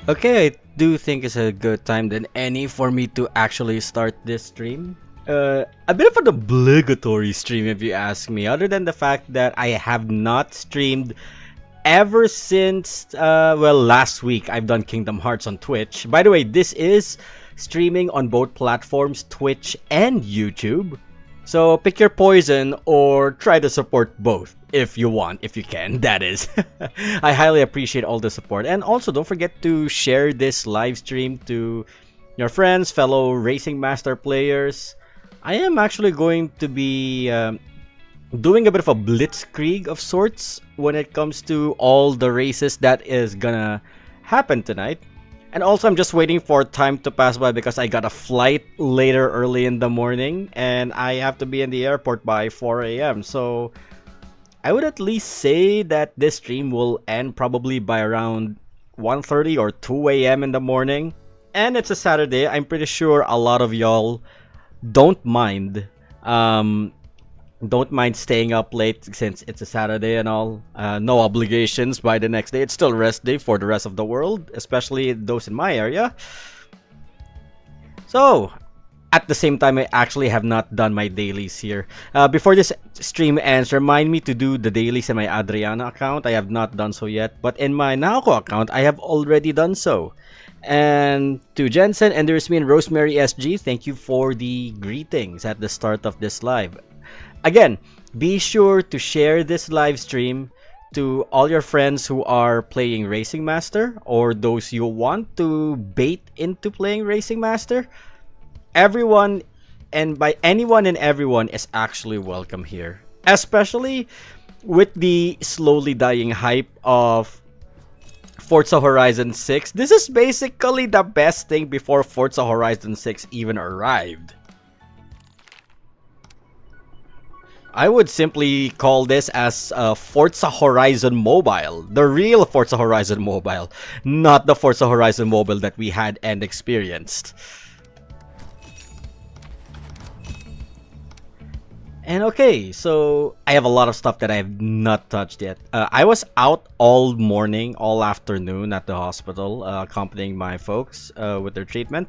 Okay, I do think it's a good time than any for me to actually start this stream. A bit of an obligatory stream if you ask me, other than the fact that I have not streamed ever since, well, last week. I've done Kingdom Hearts on Twitch. By the way, this is streaming on both platforms, Twitch and YouTube. So pick your poison or try to support both if you want, if you can, that is. I highly appreciate all the support. And also don't forget to share this live stream to your friends, fellow Racing Master players. I am actually going to be doing a bit of a blitzkrieg of sorts when it comes to all the races that is gonna happen tonight. And also, I'm just waiting for time to pass by because I got a flight later early in the morning and I have to be in the airport by 4 a.m. So I would at least say that this stream will end probably by around 1:30 or 2 a.m. in the morning. And it's a Saturday. I'm pretty sure a lot of y'all don't mind. Don't mind staying up late since it's a Saturday and all. No obligations by the next day. It's still rest day for the rest of the world, especially those in my area. So, at the same time, I actually have not done my dailies here. Before this stream ends, remind me to do the dailies in my Adriana account. I have not done so yet, but in my Naoko account, I have already done so. And to Jensen, and there's me and Rosemary SG, thank you for the greetings at the start of this live. Again, be sure to share this live stream to all your friends who are playing Racing Master or those you want to bait into playing Racing Master. Everyone, and by anyone and everyone, is actually welcome here. Especially with the slowly dying hype of Forza Horizon 6. This is basically the best thing before Forza Horizon 6 even arrived. I would simply call this as Forza Horizon Mobile. The real Forza Horizon Mobile. Not the Forza Horizon Mobile that we had and experienced. And okay, so I have a lot of stuff that I have not touched yet. I was out all morning, all afternoon at the hospital, accompanying my folks with their treatment.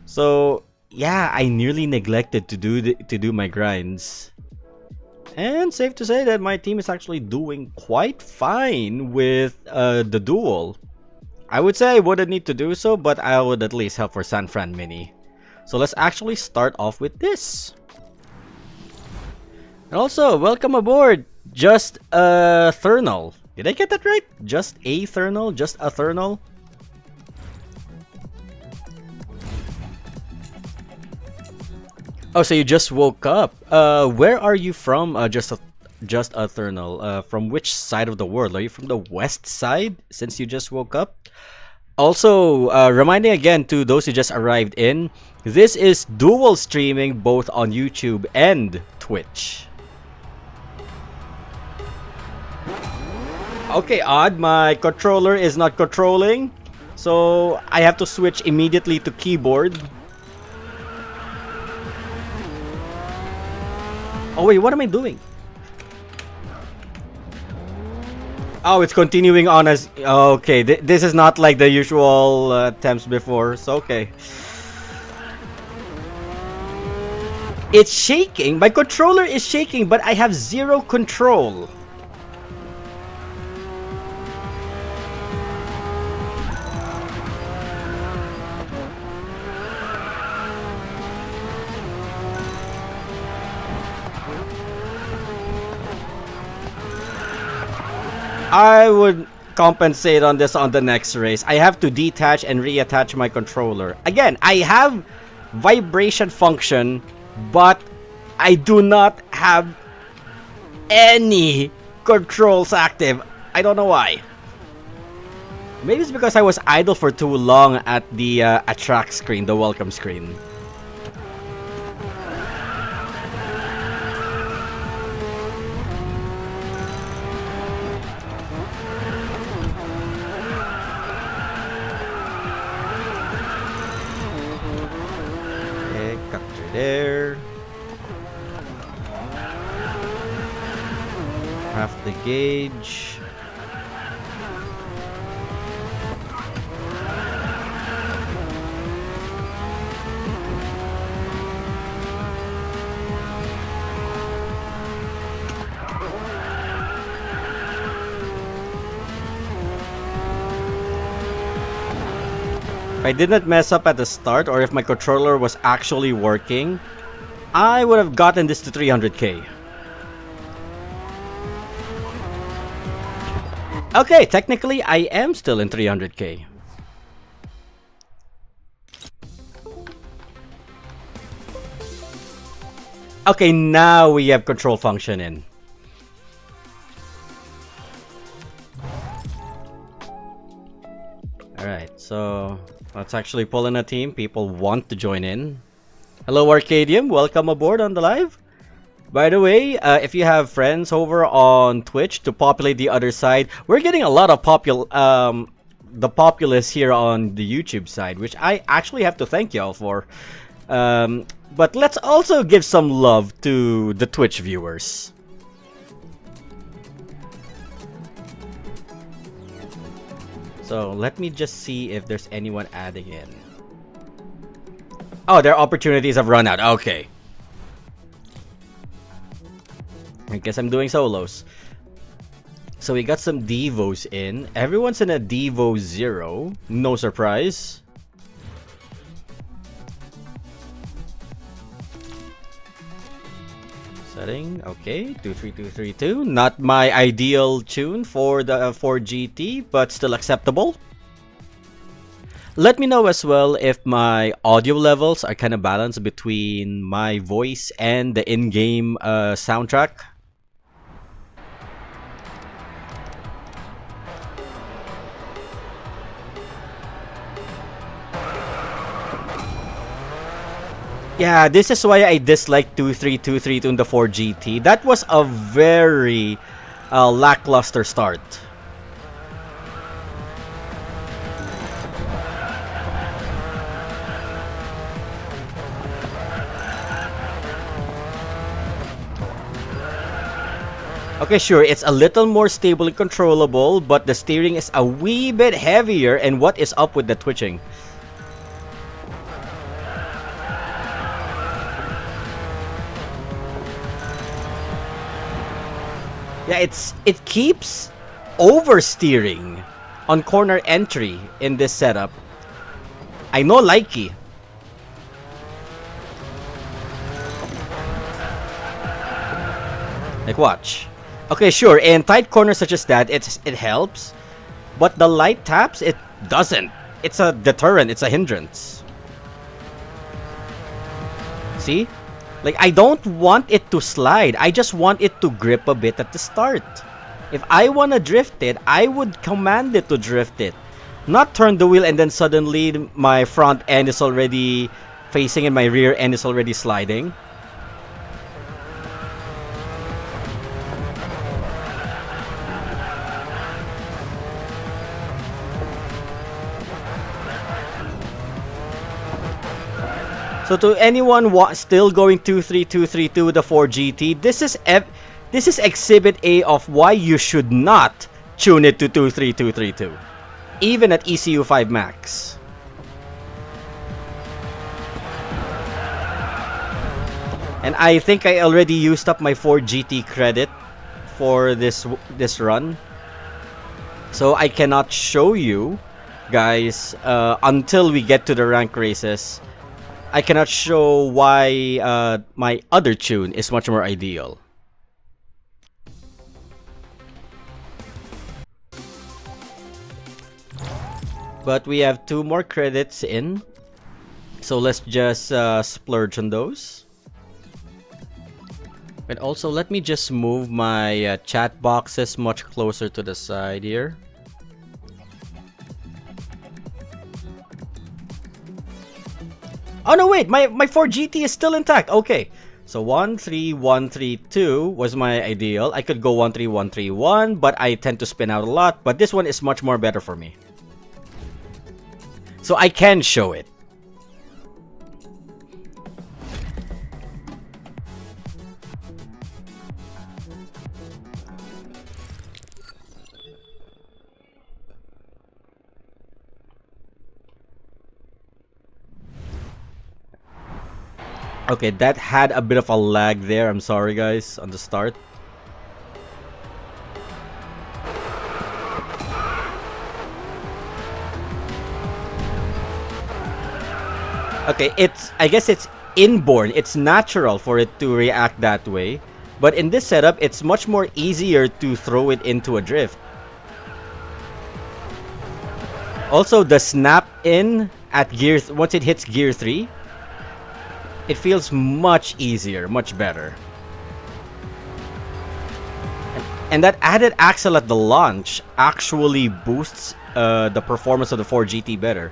So yeah, I nearly neglected to do my grinds. And safe to say that my team is actually doing quite fine with the duel. I would say I wouldn't need to do so, but I would at least help for San Fran Mini. So let's actually start off with this. And also, welcome aboard, Just a Thernal. Did I get that right? Just a Thernal? Just a Thernal? Oh, so you just woke up. Where are you from? Just a Thernal. From which side of the world? Are you from the west side? Since you just woke up. Also, reminding again to those who just arrived in, this is dual streaming both on YouTube and Twitch. Okay, odd. My controller is not controlling, so I have to switch immediately to keyboard. Oh wait, what am I doing? Oh, it's continuing on as... Okay, this is not like the usual attempts before, so okay. It's shaking. My controller is shaking, but I have zero control. I would compensate on this on the next race. I have to detach and reattach my controller. Again, I have vibration function, but I do not have any controls active. I don't know why. Maybe it's because I was idle for too long at the attract screen, the welcome screen. There. Half the gauge. If I didn't mess up at the start, or if my controller was actually working, I would have gotten this to 300k. Okay, technically I am still in 300k. Okay, now we have control function in. Alright, so let's actually pull in a team. People want to join in. Hello Arcadium, welcome aboard on the live. By the way, if you have friends over on Twitch to populate the other side, we're getting a lot of the populace here on the YouTube side, which I actually have to thank y'all for. But let's also give some love to the Twitch viewers. So let me just see if there's anyone adding in. Oh, their opportunities have run out. Okay. I guess I'm doing solos. So we got some Devos in. Everyone's in a Devo 0. No surprise. Setting. Okay. 23232. Not my ideal tune for the 4GT, but still acceptable. Let me know as well if my audio levels are kind of balanced between my voice and the in-game soundtrack. Yeah, this is why I dislike 23232 in the 4GT. That was a very lackluster start. Okay, sure, it's a little more stable and controllable, but the steering is a wee bit heavier. And what is up with the twitching? Yeah, it keeps oversteering on corner entry in this setup. I know likey. Like watch. Okay, sure, in tight corners such as that, it helps. But the light taps, it doesn't. It's a deterrent, it's a hindrance. See? Like, I don't want it to slide. I just want it to grip a bit at the start. If I want to drift it, I would command it to drift it. Not turn the wheel and then suddenly my front end is already facing and my rear end is already sliding. So to anyone still going 23232 with the 4GT, this is exhibit A of why you should not tune it to 23232, even at ECU 5 max. And I think I already used up my 4GT credit for this run, so I cannot show you guys until we get to the rank races. I cannot show why my other tune is much more ideal. But we have 2 more credits in, so let's just splurge on those. And also, let me just move my chat boxes much closer to the side here. Oh no, wait, my 4GT is still intact. Okay, so 13132 was my ideal. I could go 13131, but I tend to spin out a lot. But this one is much more better for me, so I can show it. Okay, that had a bit of a lag there. I'm sorry, guys, on the start. Okay, I guess it's inborn. It's natural for it to react that way. But in this setup, it's much more easier to throw it into a drift. Also, the snap in at once it hits gear 3, it feels much easier, much better. And that added axle at the launch actually boosts the performance of the 4GT better.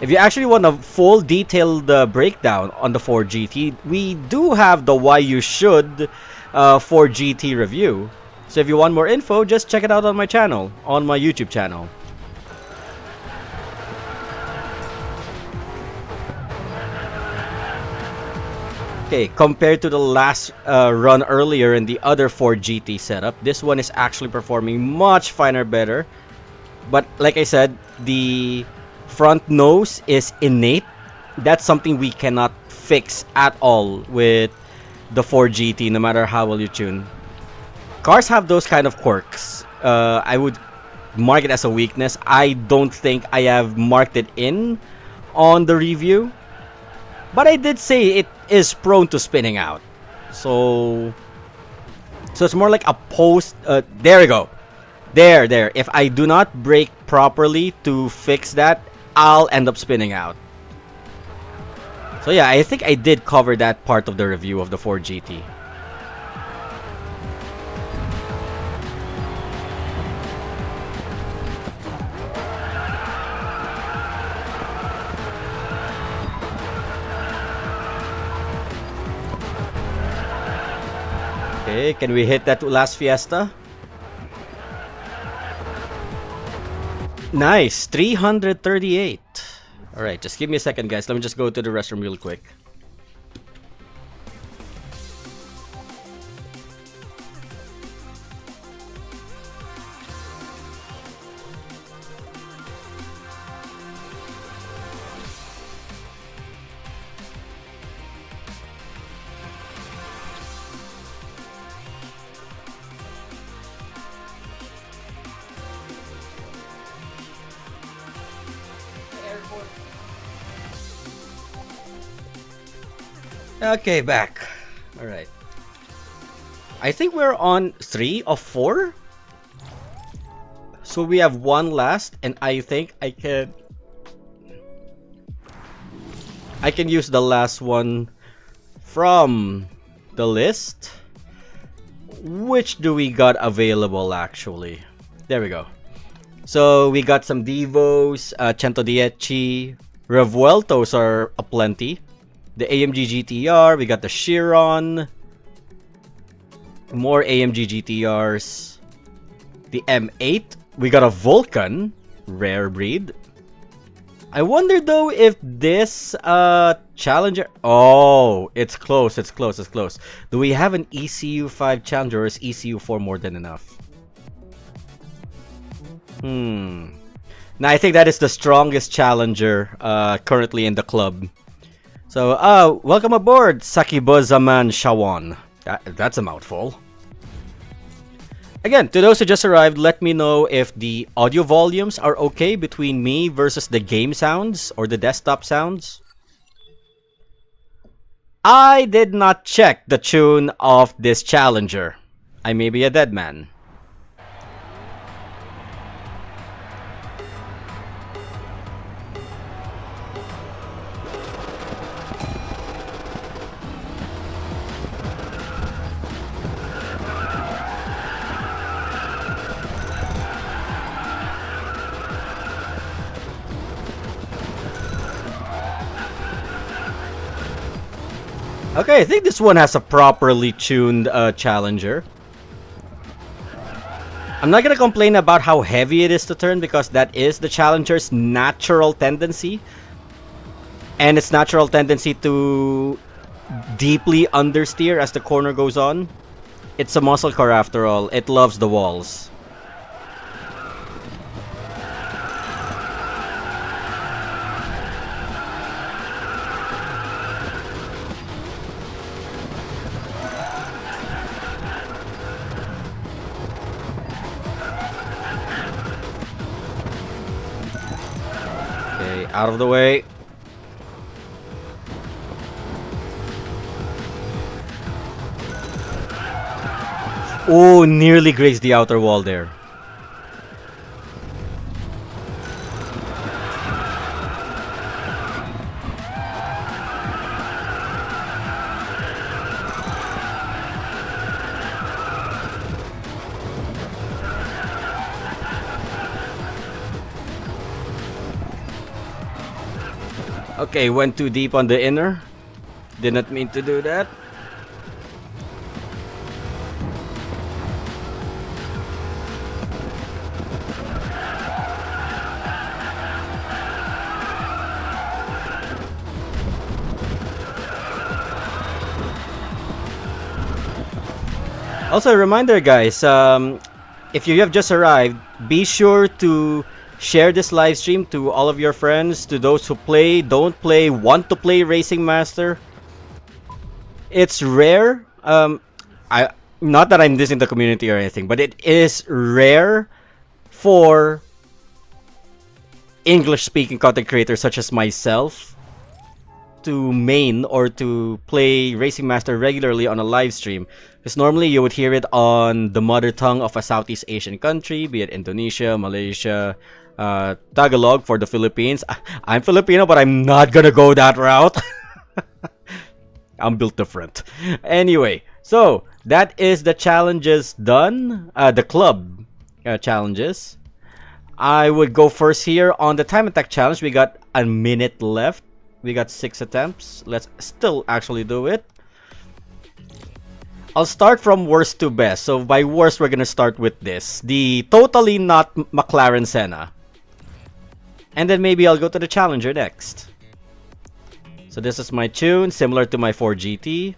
If you actually want a full detailed breakdown on the 4GT, we do have the Why You Should 4GT review. So if you want more info, just check it out on my channel, on my YouTube channel. Okay, compared to the last run earlier in the other 4GT setup, this one is actually performing much finer better. But like I said, the front nose is innate. That's something we cannot fix at all with the 4GT, no matter how well you tune. Cars have those kind of quirks. I would mark it as a weakness. I don't think I have marked it in on the review, but I did say it is prone to spinning out. So it's more like a post. There we go. There. If I do not brake properly to fix that, I'll end up spinning out. So yeah, I think I did cover that part of the review of the 4GT. Okay, can we hit that last Fiesta? Nice, 338. Alright, just give me a second, guys. Let me just go to the restroom real quick. Okay, back. Alright. I think we're on 3 of 4. So we have one last, and I think I can use the last one from the list. Which do we got available actually? There we go. So we got some Devos, Centodieci, Revueltos are aplenty. The AMG GTR, we got the Chiron, more AMG GTRs, the M8, we got a Vulcan, rare breed. I wonder though if this Challenger, oh, it's close. Do we have an ECU5 Challenger or is ECU4 more than enough? Now I think that is the strongest Challenger currently in the club. So, welcome aboard, Sakibo Zaman Shawan. That's a mouthful. Again, to those who just arrived, let me know if the audio volumes are okay between me versus the game sounds or the desktop sounds. I did not check the tune of this Challenger. I may be a dead man. Okay, I think this one has a properly tuned Challenger. I'm not gonna complain about how heavy it is to turn because that is the Challenger's natural tendency. And its natural tendency to deeply understeer as the corner goes on. It's a muscle car after all. It loves the walls. Out of the way. Oh, nearly grazed the outer wall there. Okay, went too deep on the inner. Did not mean to do that. Also, a reminder, guys, if you have just arrived, be sure to share this live stream to all of your friends, to those who play, don't play, want to play Racing Master. It's rare. I not that I'm dissing the community or anything, but it is rare for English-speaking content creators such as myself to main or to play Racing Master regularly on a live stream. Because normally you would hear it on the mother tongue of a Southeast Asian country, be it Indonesia, Malaysia, Tagalog for the Philippines. I'm Filipino, but I'm not gonna go that route. I'm built different. Anyway, so that is the challenges done. The club challenges. I would go first here on the time attack challenge. We got a minute left. We got 6 attempts. Let's still actually do it. I'll start from worst to best. So by worst, we're gonna start with this. The totally not McLaren Senna. And then maybe I'll go to the Challenger next. So this is my tune, similar to my 4GT.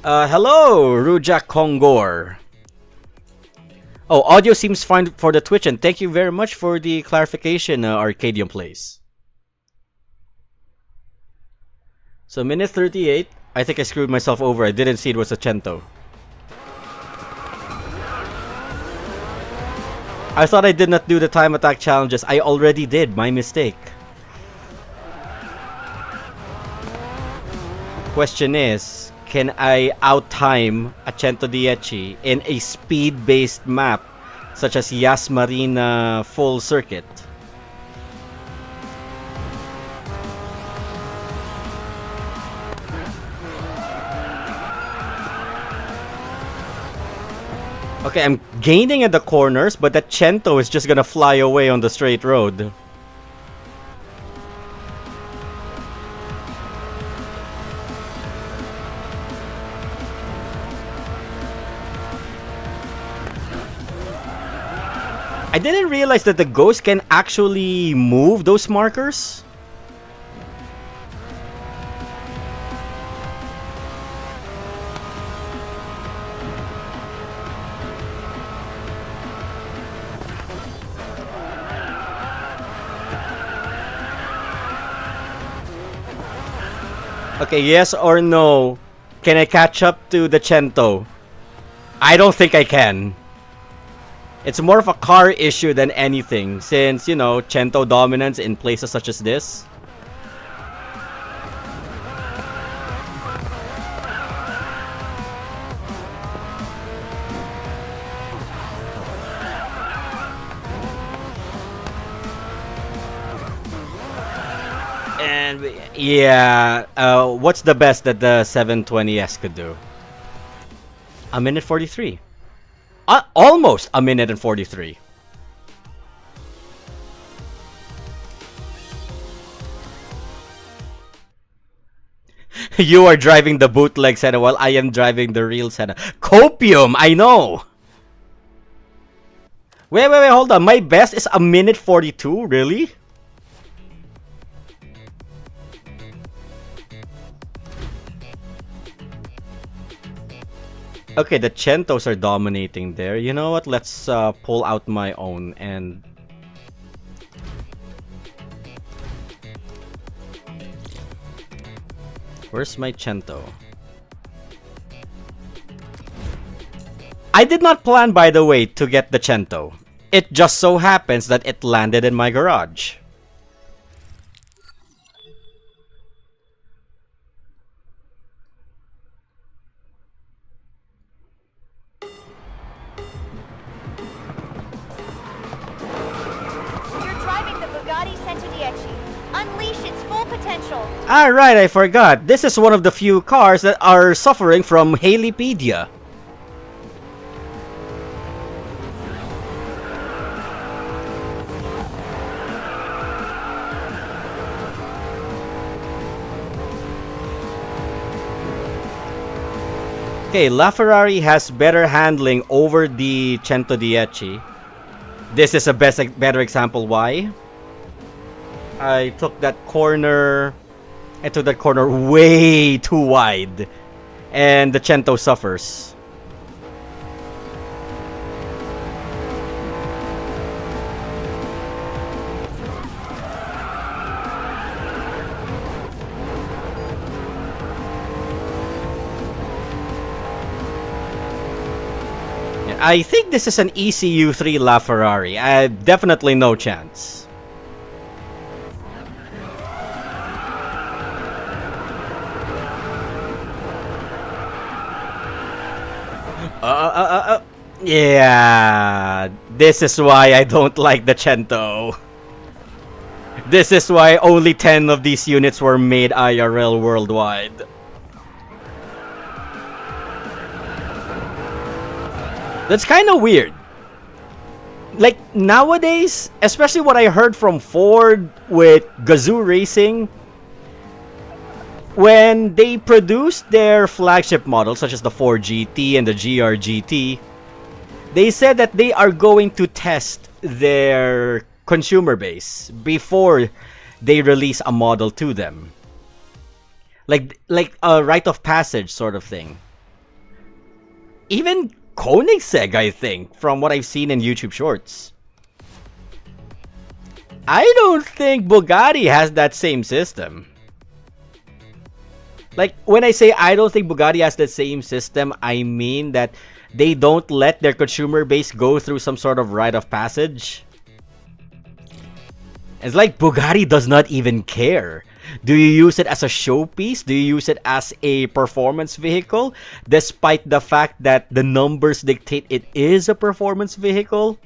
Hello, Rujak Kongor. Oh, audio seems fine for the Twitch, and thank you very much for the clarification, Arcadium Plays. So minute 38. I think I screwed myself over. I didn't see it was a Cento. I thought I did not do the time attack challenges. I already did. My mistake. Question is, can I outtime a Cento Dieci in a speed-based map such as Yas Marina full circuit? Okay, I'm gaining at the corners, but that Cento is just gonna fly away on the straight road. I didn't realize that the ghost can actually move those markers. Okay, yes or no? Can I catch up to the Cento? I don't think I can. It's more of a car issue than anything, since, you know, Cento dominance in places such as this. And yeah, what's the best that the 720S could do? A minute 43. Almost a minute and 43. You are driving the bootleg Senna while I am driving the real Senna. Copium, I know. Wait, hold on. My best is a minute 42, really? Okay, the Centos are dominating there. You know what? Let's pull out my own and... Where's my Cento? I did not plan, by the way, to get the Cento. It just so happens that it landed in my garage. Unleash its full potential. Alright, I forgot. This is one of the few cars that are suffering from Halipedia. Okay, LaFerrari has better handling over the 110. This is a better example why. I took that corner way too wide, and the Cento suffers. I think this is an ECU3 LaFerrari. Definitely no chance. Yeah, this is why I don't like the Cento. This is why only 10 of these units were made IRL worldwide. That's kind of weird. Like, nowadays, especially what I heard from Ford with Gazoo Racing, when they produced their flagship models, such as the Ford GT and the GR GT, they said that they are going to test their consumer base before they release a model to them. Like a rite of passage sort of thing. Even Koenigsegg, I think, from what I've seen in YouTube Shorts. I don't think Bugatti has that same system. Like, when I say I don't think Bugatti has the same system, I mean that they don't let their consumer base go through some sort of rite of passage. It's like Bugatti does not even care. Do you use it as a showpiece? Do you use it as a performance vehicle? Despite the fact that the numbers dictate it is a performance vehicle?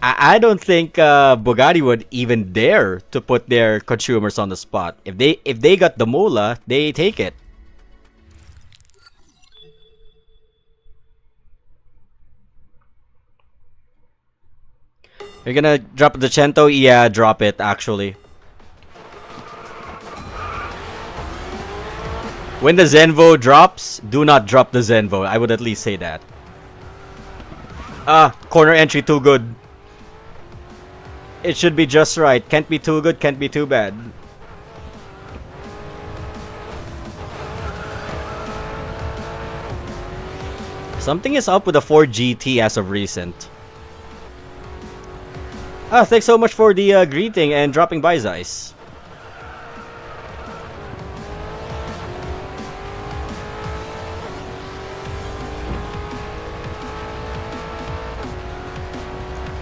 I don't think Bugatti would even dare to put their consumers on the spot. If they got the moolah, they take it. You're gonna drop the Cento? Yeah, drop it actually. When the Zenvo drops, do not drop the Zenvo. I would at least say that. Corner entry too good. It should be just right. Can't be too good, can't be too bad. Something is up with the Ford GT as of recent. Thanks so much for the greeting and dropping by, Zeiss.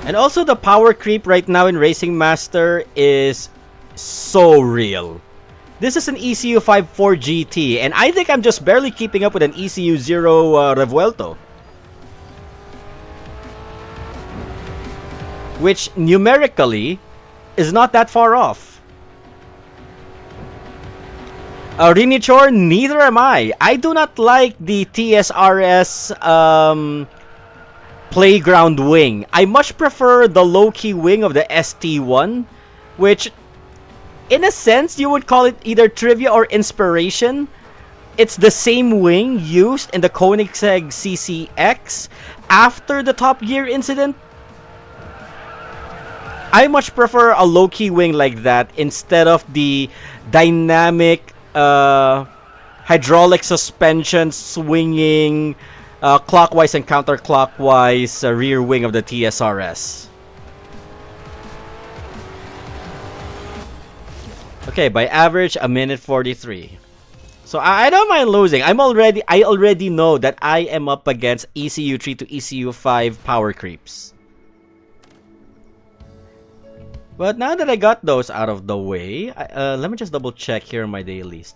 And also the power creep right now in Racing Master is so real. This is an ECU5 Ford GT, and I think I'm just barely keeping up with an ECU0 Revuelto. Which numerically is not that far off. Rinichor, neither am I. I do not like the TSRS playground wing. I much prefer the low-key wing of the ST1, which in a sense you would call it either trivia or inspiration. It's the same wing used in the Koenigsegg CCX after the Top Gear incident. I much prefer a low-key wing like that instead of the dynamic hydraulic suspension swinging clockwise and counterclockwise rear wing of the TSRS. Okay, by average, a minute 43. So I don't mind losing. I already know that I am up against ECU3 to ECU5 power creeps. But now that I got those out of the way, let me just double check here on my dailies.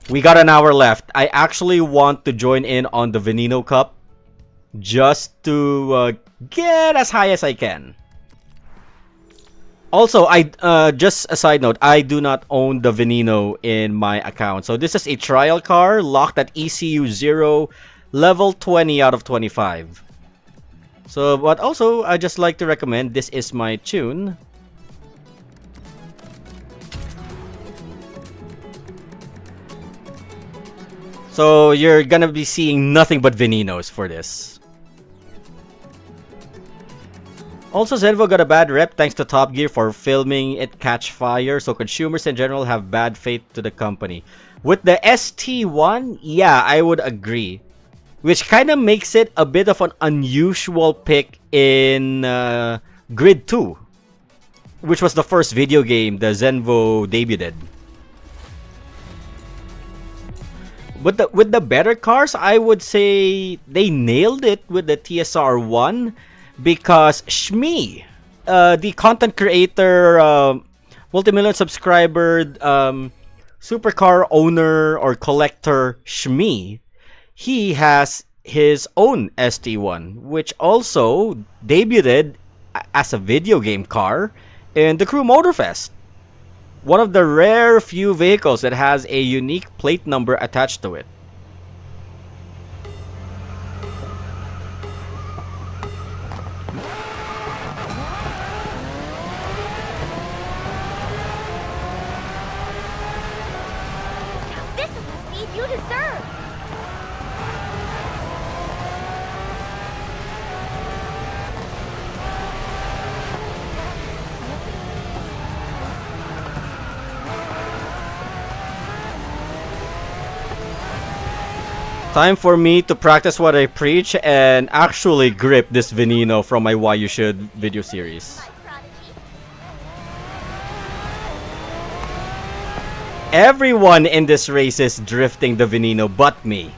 We got an hour left. I actually want to join in on the Veneno Cup just to get as high as I can. Also, I just a side note, I do not own the Veneno in my account. So this is a trial car locked at ECU 0, level 20 out of 25. So, but also, I just like to recommend, this is my tune. So you're gonna be seeing nothing but Venenos for this. Also, Zenvo got a bad rep thanks to Top Gear for filming it catch fire, so consumers in general have bad faith to the company. With the ST1, yeah, I would agree. Which kind of makes it a bit of an unusual pick in Grid 2, which was the first video game the Zenvo debuted. With the better cars, I would say they nailed it with the TSR1 because Shmi, the content creator, multi-million subscriber, supercar owner or collector Shmi, he has his own ST1, which also debuted as a video game car in the Crew Motorfest. One of the rare few vehicles that has a unique plate number attached to it. This is the speed you deserve. Time for me to practice what I preach and actually grip this Veneno from my Why You Should video series. My prodigy. Everyone in this race is drifting the Veneno but me.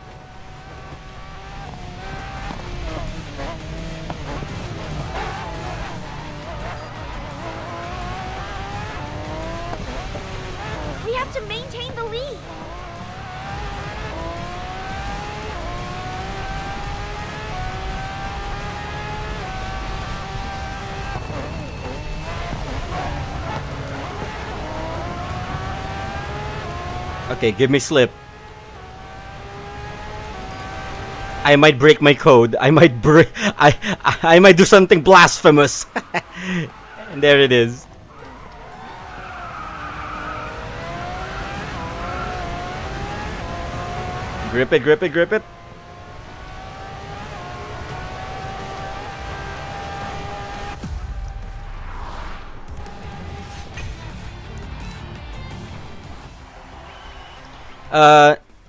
We have to maintain the lead. Okay, give me slip. I might break my code. I might break. I might do something blasphemous. And there it is. Grip it, grip it, grip it.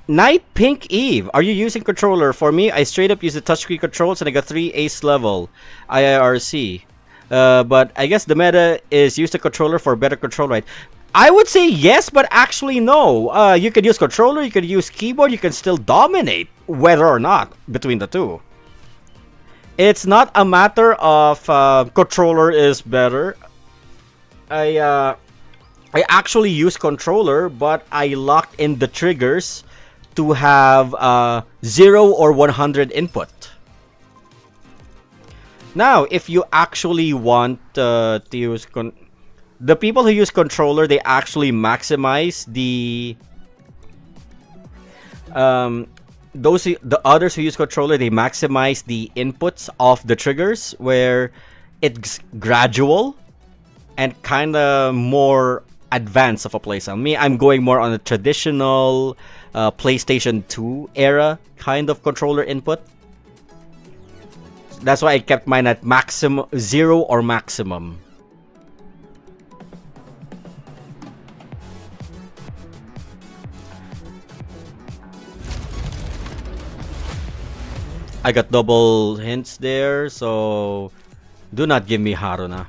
Night Pink Eve, are you using controller? For me, I straight up use the touchscreen controls and I got 3 ace level IIRC. But I guess the meta is use the controller for better control, right? I would say yes, but actually no. You could use controller, you could use keyboard, you can still dominate whether or not between the two. It's not a matter of controller is better. I actually use controller, but I locked in the triggers to have 0 or 100 input. Now, if you actually want to use the people who use controller, they actually maximize the the others who use controller, they maximize the inputs of the triggers where it's gradual and kind of more advanced of a playstyle. Me, I'm going more on a traditional PlayStation 2 era kind of controller input. That's why I kept mine at maximum 0 or maximum. I got double hints there, so do not give me Haruna.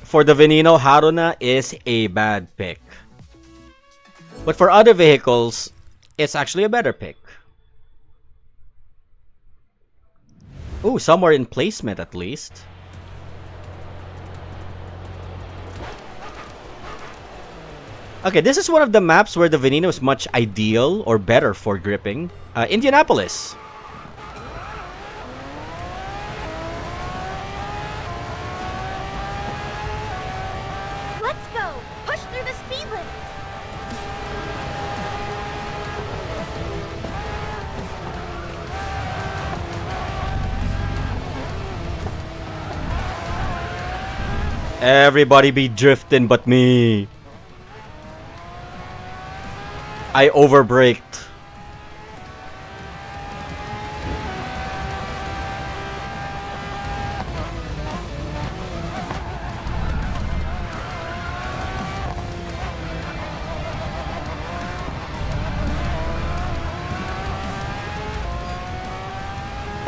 For the Veneno, Haruna is a bad pick. But for other vehicles, it's actually a better pick. Ooh, somewhere in placement at least. Okay, this is one of the maps where the Veneno is much ideal or better for gripping. Indianapolis. speed limit. Everybody be drifting but me. I overbraked.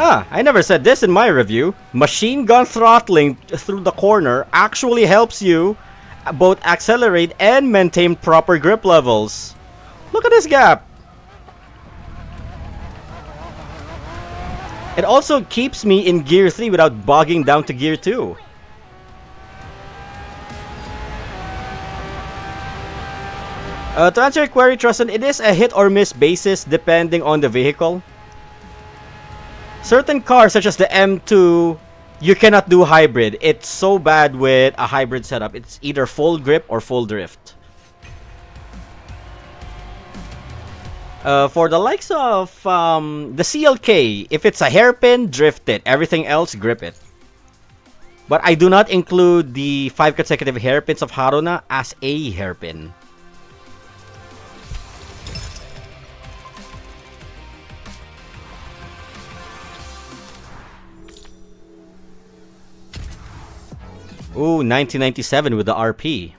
Ah, I never said this in my review. Machine gun throttling through the corner actually helps you both accelerate and maintain proper grip levels. Look at this gap. It also keeps me in gear 3 without bogging down to gear 2. To answer your query, Trustin, it is a hit or miss basis depending on the vehicle. Certain cars, such as the M2, you cannot do hybrid. It's so bad with a hybrid setup. It's either full grip or full drift. For the likes of the CLK, if it's a hairpin, drift it. Everything else, grip it. But I do not include the 5 consecutive hairpins of Haruna as a hairpin. Ooh, 1997 with the RP.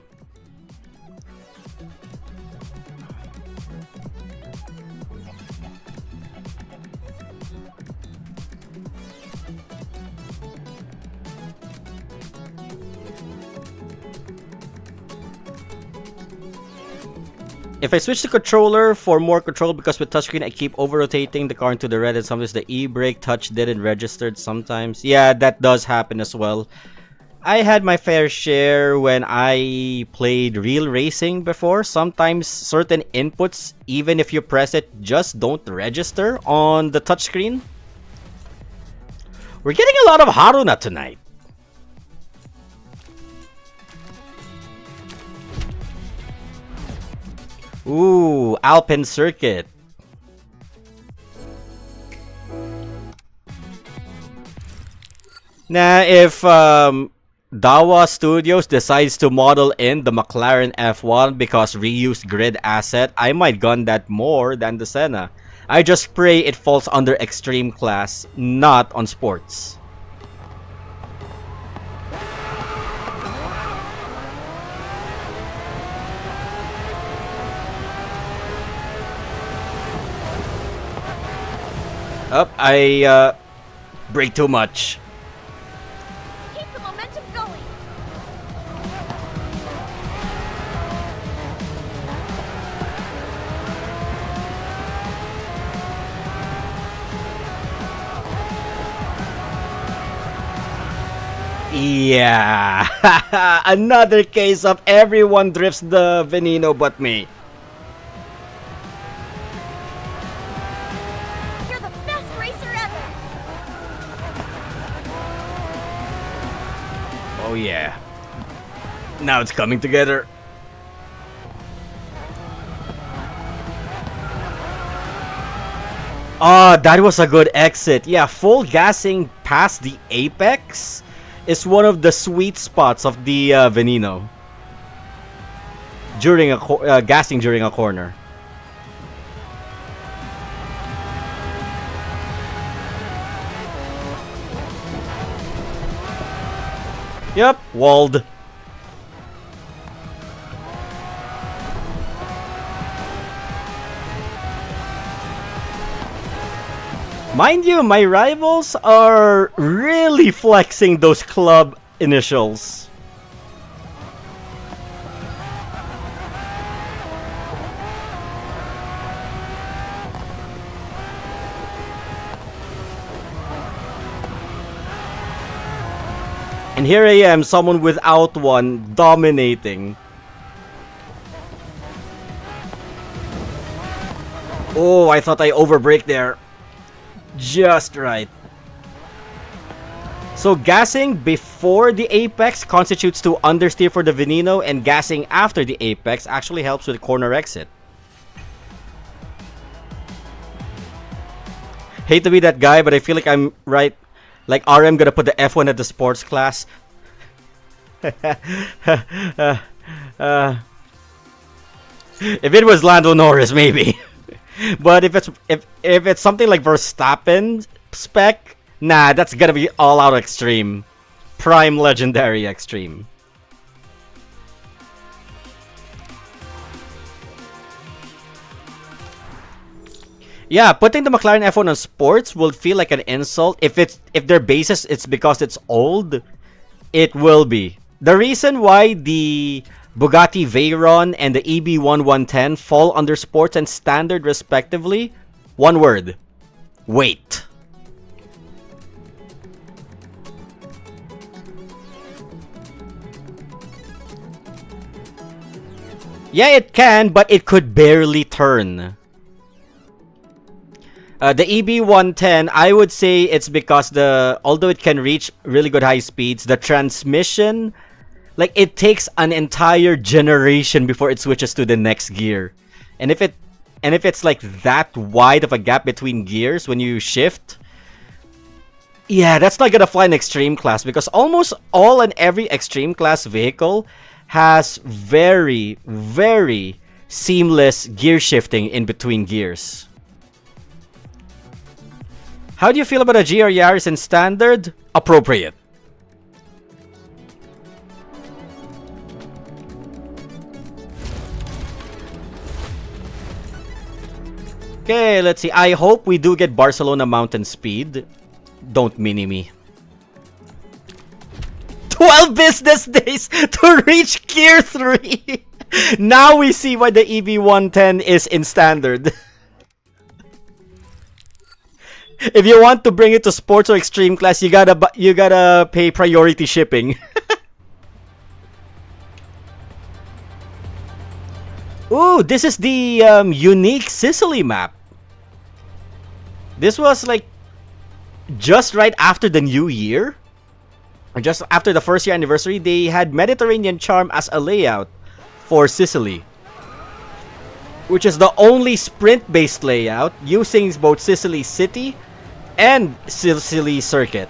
If I switch the controller for more control, because with touchscreen I keep over-rotating the car into the red, and sometimes the e-brake touch didn't register sometimes. Yeah, that does happen as well. I had my fair share when I played real racing before. Sometimes certain inputs, even if you press it, just don't register on the touchscreen. We're getting a lot of Haruna tonight. Ooh, Alpine Circuit. Now, if Dawa Studios decides to model in the McLaren F1 because reused grid asset, I might gun that more than the Senna. I just pray it falls under extreme class, not on sports. Up, I brake too much. Keep the momentum going. Yeah, another case of everyone drifts the Veneno but me. You're the best racer ever. Oh yeah. Now it's coming together. Ah, that was a good exit. Yeah, full gassing past the apex is one of the sweet spots of the Veneno. During a gassing during a corner. Yep, walled. Mind you, my rivals are really flexing those club initials. And here I am, someone without one, dominating. Oh, I thought I overbraked there. Just right. So gassing before the apex constitutes to understeer for the Veneno, and gassing after the apex actually helps with corner exit. Hate to be that guy, but I feel like I'm right. Like RM gonna put the F1 at the sports class. If it was Lando Norris, maybe. But if it's something like Verstappen spec, nah, that's gonna be all out extreme, prime legendary extreme. Yeah, putting the McLaren F1 on sports will feel like an insult. If their basis it's because it's old, it will be. The reason why the Bugatti Veyron and the EB1110 fall under sports and standard respectively, one word: wait. Yeah, it can, but it could barely turn. The EB110, I would say it's because although it can reach really good high speeds, the transmission, like, it takes an entire generation before it switches to the next gear. And if it's like that wide of a gap between gears when you shift, yeah, that's not gonna fly in extreme class, because almost all and every extreme class vehicle has very, very seamless gear shifting in between gears. How do you feel about a GR Yaris in standard? Appropriate. Okay, let's see. I hope we do get Barcelona Mountain Speed. Don't mini me. 12 business days to reach Gear 3! Now we see why the EB110 is in standard. If you want to bring it to sports or extreme class, you gotta pay priority shipping. Ooh, this is the unique Sicily map. This was like just right after the new year, or just after the first year anniversary. They had Mediterranean Charm as a layout for Sicily, which is the only sprint-based layout using both Sicily City and Sicily Circuit.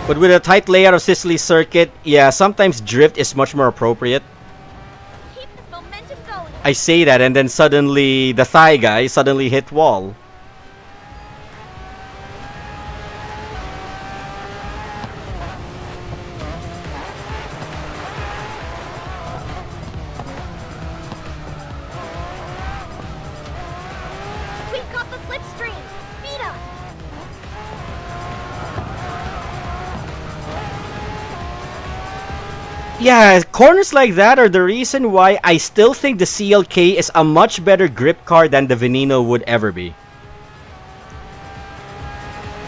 But with a tight layout of Sicily Circuit, yeah, sometimes drift is much more appropriate. Keep this momentum going. I say that, and then suddenly the thigh guy suddenly hit wall. We've got the slipstream. Speed up. Yeah, corners like that are the reason why I still think the CLK is a much better grip car than the Veneno would ever be.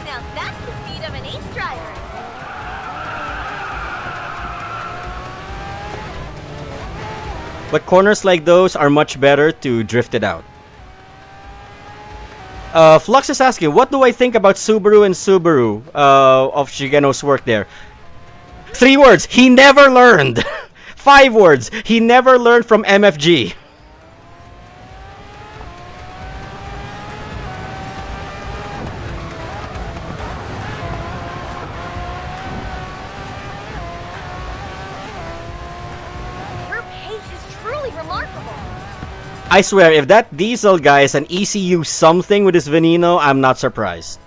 Now that's the speed of an ace driver. But corners like those are much better to drift it out. Flux is asking, what do I think about Subaru and Subaru of Shigeno's work there? 3 words, he never learned. 5 words, he never learned from MFG. Her pace is truly remarkable. I swear, if that diesel guy is an ECU something with his Veneno, I'm not surprised.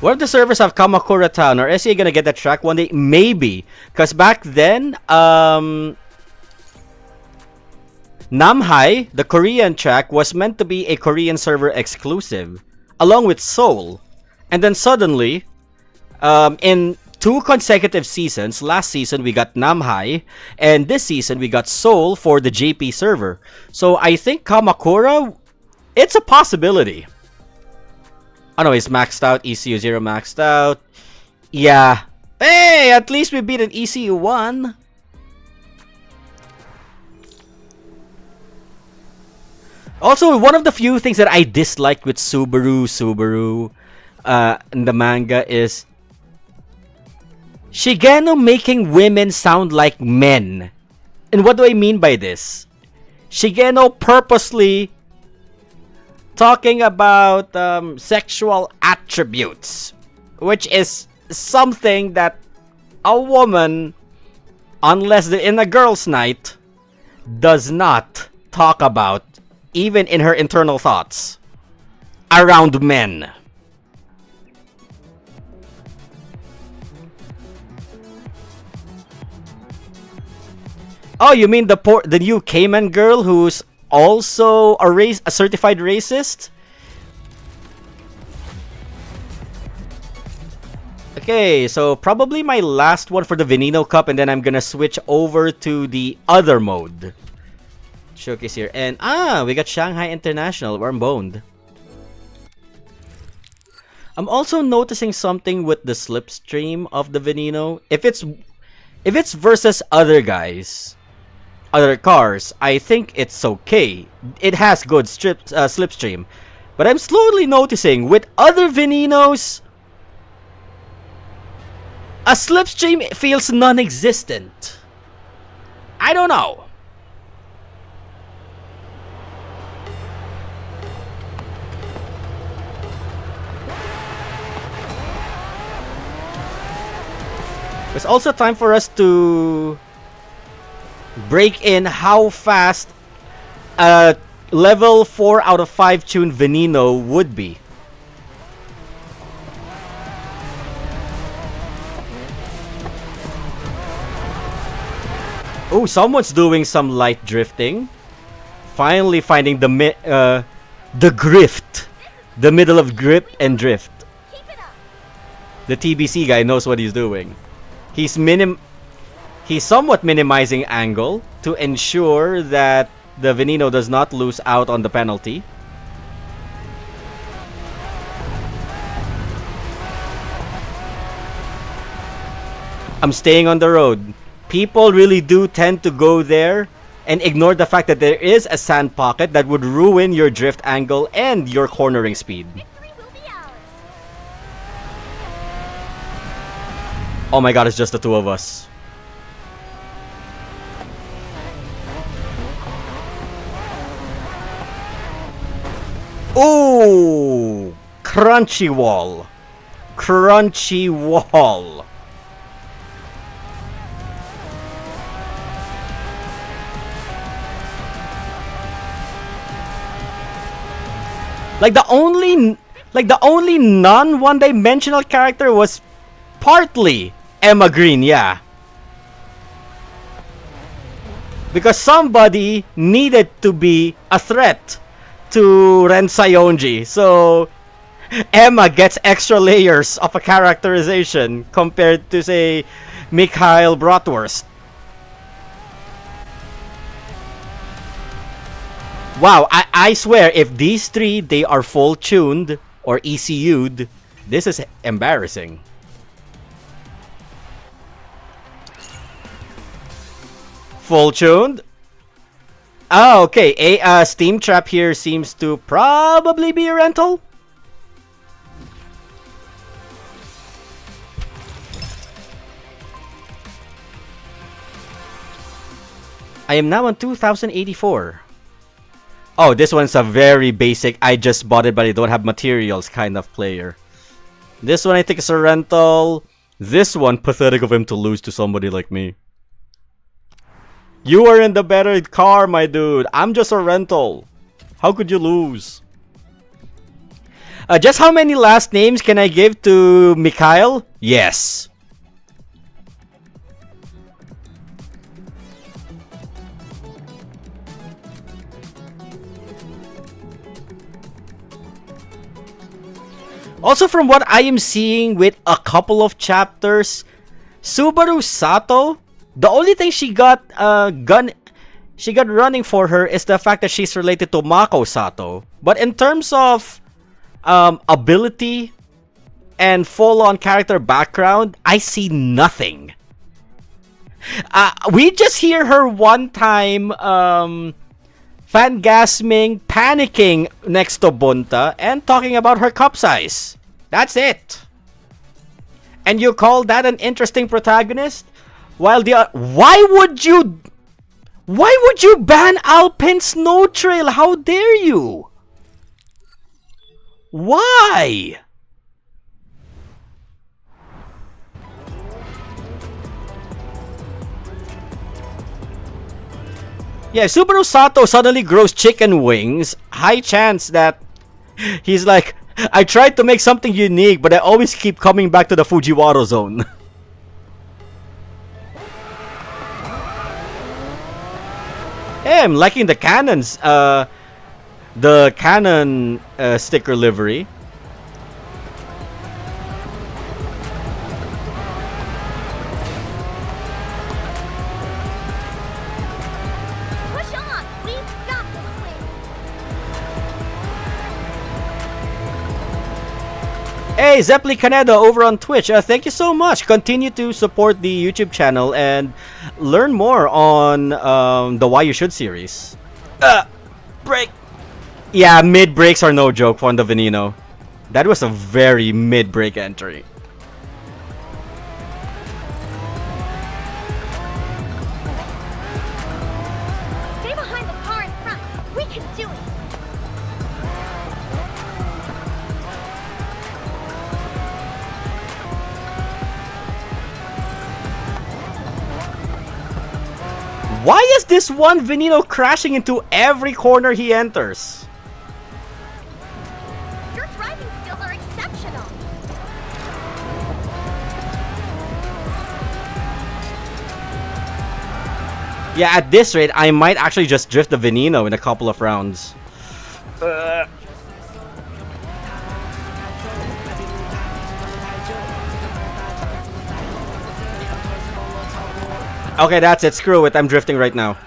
What if the servers have Kamakura Town? Or SEA gonna get that track one day? Maybe. Because back then, Namhae, the Korean track, was meant to be a Korean server exclusive, along with Seoul. And then suddenly, in 2 consecutive seasons, last season we got Namhae, and this season we got Seoul for the JP server. So I think Kamakura, it's a possibility. Oh no, it's maxed out. ECU 0 maxed out. Yeah. Hey, at least we beat an ECU 1. Also, one of the few things that I dislike with Subaru in the manga is Shigeno making women sound like men. And what do I mean by this? Shigeno purposely talking about sexual attributes, which is something that a woman, unless they're in a girl's night, does not talk about, even in her internal thoughts, around men. Oh, you mean the new Cayman girl who's also a certified racist? Okay, so probably my last one for the Veneno Cup, and then I'm gonna switch over to the other mode. Showcase here, and we got Shanghai International. We're boned. I'm also noticing something with the slipstream of the Veneno. If it's versus other guys, other cars, I think it's okay. It has good slipstream. But I'm slowly noticing with other Venenos, a slipstream feels non-existent. I don't know. It's also time for us to break in how fast a level 4 out of 5 tune Veneno would be. Oh, someone's doing some light drifting. Finally finding the grift. The middle of grip and drift. The TBC guy knows what he's doing. He's somewhat minimizing angle to ensure that the Veneno does not lose out on the penalty. I'm staying on the road. People really do tend to go there and ignore the fact that there is a sand pocket that would ruin your drift angle and your cornering speed. Oh my god, it's just the two of us. Ooh! Crunchy wall. Crunchy wall. Like the only non-one-dimensional character was partly Emma Green, yeah. Because somebody needed to be a threat to Ren Sayonji. So Emma gets extra layers of a characterization compared to, say, Mikhail Bratwurst. Wow, I swear, if these three, they are full tuned or ECU'd, this is embarrassing. Full tuned? Oh, okay. A Steam Trap here seems to probably be a rental. I am now on 2084. Oh, this one's a very basic, I just bought it but I don't have materials kind of player. This one I think is a rental. This one, pathetic of him to lose to somebody like me. You are in the better car, my dude. I'm just a rental. How could you lose? Just how many last names can I give to Mikhail? Yes. Also, from what I am seeing with a couple of chapters, Subaru Sato, the only thing she got running for her is the fact that she's related to Mako Sato. But in terms of ability and full-on character background, I see nothing. We just hear her one time fangasming, panicking next to Bunta, and talking about her cup size. That's it. And you call that an interesting protagonist? While the why would you ban Alpine Snow Trail? How dare you? Why? Yeah, Subaru Sato suddenly grows chicken wings. High chance that he's like, I tried to make something unique, but I always keep coming back to the Fujiwara zone. Hey, I'm liking the cannons. The cannon sticker livery. Push on! We've got this win! Hey, Zeppeli Canedo over on Twitch. Thank you so much. Continue to support the YouTube channel and learn more on the Why You Should series. Break. Yeah, mid breaks are no joke for the Veneno. That was a very mid break entry. Stay behind the car in front. We can do it. Why is this one Veneno crashing into every corner he enters? Your driving skills are exceptional. Yeah, at this rate, I might actually just drift the Veneno in a couple of rounds. Okay, that's it. Screw it. I'm drifting right now.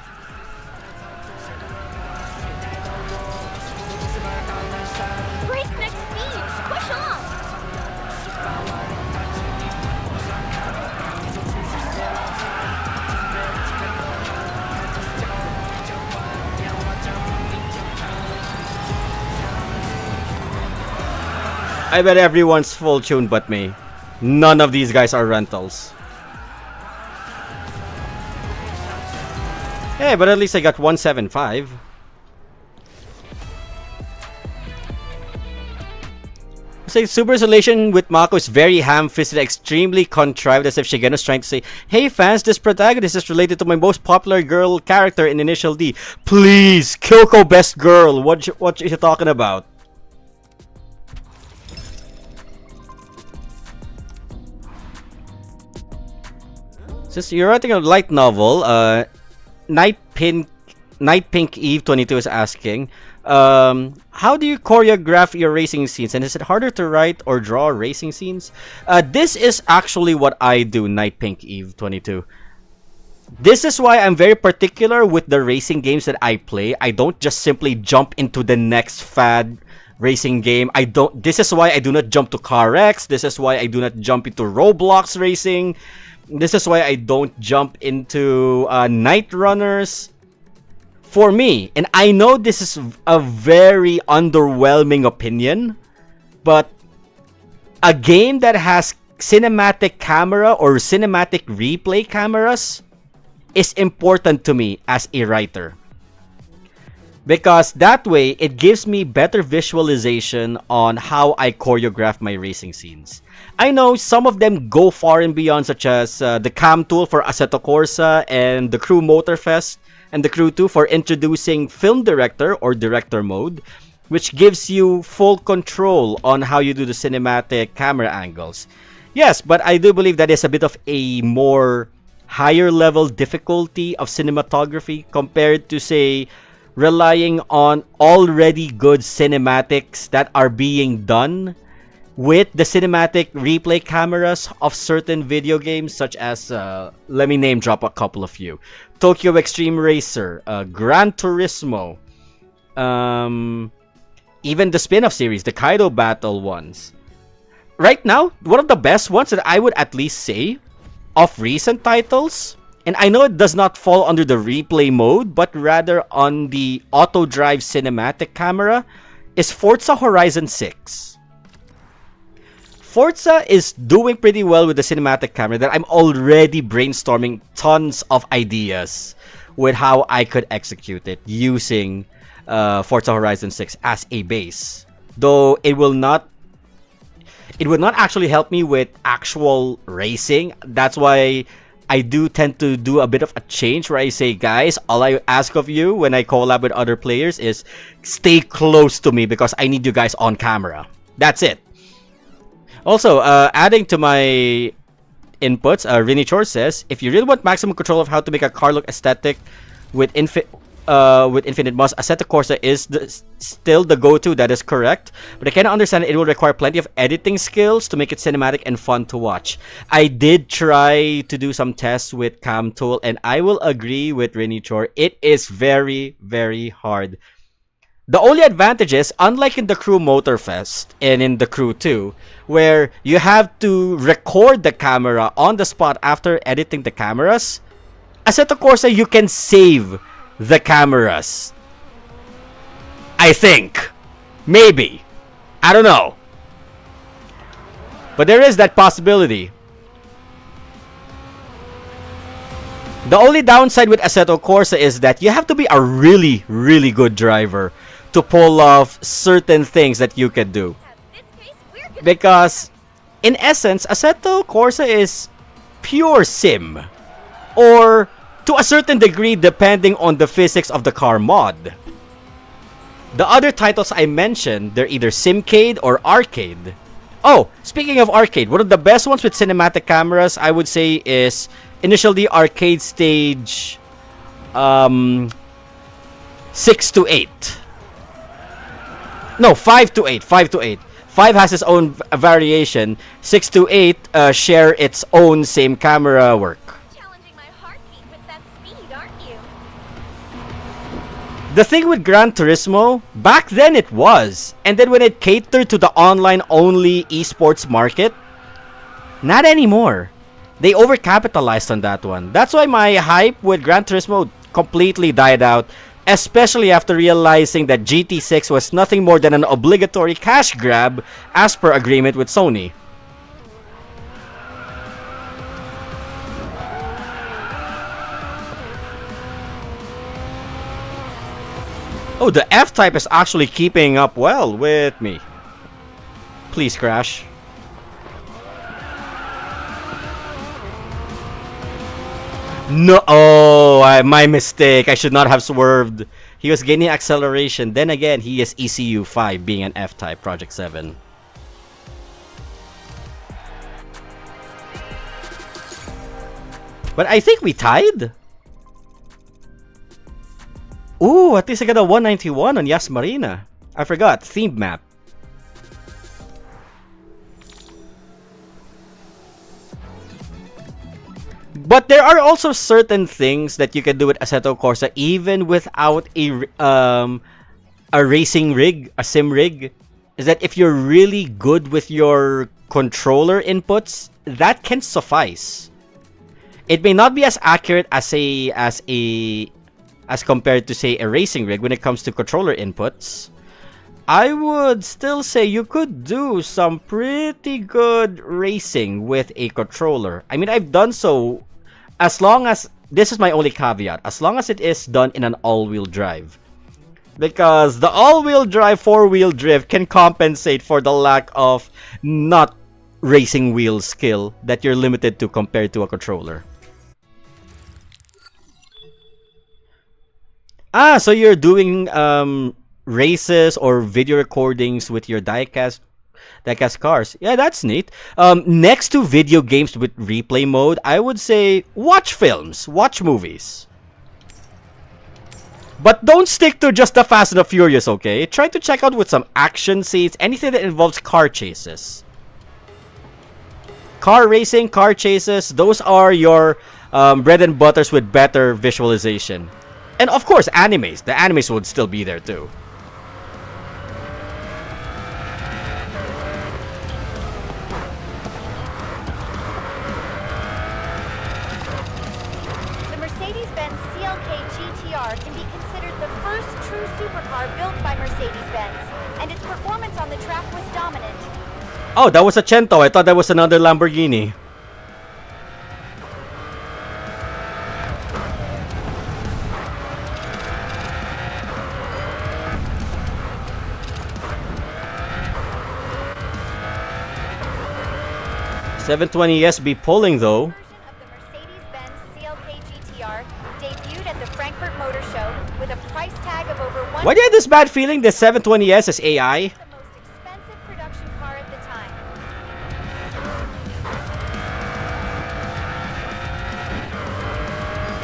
Breakneck speed. Push on. I bet everyone's full tune but me. None of these guys are rentals. Hey, but at least I got 175. Say Subaru's relation with Mako is very ham-fisted, extremely contrived, as if Shigenu's trying to say, "Hey fans, this protagonist is related to my most popular girl character in Initial D. Please, Kyoko best girl. What you talking about?" Since you're writing a light novel, Night Pink Eve 22 is asking, how do you choreograph your racing scenes, and is it harder to write or draw racing scenes? This is actually what I do, Night Pink Eve 22. This is why I'm very particular with the racing games that I play. I don't just simply jump into the next fad racing game. This is why I do not jump to CarX. This is why I do not jump into Roblox racing. This is why I don't jump into Night Runners. For me, and I know this is a very underwhelming opinion, but a game that has cinematic camera or cinematic replay cameras is important to me as a writer. Because that way, it gives me better visualization on how I choreograph my racing scenes. I know some of them go far and beyond, such as the cam tool for Assetto Corsa and the Crew Motorfest and the Crew 2 for introducing film director or director mode, which gives you full control on how you do the cinematic camera angles. Yes, but I do believe that is a bit of a more higher level difficulty of cinematography compared to, say, relying on already good cinematics that are being done with the cinematic replay cameras of certain video games, such as, let me name drop a couple of you. Tokyo Extreme Racer, Gran Turismo, even the spin-off series, the Kaido Battle ones. Right now, one of the best ones that I would at least say of recent titles, and I know it does not fall under the replay mode, but rather on the auto drive cinematic camera, is Forza Horizon 6. Forza is doing pretty well with the cinematic camera that I'm already brainstorming tons of ideas with how I could execute it using Forza Horizon 6 as a base. Though it will not actually help me with actual racing. That's why I do tend to do a bit of a change where I say, guys, all I ask of you when I collab with other players is stay close to me because I need you guys on camera. That's it. Also, adding to my inputs, Rini Chor says, if you really want maximum control of how to make a car look aesthetic with Infinite Moss, Assetto Corsa is still the go-to. That is correct, but I can understand it will require plenty of editing skills to make it cinematic and fun to watch. I did try to do some tests with Cam Tool, and I will agree with Rini Chor. It is very, very hard. The only advantage is, unlike in the Crew Motorfest and in the Crew 2, where you have to record the camera on the spot after editing the cameras, Assetto Corsa, you can save the cameras. I think. Maybe. I don't know. But there is that possibility. The only downside with Assetto Corsa is that you have to be a really, really good driver to pull off certain things that you can do. Because, in essence, Assetto Corsa is pure sim. Or, to a certain degree, depending on the physics of the car mod. The other titles I mentioned, they're either Simcade or Arcade. Oh, speaking of Arcade, one of the best ones with cinematic cameras, I would say, is initially Arcade Stage 6 to 8. No, 5 to 8. 5 to 8. 5 has its own variation. 6 to 8 share its own same camera work. Challenging my heartbeat with that speed, aren't you? The thing with Gran Turismo, back then it was. And then when it catered to the online-only esports market, not anymore. They overcapitalized on that one. That's why my hype with Gran Turismo completely died out. Especially after realizing that GT6 was nothing more than an obligatory cash grab as per agreement with Sony. Oh, the F-Type is actually keeping up well with me. Please crash. No, oh, my mistake. I should not have swerved. He was gaining acceleration. Then again, he is ECU 5 being an F-Type, Project 7. But I think we tied. Ooh, at least I got a 191 on Yas Marina. I forgot, theme map. But there are also certain things that you can do with Assetto Corsa even without a racing rig, a sim rig. Is that if you're really good with your controller inputs, that can suffice. It may not be as accurate as compared to say a racing rig when it comes to controller inputs. I would still say you could do some pretty good racing with a controller. I mean, I've done so as long as, this is my only caveat, as long as it is done in an all-wheel drive. Because the all-wheel drive, four-wheel drift can compensate for the lack of not racing wheel skill that you're limited to compared to a controller. Ah, so you're doing races or video recordings with your diecast cars. Yeah, that's neat. Next to video games with replay mode, I would say watch films, watch movies. But don't stick to just the Fast and the Furious, okay? Try to check out with some action scenes, anything that involves car chases. Car racing, car chases, those are your bread and butters with better visualization. And of course, animes. The animes would still be there too. true supercar built by Mercedes-Benz, and its performance on the track was dominant. Oh, that was a Cento. I thought that was another Lamborghini. .720S be pulling though. Version of the Mercedes-Benz CLK GTR debuted at the Frankfurt Motor Show with a price tag of over Why do you have this bad feeling that 720S is AI? the most expensive production car at the time.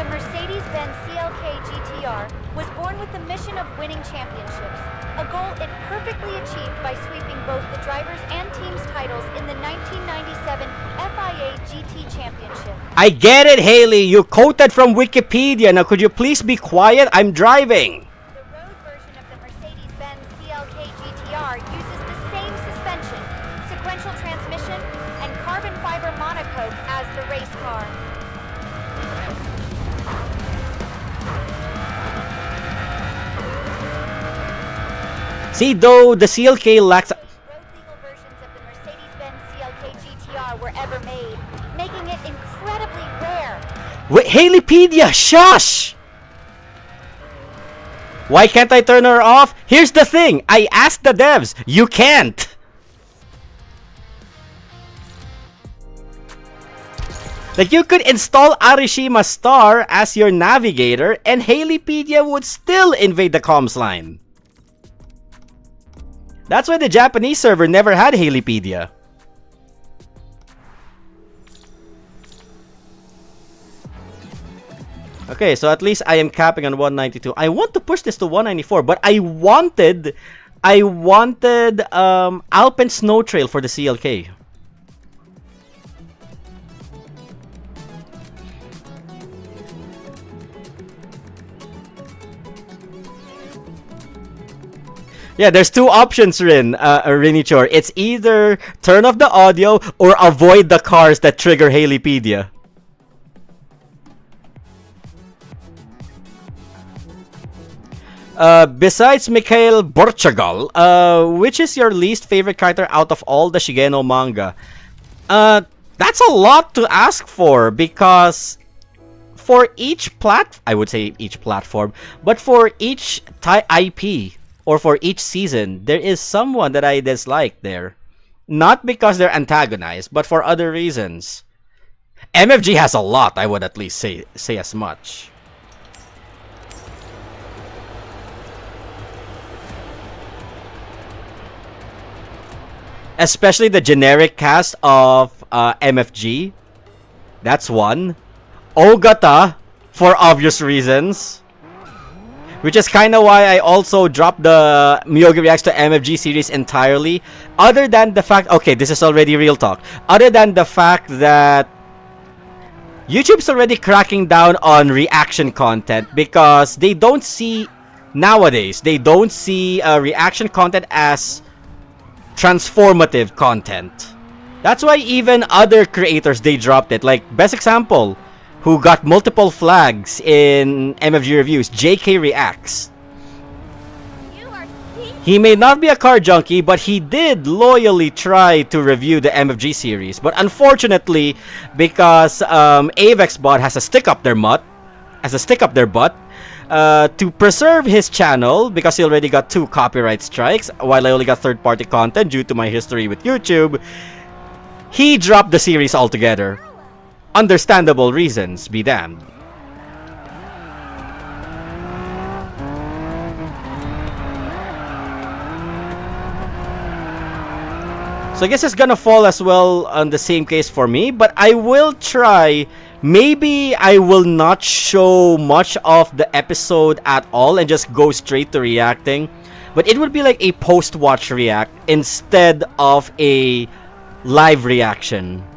The Mercedes-Benz CLK GTR was born with the mission of winning championships, a goal it perfectly achieved by sweeping both the drivers' and teams' titles in the 1997 FIA GT Championship. I get it, Haley. You quoted from Wikipedia. Now, could you please be quiet? I'm driving. The road version of the Mercedes-Benz CLK GTR uses the same suspension, sequential transmission, and carbon fiber monocoque as the race car. See, though the CLK lacks. Road legal versions of the Mercedes-Benz CLK GTR were ever made, making it incredibly rare. Wait, Haleypedia, shush! Why can't I turn her off? Here's the thing. I asked the devs. You can't. Like, you could install Arishima Star as your navigator and Haleypedia would still invade the comms line. That's why the Japanese server never had Haleypedia. Okay, so at least I am capping on 192. I want to push this to 194, but I wanted Alpen Snow Trail for the CLK. Yeah, there's two options, Rinichor. It's either turn off the audio or avoid the cars that trigger Haleypedia. Besides Mikhail Borchagal, which is your least favorite character out of all the Shigeno manga? That's a lot to ask for because for each I would say each platform, but for each IP or for each season, there is someone that I dislike there. Not because they're antagonized, but for other reasons. MFG has a lot, I would at least say as much. Especially the generic cast of MFG. That's one. Ogata, for obvious reasons. Which is kind of why I also dropped the Myogi Reacts to MFG series entirely. Other than the fact... Okay, this is already real talk. Other than the fact that YouTube's already cracking down on reaction content because they don't see... Nowadays, they don't see reaction content as transformative content. That's why even other creators, they dropped it. Like, best example... who got multiple flags in MFG reviews, JK Reacts. He may not be a car junkie, but he did loyally try to review the MFG series. But unfortunately, because AvexBot has a stick up their butt, to preserve his channel, because he already got 2 copyright strikes, while I only got third-party content due to my history with YouTube, he dropped the series altogether. Understandable reasons, be damned. So I guess it's gonna fall as well on the same case for me, but I will try. Maybe I will not show much of the episode at all and just go straight to reacting. But it would be like a post-watch react instead of a live reaction.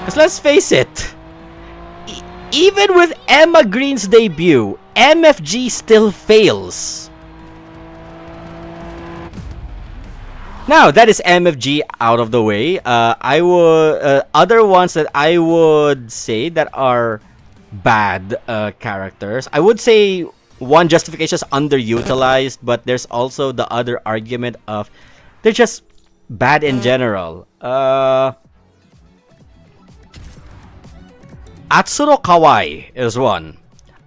Because let's face it, even with Emma Green's debut, MFG still fails. Now, that is MFG out of the way. I would other ones that I would say that are bad characters. I would say one justification is underutilized, but there's also the other argument of they're just bad in general. Atsuro Kawai is one.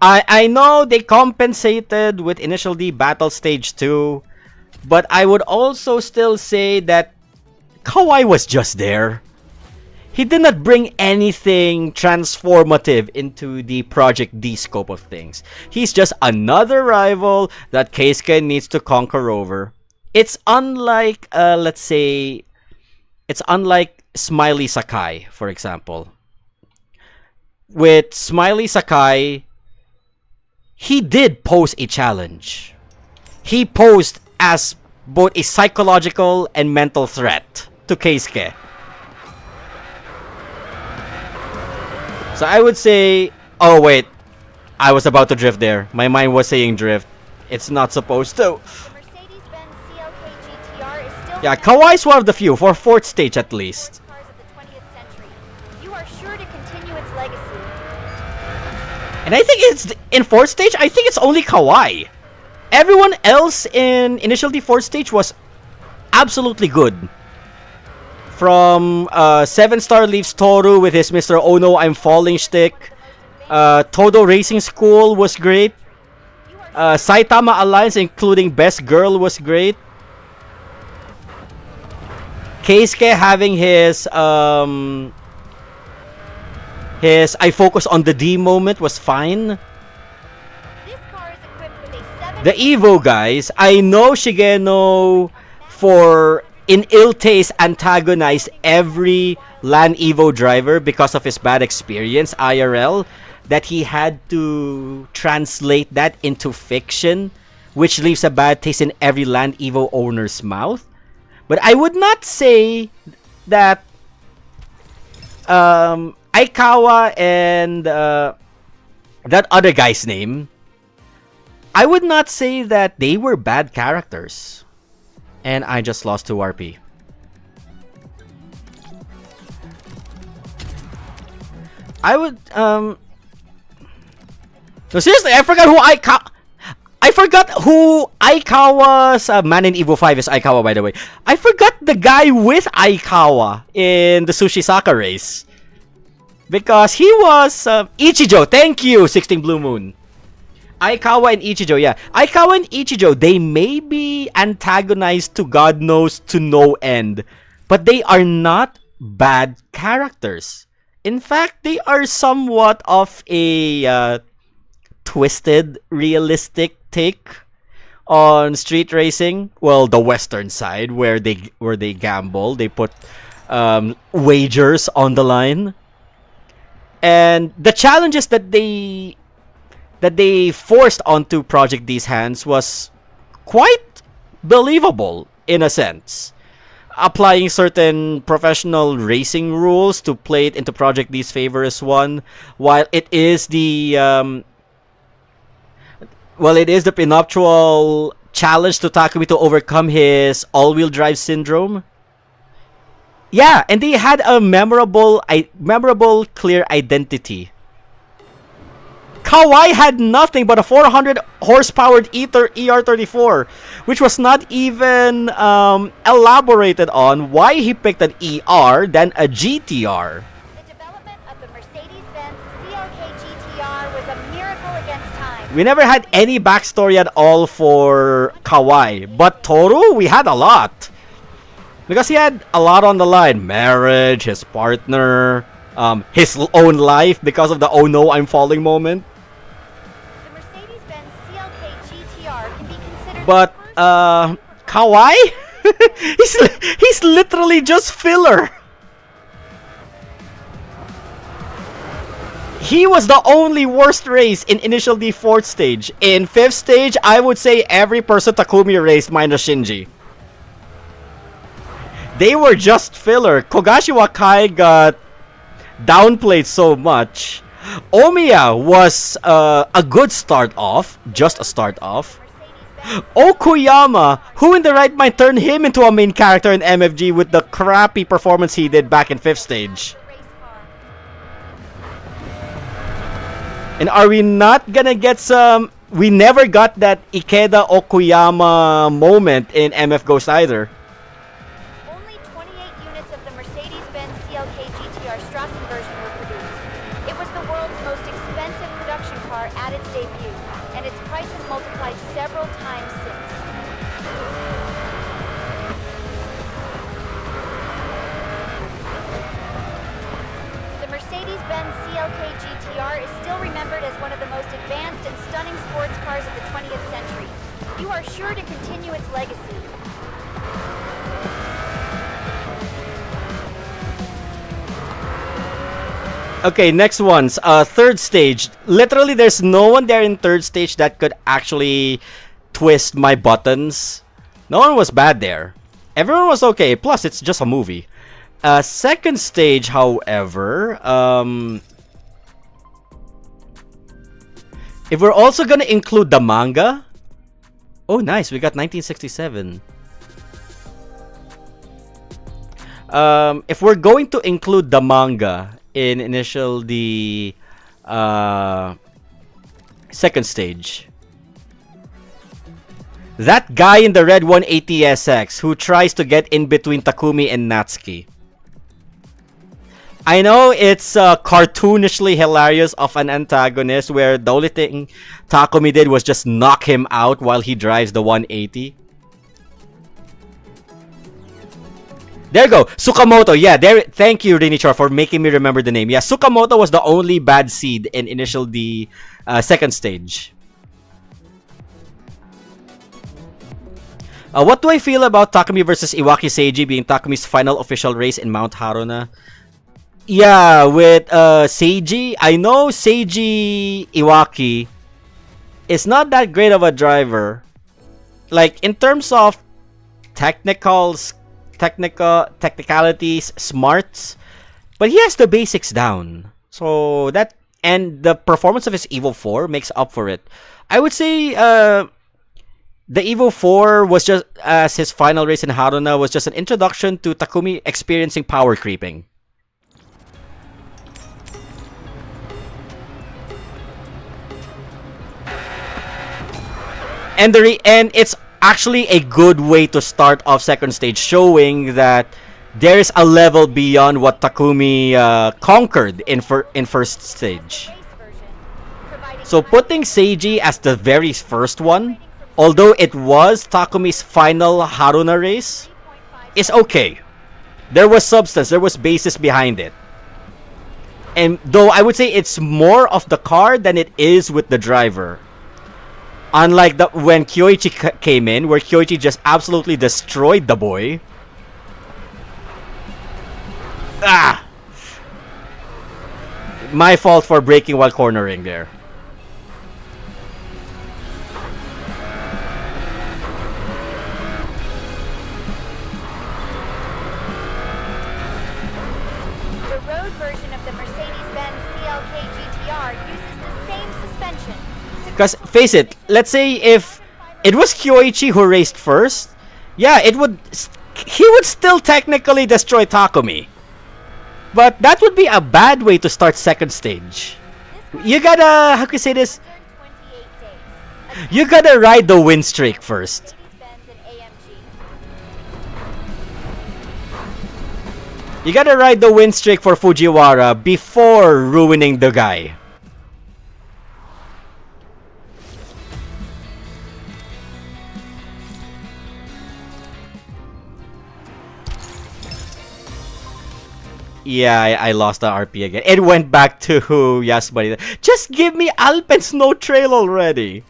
I know they compensated with Initial D Battle Stage 2, but I would also still say that Kawai was just there. He did not bring anything transformative into the Project D scope of things. He's just another rival that Keisuke needs to conquer over. It's unlike, let's say, it's unlike Smiley Sakai, for example. With Smiley Sakai, he did pose a challenge. He posed as both a psychological and mental threat to Keisuke. So I would say, oh wait, I was about to drift there. My mind was saying drift. It's not supposed to. Mercedes-Benz CLK GTR is still Yeah, Kawai's one of the few, for 4th stage at least. cars of the 20th century. You are sure to continue its legacy. And I think it's, in 4th stage, I think it's only Kawai. Everyone else in Initial D 4th stage was absolutely good. From 7-star leaves Toru with his Mr. Oh no, I'm falling shtick. Todo Racing School was great. Saitama Alliance, including Best Girl, was great. Keisuke having his I focus on the D moment was fine. This car is equipped with a 7 The Evo guys, I know Shigeno for in ill taste antagonized every Land Evo driver because of his bad experience IRL, that he had to translate that into fiction, which leaves a bad taste in every Land Evo owner's mouth. But I would not say that Aikawa and that other guy's name, I would not say that they were bad characters. And I just lost 2 RP. I would no, seriously, I forgot who Aikawa's Man in Evo 5 is Aikawa, by the way. I forgot the guy with Aikawa in the Sushisaka race. Because he was Ichijo. Thank you, 16 Blue Moon. Aikawa and Ichijo, yeah. Aikawa and Ichijo, they may be antagonized to God knows to no end, but they are not bad characters. In fact, they are somewhat of a twisted, realistic take on street racing. Well, the western side, where they gamble, they put wagers on the line, and the challenges that they forced onto Project D's hands was quite believable in a sense. Applying certain professional racing rules to play it into Project D's favor is one, while it is the prenuptial challenge to Takumi to overcome his all-wheel drive syndrome. Yeah, and they had a memorable, clear identity. Kawai had nothing but a 400 horsepower ER34, which was not even elaborated on why he picked an ER than a GTR. The development of the Mercedes-Benz CLK GTR was a miracle against time. We never had any backstory at all for Kawai, but Toru, we had a lot. Because he had a lot on the line. Marriage, his partner, his own life because of the oh no, I'm falling moment. The Mercedes-Benz CLK GTR can be considered But the first Kawai? he's literally just filler. He was the only worst race in Initial D 4th stage. In 5th stage, I would say every person Takumi raced minus Shinji. They were just filler. Kogashi Wakai got downplayed so much. Omiya was a good start off, just a start off. Okuyama, who in the right mind turned him into a main character in MFG with the crappy performance he did back in 5th stage. race car. And are we not gonna get some we never got that Ikeda Okuyama moment in MF Ghost either. Only 28 units of the Mercedes-Benz CLK GTR Strassen version were produced. It was the world's most expensive production car at its debut, and its price has multiplied several times since. The Mercedes-Benz CLK GTR is still remembered as one of the most advanced and stunning sports cars of the 20th century. You are sure to continue its legacy. Okay, next one's third stage. Literally, there's no one there in third stage that could actually twist my buttons. No one was bad there. Everyone was okay. Plus, it's just a movie. Second stage, however, if we're also gonna include the manga, oh nice, we got 1967. If we're going to include the manga in the second stage, that guy in the red 180SX who tries to get in between Takumi and Natsuki. I know it's cartoonishly hilarious of an antagonist where the only thing Takumi did was just knock him out while he drives the 180. There you go, Sukamoto. Yeah, there. Thank you, Rinichor, for making me remember the name. Yeah, Sukamoto was the only bad seed in the second stage. What do I feel about Takumi versus Iwaki Seiji being Takumi's final official race in Mount Haruna? Yeah, with Seiji, I know Seiji Iwaki is not that great of a driver. Like, in terms of technicalities, smarts, but he has the basics down. So that, and the performance of his Evo 4 makes up for it. I would say the Evo 4 was just, as his final race in Haruna, was just an introduction to Takumi experiencing power creeping. And it's actually a good way to start off second stage, showing that there is a level beyond what Takumi conquered in first stage. So putting Seiji as the very first one, although it was Takumi's final Haruna race, is okay. There was substance, there was basis behind it. And though I would say it's more of the car than it is with the driver. Unlike when Kyoichi came in, where Kyoichi just absolutely destroyed the boy. Ah! My fault for braking while cornering there. The road version of the Mercedes-Benz CLK GTR uses the same suspension. Because, face it, let's say if it was Kyoichi who raced first, yeah, he would still technically destroy Takumi. But that would be a bad way to start second stage. You gotta, how can you say this? You gotta ride the win streak first. You gotta ride the win streak for Fujiwara before ruining the guy. Yeah, I lost the RP again. It went back to Yasubari. Just give me Alpen Snow Trail already.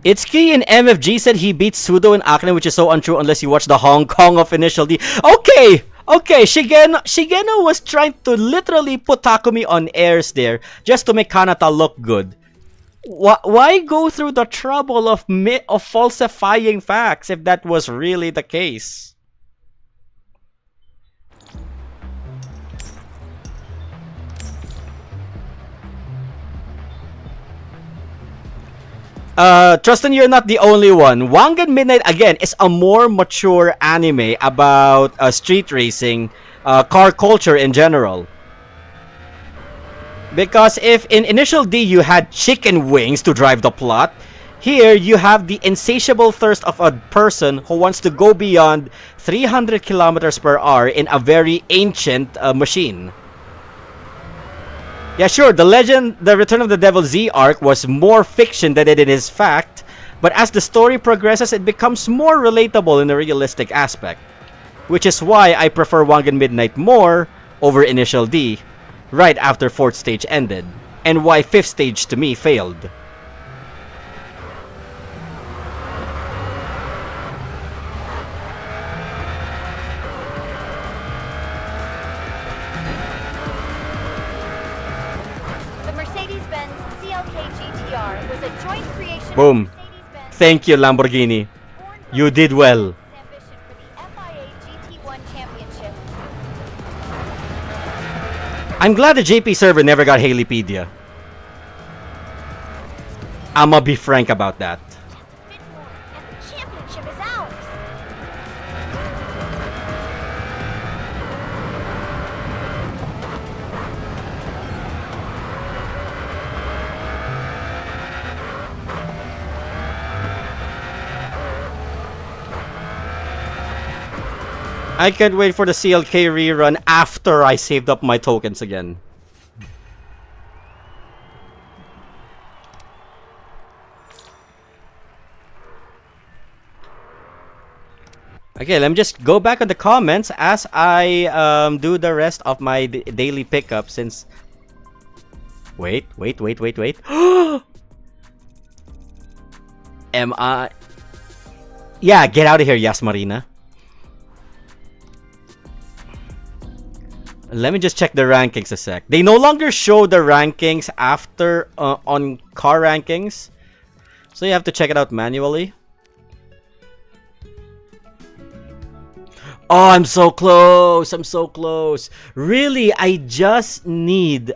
Itsuki in MFG said he beat Sudo in Akane, which is so untrue unless you watch the Hong Kong of Initial D. Okay! Okay, Shigeno was trying to literally put Takumi on airs there just to make Kanata look good. Why go through the trouble of falsifying facts if that was really the case? Trustin, you're not the only one. Wangan Midnight, again, is a more mature anime about street racing, car culture in general. Because if in Initial D you had chicken wings to drive the plot, here you have the insatiable thirst of a person who wants to go beyond 300 kilometers per hour in a very ancient machine. Yeah, sure, the Return of the Devil Z arc was more fiction than it is fact, but as the story progresses, it becomes more relatable in a realistic aspect. Which is why I prefer Wangan Midnight more over Initial D, right after 4th stage ended, and why 5th stage to me failed. Boom. Thank you, Lamborghini. You did well. I'm glad the JP server never got Haleypedia. I'ma be frank about that. I can't wait for the CLK rerun after I saved up my tokens again. Okay, let me just go back on the comments as I do the rest of my daily pickup since... Wait. Am I... Yeah, get out of here, Yas Marina. Let me just check the rankings a sec. They no longer show the rankings after on car rankings, so you have to check it out manually. Oh, I'm so close. I'm so close. Really, I just need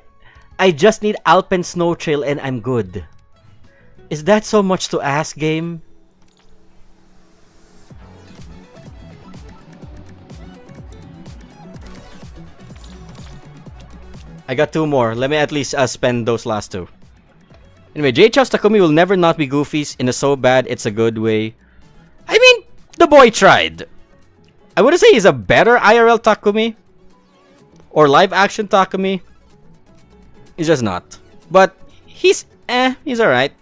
Alpen Snow Trail and I'm good. Is that so much to ask, game? I got 2 more. Let me at least spend those last 2. Anyway, J-Chows Takumi will never not be goofies in a so bad it's a good way. I mean, the boy tried. I wouldn't say he's a better IRL Takumi or live action Takumi. He's just not. But he's alright.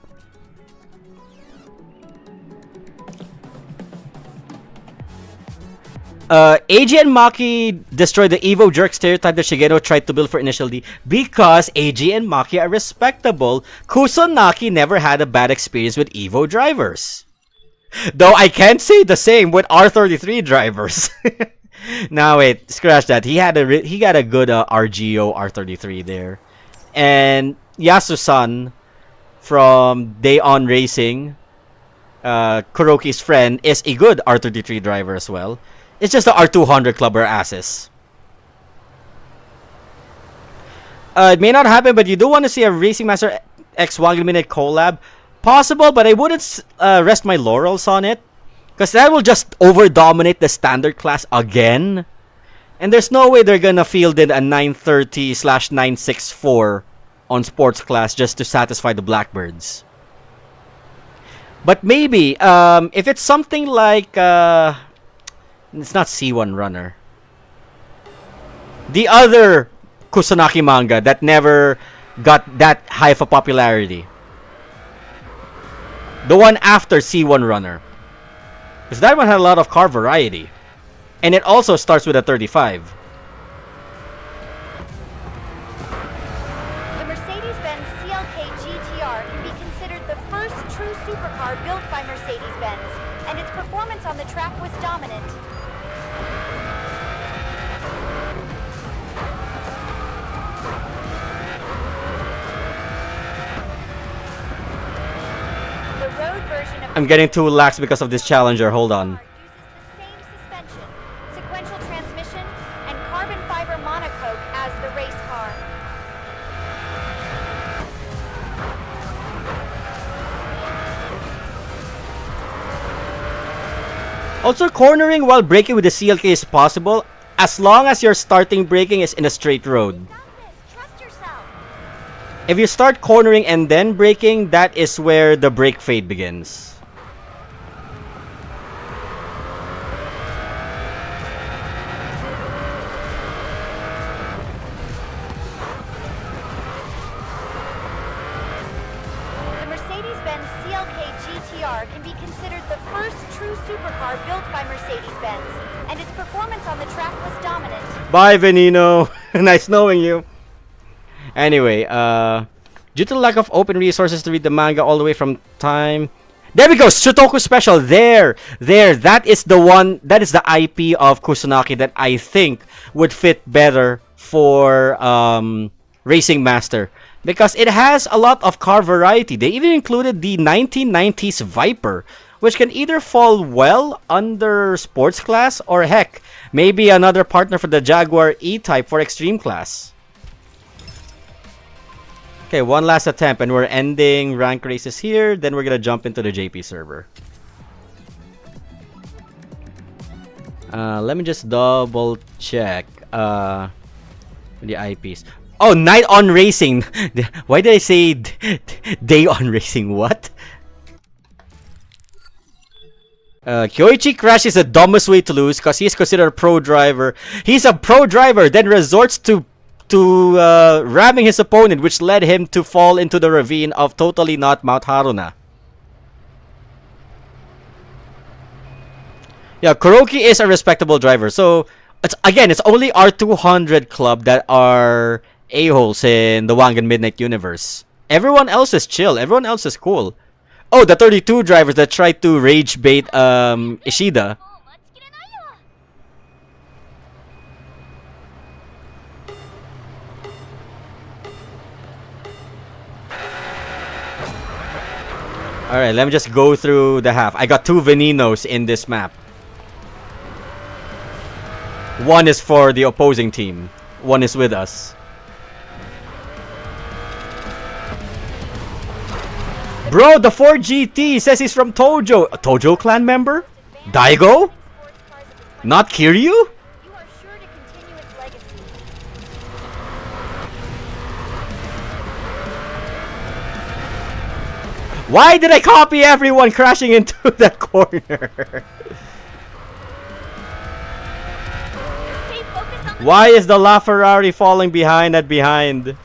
AG and Maki destroyed the Evo jerk stereotype that Shigeno tried to build for Initial D because AG and Maki are respectable. Kusanagi never had a bad experience with Evo drivers. Though I can't say the same with R33 drivers. Now wait, scratch that. He got a good RGO R33 there. And Yasu-san from Day On Racing, Kuroki's friend, is a good R33 driver as well. It's just the R200 clubber asses. It may not happen, but you do want to see a Racing Master X 1 minute collab. Possible, but I wouldn't rest my laurels on it. Because that will just over-dominate the standard class again. And there's no way they're gonna field in a 930/964 on sports class just to satisfy the Blackbirds. But maybe, if it's something like... it's not C1 Runner. The other Kusanagi manga that never got that high of a popularity. The one after C1 Runner. Because that one had a lot of car variety. And it also starts with a 35. The Mercedes-Benz CLK GTR can be considered the first true supercar built by Mercedes-Benz, and its performance on the track was dominant. I'm getting too lax because of this challenger. Hold on. Uses the same suspension, sequential transmission, and carbon fiber monocoque as the race car. Also, cornering while braking with the CLK is possible as long as your starting braking is in a straight road. Trust yourself. If you start cornering and then braking, that is where the brake fade begins. The Mercedes-Benz CLK GTR can be considered the first true supercar built by Mercedes-Benz, and its performance on the track was dominant. Bye, Venino. Nice knowing you. Anyway, due to the lack of open resources to read the manga all the way from time. There we go, Shotoku Special. There. That is the one. That is the IP of Kusanagi that I think would fit better for Racing Master because it has a lot of car variety. They even included the 1990s Viper, which can either fall well under sports class or heck, maybe another partner for the Jaguar E-Type for extreme class. Okay, one last attempt and we're ending rank races here. Then we're gonna jump into the JP server. Let me just double check the IPs. Oh, Night on Racing. Why did I say Day on Racing? What? Kyoichi Crash is the dumbest way to lose because he's considered a pro driver. He's a pro driver, then resorts to ramming his opponent, which led him to fall into the ravine of totally not Mount Haruna. Yeah, Kuroki is a respectable driver. So, it's only our 200 club that are a-holes in the Wangan Midnight universe. Everyone else is chill. Everyone else is cool. Oh, the 32 drivers that tried to rage bait Ishida. Alright, let me just go through the half. I got 2 Veninos in this map. One is for the opposing team. One is with us. Bro, the 4GT says he's from Tojo. A Tojo clan member? Daigo? Not Kiryu? You are sure to continue its legacy. Why did I copy everyone crashing into that corner? Stay focused on the Why is the LaFerrari falling behind at behind?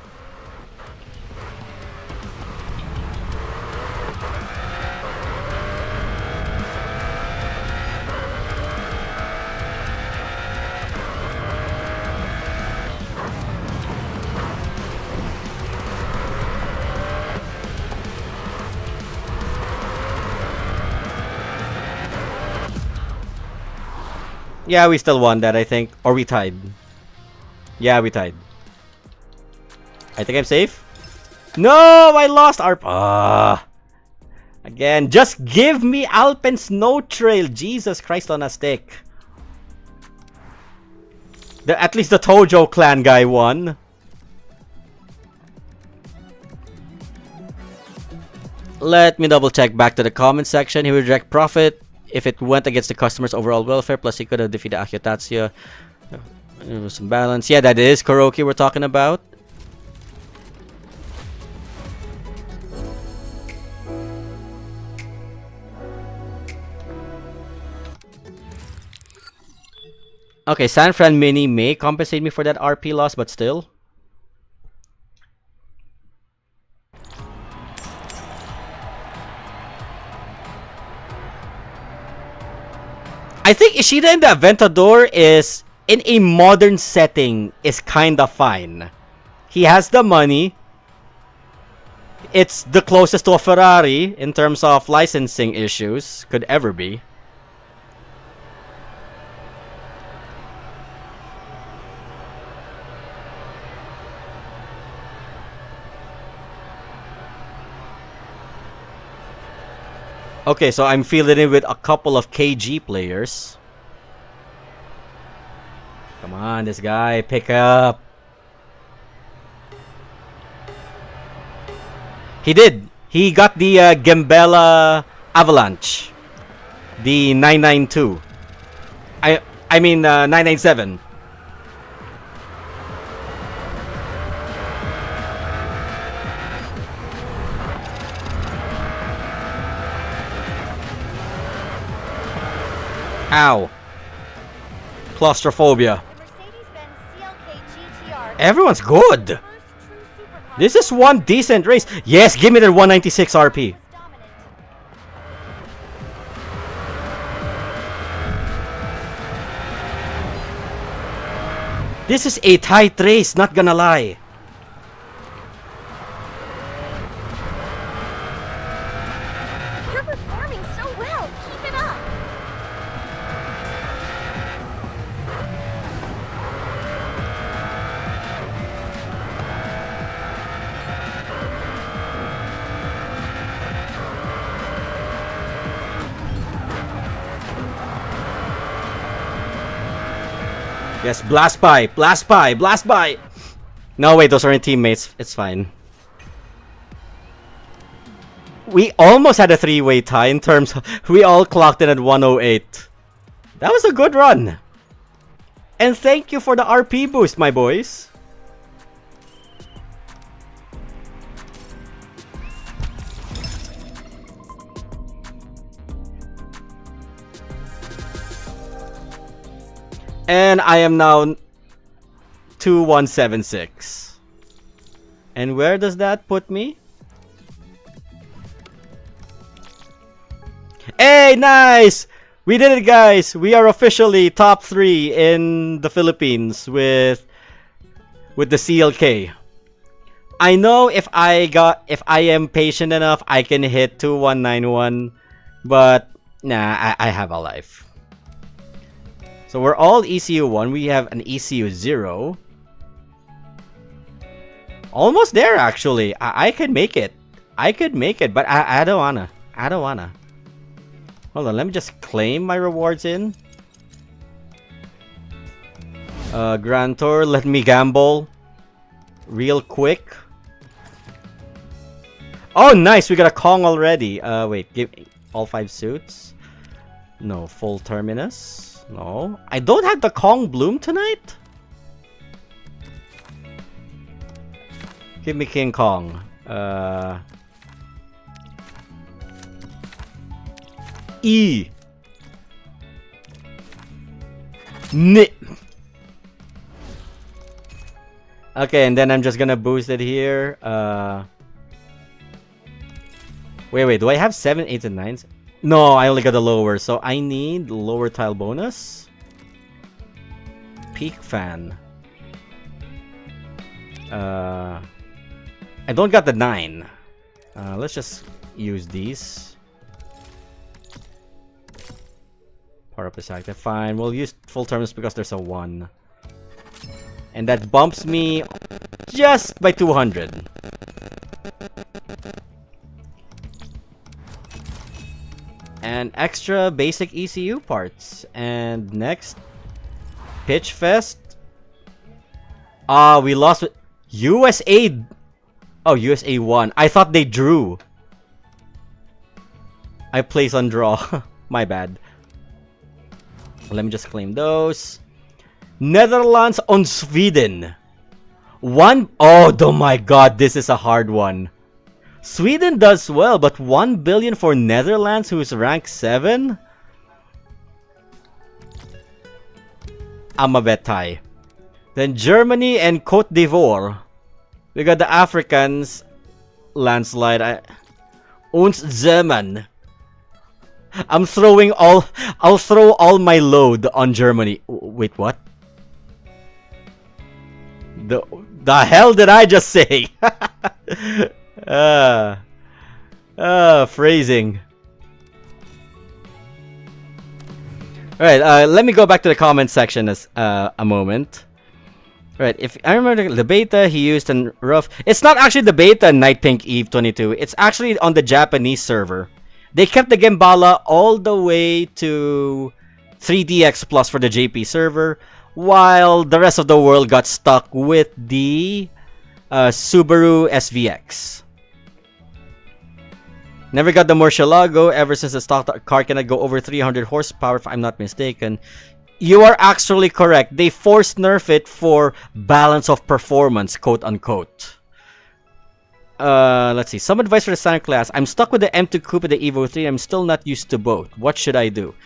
Yeah, we still won that, I think. Or we tied. Yeah, we tied. I think I'm safe. No, I lost our... Again, just give me Alpen Snow Trail. Jesus Christ on a stick. At least the Tojo clan guy won. Let me double check back to the comment section. He would direct profit if it went against the customer's overall welfare, plus he could have defeated Akiotatsuya. There was some balance. Yeah, that is Kuroki we're talking about. Okay, San Fran Mini may compensate me for that RP loss, but still. I think Ishida in the Aventador is, in a modern setting, is kinda fine. He has the money. It's the closest to a Ferrari in terms of licensing issues could ever be. Okay, so I'm feeling it with a couple of KG players. Come on, this guy, pick up. He did. He got the Gembella Avalanche. The 992. I mean 997. Ow. Claustrophobia. Everyone's good. This is one decent race. Yes, give me the 196 RP. This is a tight race, not gonna lie. You're performing so well. Keep it up. Yes, blast by, blast by, blast by. No, wait, those aren't teammates. It's fine. We almost had a three-way tie in terms of, we all clocked in at 108. That was a good run. And thank you for the RP boost, my boys. And I am now 2176. And where does that put me? Hey, nice! We did it, guys! We are officially top 3 in the Philippines with the CLK. I know if I am patient enough, I can hit 2191, but nah, I have a life. So we're all ECU 1. We have an ECU 0. Almost there, actually. I could make it. I could make it, but I don't wanna. I don't wanna. Hold on, let me just claim my rewards in. Grand Tour, let me gamble. Real quick. Oh, nice! We got a Kong already. Wait, give all 5 suits. No, full Terminus. No, I don't have the Kong Bloom tonight. Give me King Kong. E. N. Okay, and then I'm just gonna boost it here. Wait, do I have 7, 8, and 9s? No, I only got the lower, so I need lower tile bonus. Peak fan. I don't got the 9. Let's just use these. Power up is active. Fine, we'll use full terminus because there's a 1. And that bumps me just by 200. And extra basic ECU parts. And next, Pitch Fest. We lost with USA. Oh, USA won. I thought they drew. I place on draw. My bad. Let me just claim those. Netherlands on Sweden. Oh my god, this is a hard one. Sweden does well, but 1 billion for Netherlands, who is ranked 7? I'm a bet tie. Then Germany and Cote d'Ivoire. We got the Africans. Landslide. Uns Zeman. I'll throw all my load on Germany. Wait, what? The hell did I just say? Phrasing. Alright, let me go back to the comment section as a moment. Right, if I remember the beta he used in rough, it's not actually the beta in Night Pink Eve 22. It's actually on the Japanese server. They kept the Gembala all the way to 3DX Plus for the JP server, while the rest of the world got stuck with the Subaru SVX. Never got the Murcielago ever since the stock car cannot go over 300 horsepower, if I'm not mistaken. You are actually correct. They forced nerf it for balance of performance, quote unquote. Let's see. Some advice for the standard class. I'm stuck with the M2 Coupe and the Evo 3. I'm still not used to both. What should I do?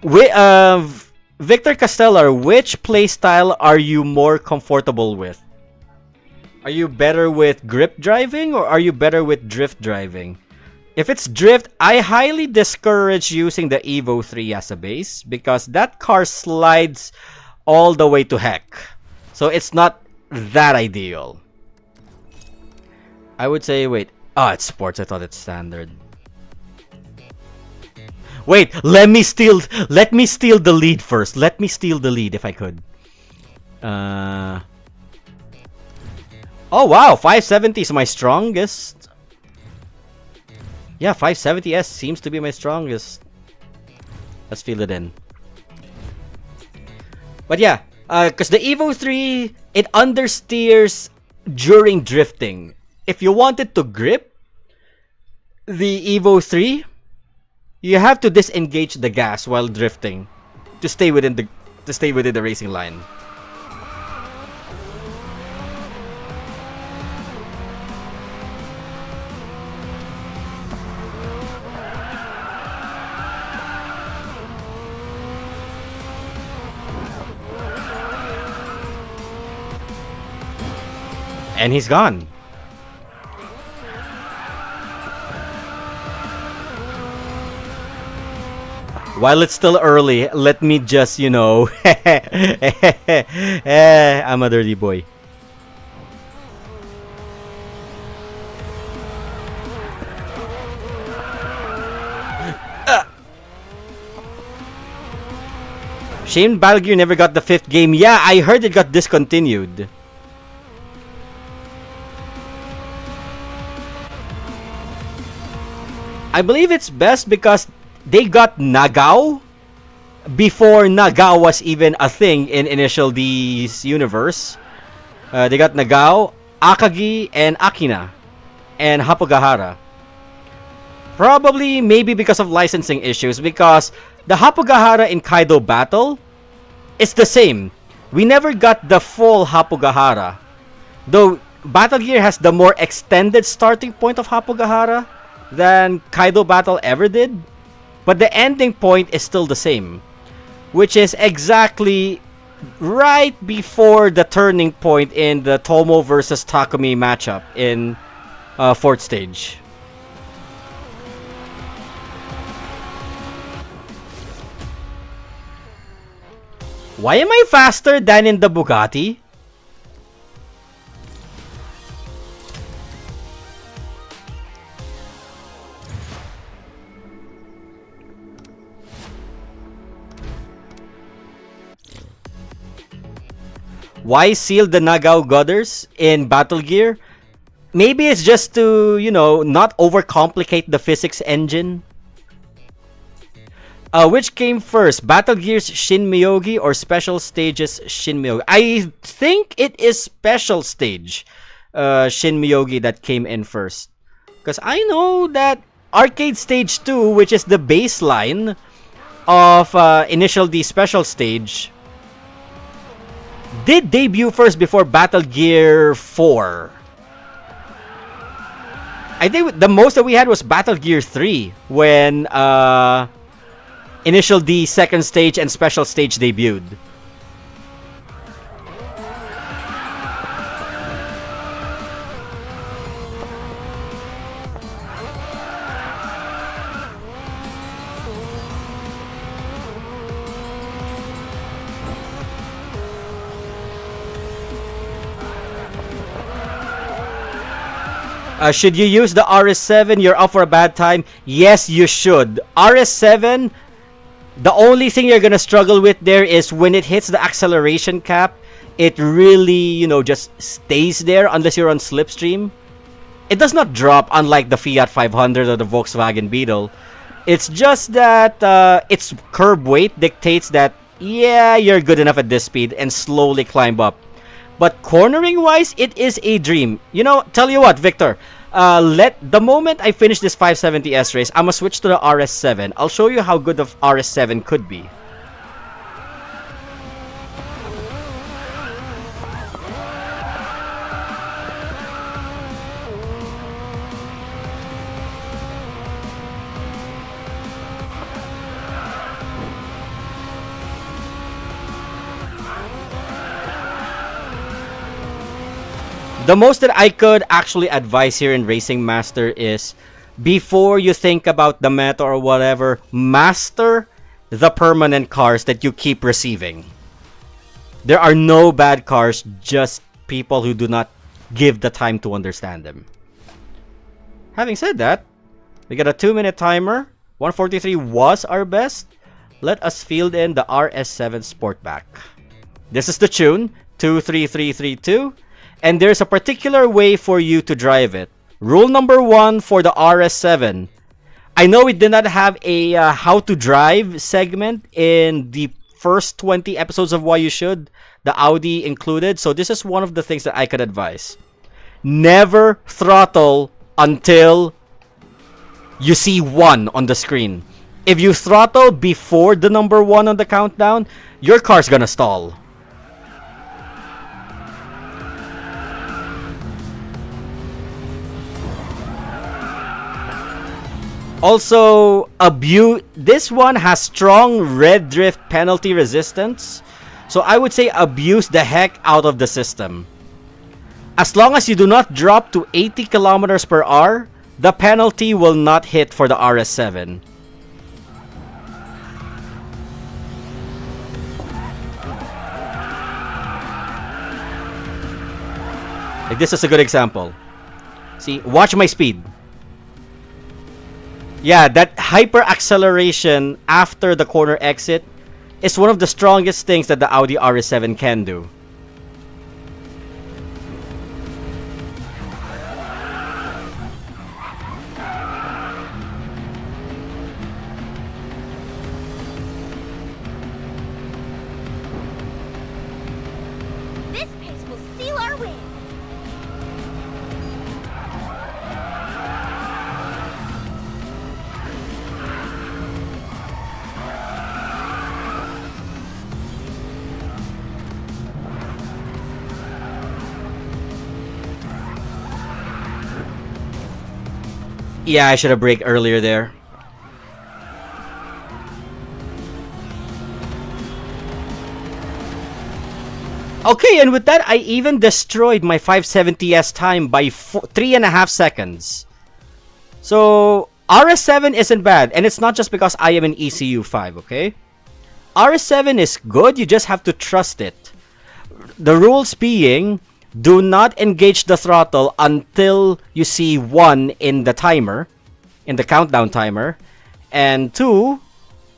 Victor Castellar, which playstyle are you more comfortable with? Are you better with grip driving or are you better with drift driving? If it's drift, I highly discourage using the Evo 3 as a base because that car slides all the way to heck. So it's not that ideal. I would say, wait. It's sports. I thought it's standard. Wait, let me steal the lead first. Let me steal the lead if I could. Oh wow, 570 is my strongest. Yeah, 570S seems to be my strongest. Let's fill it in. But yeah, because the Evo 3, it understeers during drifting. If you wanted to grip the Evo 3, you have to disengage the gas while drifting to stay within the racing line. And he's gone. While it's still early, let me just, I'm a dirty boy. Shame Battle Gear never got the 5th game. Yeah, I heard it got discontinued. I believe it's best because they got Nagao before Nagao was even a thing in Initial D's universe. They got Nagao, Akagi, and Akina, and Hapogahara. Probably, maybe because of licensing issues, because the Hapogahara in Kaido Battle is the same. We never got the full Hapogahara. Though Battle Gear has the more extended starting point of Hapogahara than Kaido Battle ever did. But the ending point is still the same, which is exactly right before the turning point in the Tomo versus Takumi matchup in 4th stage. Why am I faster than in the Bugatti? Why seal the Nagao Gutters in Battle Gear? Maybe it's just to, not overcomplicate the physics engine. Which came first, Battle Gear's Shin Myogi or Special Stage's Shin Myogi? I think it is Special Stage Shin Myogi that came in first. Because I know that Arcade Stage 2, which is the baseline of Initial D Special Stage, did debut first before Battle Gear 4. I think the most that we had was Battle Gear 3 when Initial D Second Stage and Special Stage debuted. Should you use the RS7? You're up for a bad time. Yes, you should. RS7, the only thing you're gonna struggle with there is when it hits the acceleration cap, it really, just stays there unless you're on slipstream. It does not drop unlike the Fiat 500 or the Volkswagen Beetle. It's just that its curb weight dictates that, yeah, you're good enough at this speed and slowly climb up. But cornering wise, it is a dream. Tell you what, Victor, The moment I finish this 570S race, I'm gonna switch to the RS7. I'll show you how good the RS7 could be. The most that I could actually advise here in Racing Master is, before you think about the meta or whatever, master the permanent cars that you keep receiving. There are no bad cars, just people who do not give the time to understand them. Having said that, we got a 2-minute timer. 143 was our best. Let us field in the RS7 Sportback. This is the tune, 23332. And there's a particular way for you to drive it. Rule number 1 for the RS7. I know we did not have a how to drive segment in the first 20 episodes of Why You Should, the Audi included. So this is one of the things that I could advise. Never throttle until you see 1 on the screen. If you throttle before the number 1 on the countdown, your car's gonna stall. Also, this one has strong red drift penalty resistance. So I would say abuse the heck out of the system. As long as you do not drop to 80 kilometers per hour, the penalty will not hit for the RS7. Like this is a good example. See, watch my speed. Yeah, that hyper acceleration after the corner exit is one of the strongest things that the Audi RS7 can do. This pace will seal our win. Yeah, I should have braked earlier there. Okay, and with that, I even destroyed my 570S time by 3.5 seconds. So, RS7 isn't bad, and it's not just because I am an ECU 5, okay? RS7 is good, you just have to trust it. The rules being, do not engage the throttle until you see 1 in the timer, in the countdown timer. And 2,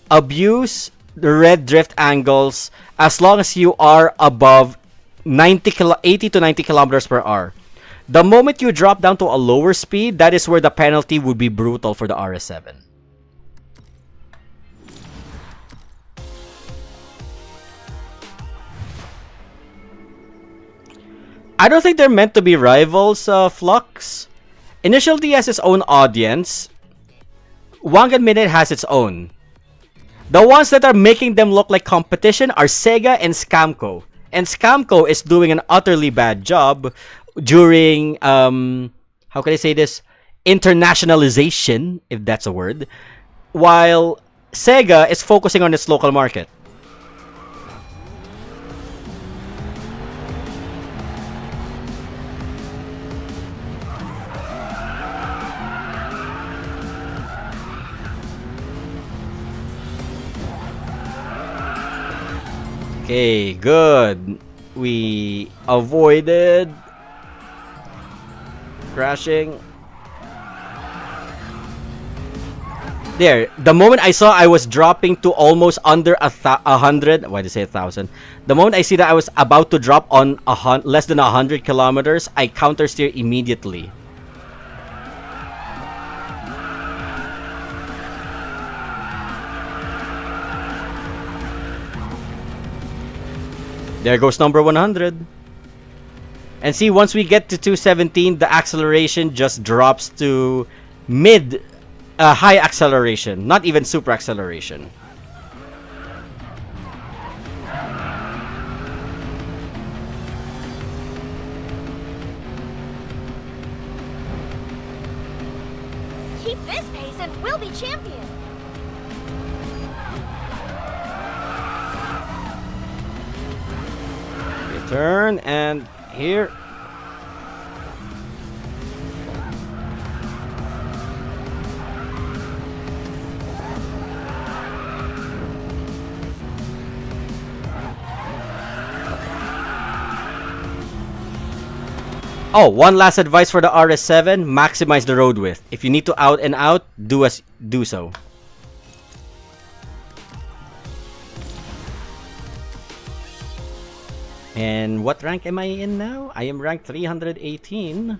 abuse the red drift angles as long as you are above 80 to 90 kilometers per hour. The moment you drop down to a lower speed, that is where the penalty would be brutal for the RS7. I don't think they're meant to be rivals, Flux. Initial D has its own audience. Wangan Minute has its own. The ones that are making them look like competition are Sega and Scamco. And Scamco is doing an utterly bad job during, how can I say this? Internationalization, if that's a word. While Sega is focusing on its local market. Okay, good. We avoided crashing. There, the moment I saw I was dropping to almost under 100, why did I say 1,000? The moment I see that I was about to drop on less than 100 kilometers, I counter steer immediately. There goes number 100. And see, once we get to 217, the acceleration just drops to mid, high acceleration, not even super acceleration. Keep this pace and we'll be champion. Turn, and here. Oh, one last advice for the RS7: maximize the road width. If you need to out and out, do so. And what rank am I in now? I am ranked 318.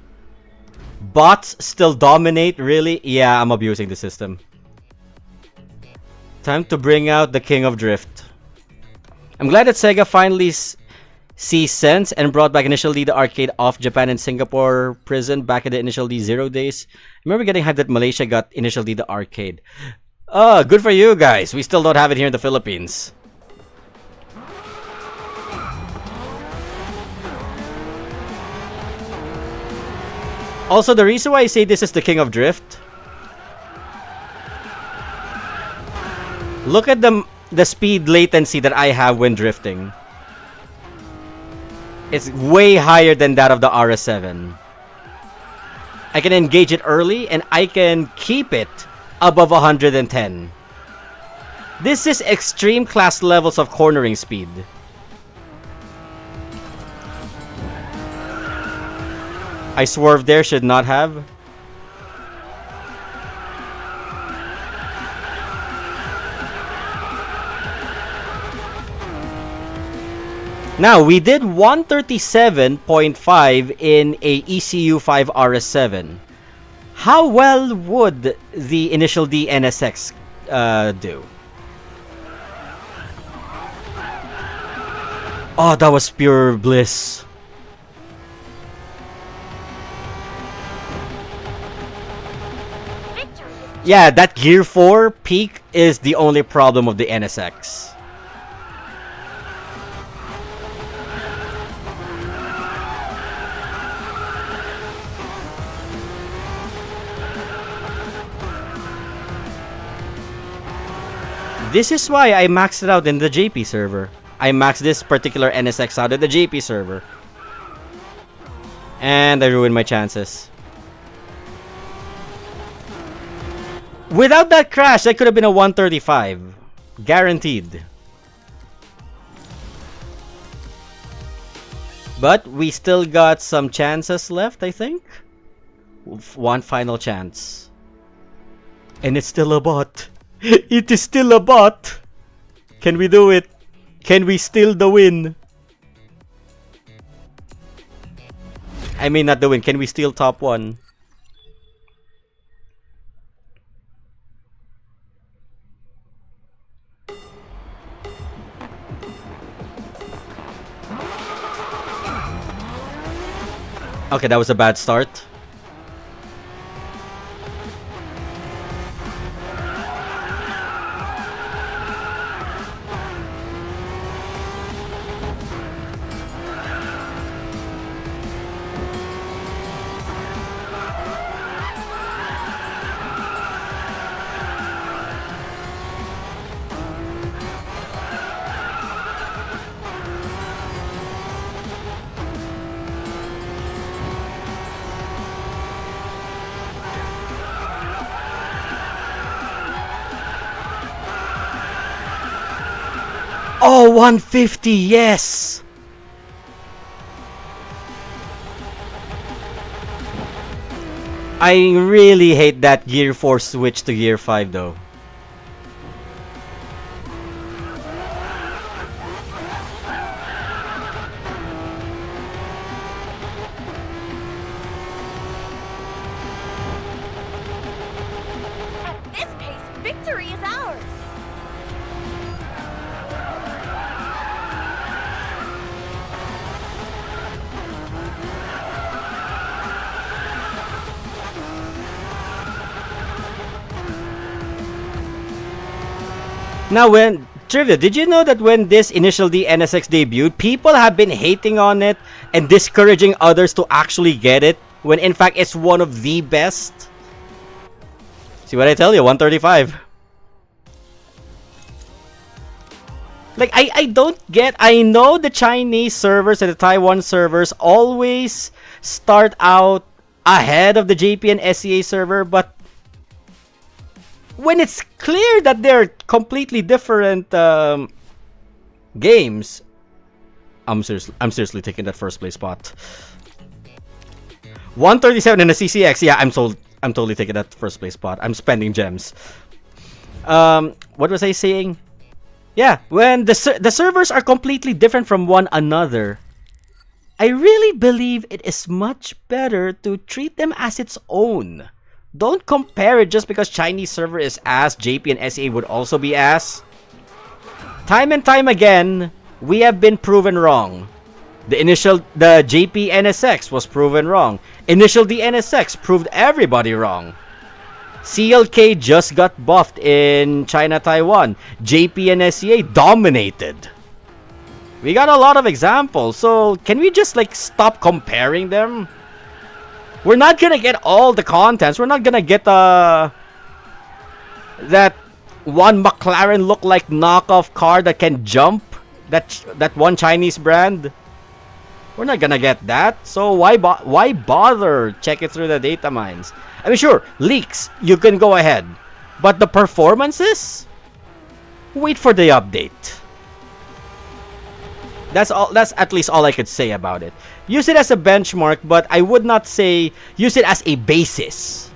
Bots still dominate, really? Yeah, I'm abusing the system. Time to bring out the King of Drift. I'm glad that Sega finally sees sense and brought back Initial D, the arcade, off Japan and Singapore prison back in the Initial D 0 days. I remember getting hyped that Malaysia got Initial D, the arcade. Oh, good for you guys. We still don't have it here in the Philippines. Also, the reason why I say this is the King of Drift, look at the speed latency that I have when drifting. It's way higher than that of the RS7. I can engage it early and I can keep it above 110. This is extreme class levels of cornering speed. I swerved there, should not have. Now, we did 137.5 in a ECU 5 RS7. How well would the Initial D NSX do? Oh, that was pure bliss. Yeah, that Gear 4 peak is the only problem of the NSX. This is why I maxed it out in the JP server. I maxed this particular NSX out in the JP server. And I ruined my chances. Without that crash, that could have been a 135. Guaranteed. But we still got some chances left, I think. One final chance. And it's still a bot. It is still a bot. Can we do it? Can we steal the win? I mean, not the win. Can we steal top 1? Okay, that was a bad start. Oh, 150, yes! I really hate that Gear 4 switch to Gear 5 though. At this pace, victory is ours. Now, when trivia, did you know that when this initial D NSX debuted, people have been hating on it and discouraging others to actually get it, when in fact it's one of the best? See what I tell you, 135. Like, I don't get, I know the Chinese servers and the Taiwan servers always start out ahead of the JP and SEA server, but when it's clear that they're completely different games, I'm seriously taking that first place spot. 137 in the CCX, yeah, I'm totally taking that first place spot. I'm spending gems. What was I saying? Yeah, when the servers are completely different from one another, I really believe it is much better to treat them as its own. Don't compare it just because Chinese server is ass, JP and SA would also be ass. Time and time again, we have been proven wrong. The JP NSX was proven wrong. Initial DNSX proved everybody wrong. CLK just got buffed in China, Taiwan. JP and SEA dominated. We got a lot of examples, so can we just like stop comparing them? We're not gonna get all the contents. We're not gonna get that one McLaren look-like knockoff car that can jump. That one Chinese brand. We're not gonna get that. So why bother checking through the data mines? I mean, sure, leaks, you can go ahead. But the performances? Wait for the update. That's at least all I could say about it. Use it as a benchmark, but I would not say use it as a basis.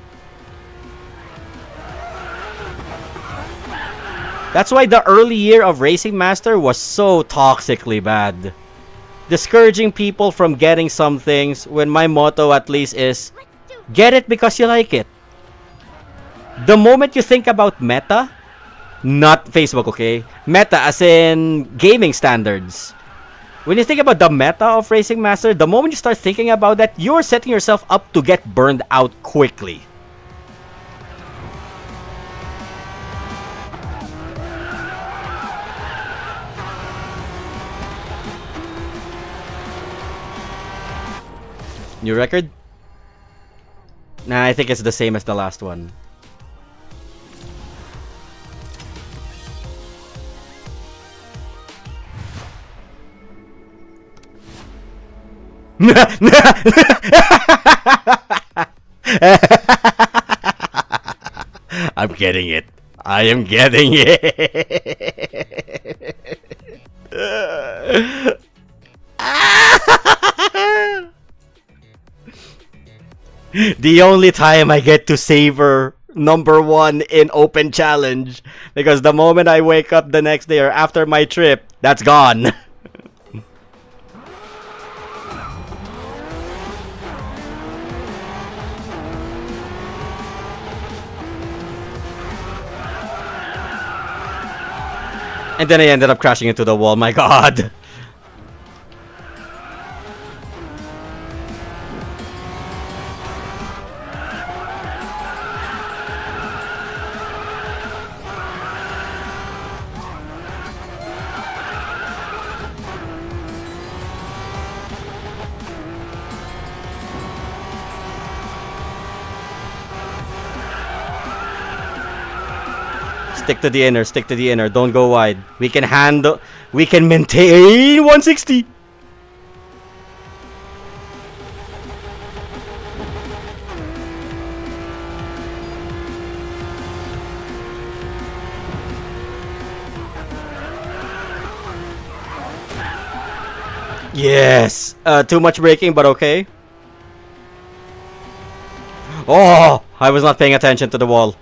That's why the early year of Racing Master was so toxically bad. Discouraging people from getting some things when my motto at least is get it because you like it. The moment you think about meta, not Facebook, okay? Meta as in gaming standards. When you think about the meta of Racing Master, the moment you start thinking about that, you're setting yourself up to get burned out quickly. New record? Nah, I think it's the same as the last one. I'm getting it. I am getting it. The only time I get to savor #1 in open challenge, because the moment I wake up the next day or after my trip, that's gone. And then I ended up crashing into the wall, my god. Stick to the inner, stick to the inner, don't go wide. We can maintain 160. Yes! Too much braking, but okay. Oh! I was not paying attention to the wall.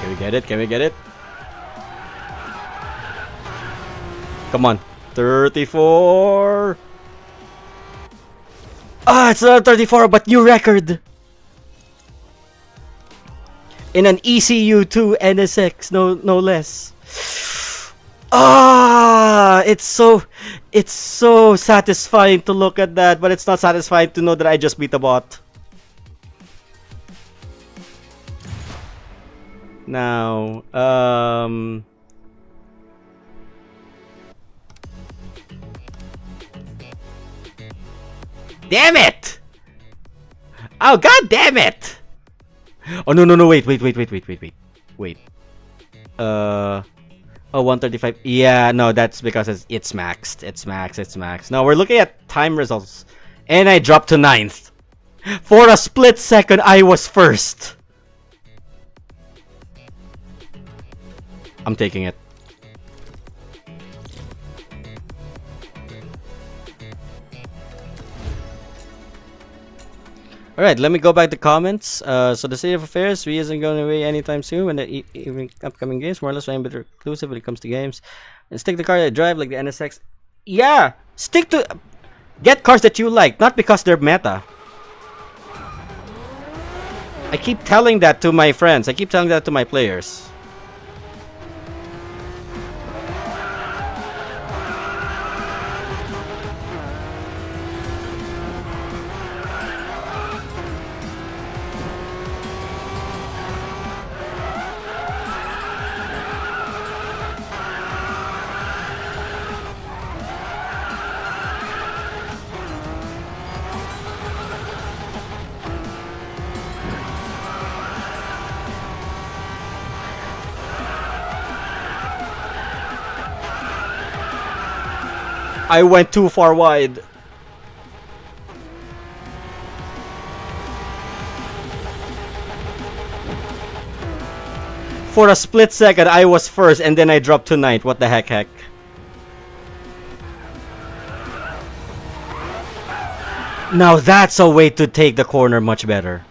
Can we get it? Can we get it? Come on. 34. Ah, it's not 34, but new record. in an ECU2 NSX, no less. Ah, it's so satisfying to look at that, but it's not satisfying to know that I just beat the bot. Now, damn it! Oh, god damn it! Oh, no, wait. Oh, 135. Yeah, no, that's because it's maxed. It's maxed. No, we're looking at time results. And I dropped to 9th. For a split second, I was first. I'm taking it. Alright, let me go back to comments. So the state of affairs, we isn't going away anytime soon when the upcoming games, more or less, I'm a bit reclusive when it comes to games. And stick the car that drive like the NSX. Yeah! Stick to... Get cars that you like, not because they're meta. I keep telling that to my friends. I keep telling that to my players. I went too far wide. For a split second, I was first and then I dropped to 9th. What the heck? Now that's a way to take the corner much better.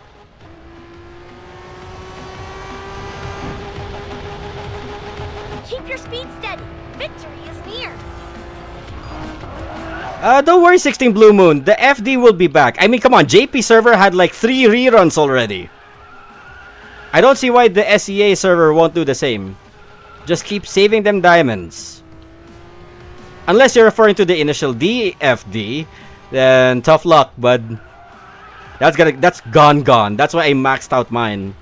Keep your speed steady. Victory is near. Don't worry, 16 Blue Moon. The FD will be back. I mean, come on. JP server had like 3 reruns already. I don't see why the SEA server won't do the same. Just keep saving them diamonds. Unless you're referring to the initial DFD, then tough luck, bud. That's gone. That's why I maxed out mine.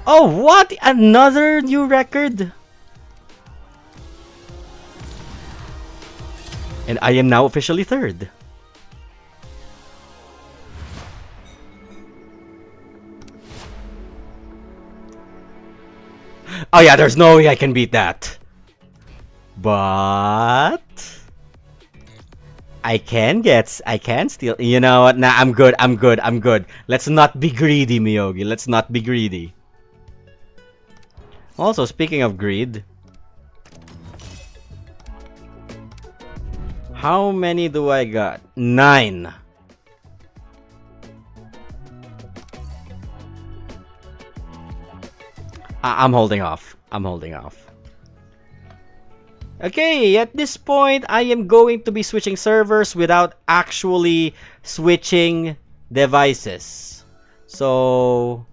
Oh, what? Another new record? And I am now officially 3rd. Oh yeah, there's no way I can beat that. But I can steal. You know what? Nah, I'm good. Let's not be greedy, Myogi. Let's not be greedy. Also, speaking of greed, how many do I got? 9. I'm holding off. Okay, at this point, I am going to be switching servers without actually switching devices. So,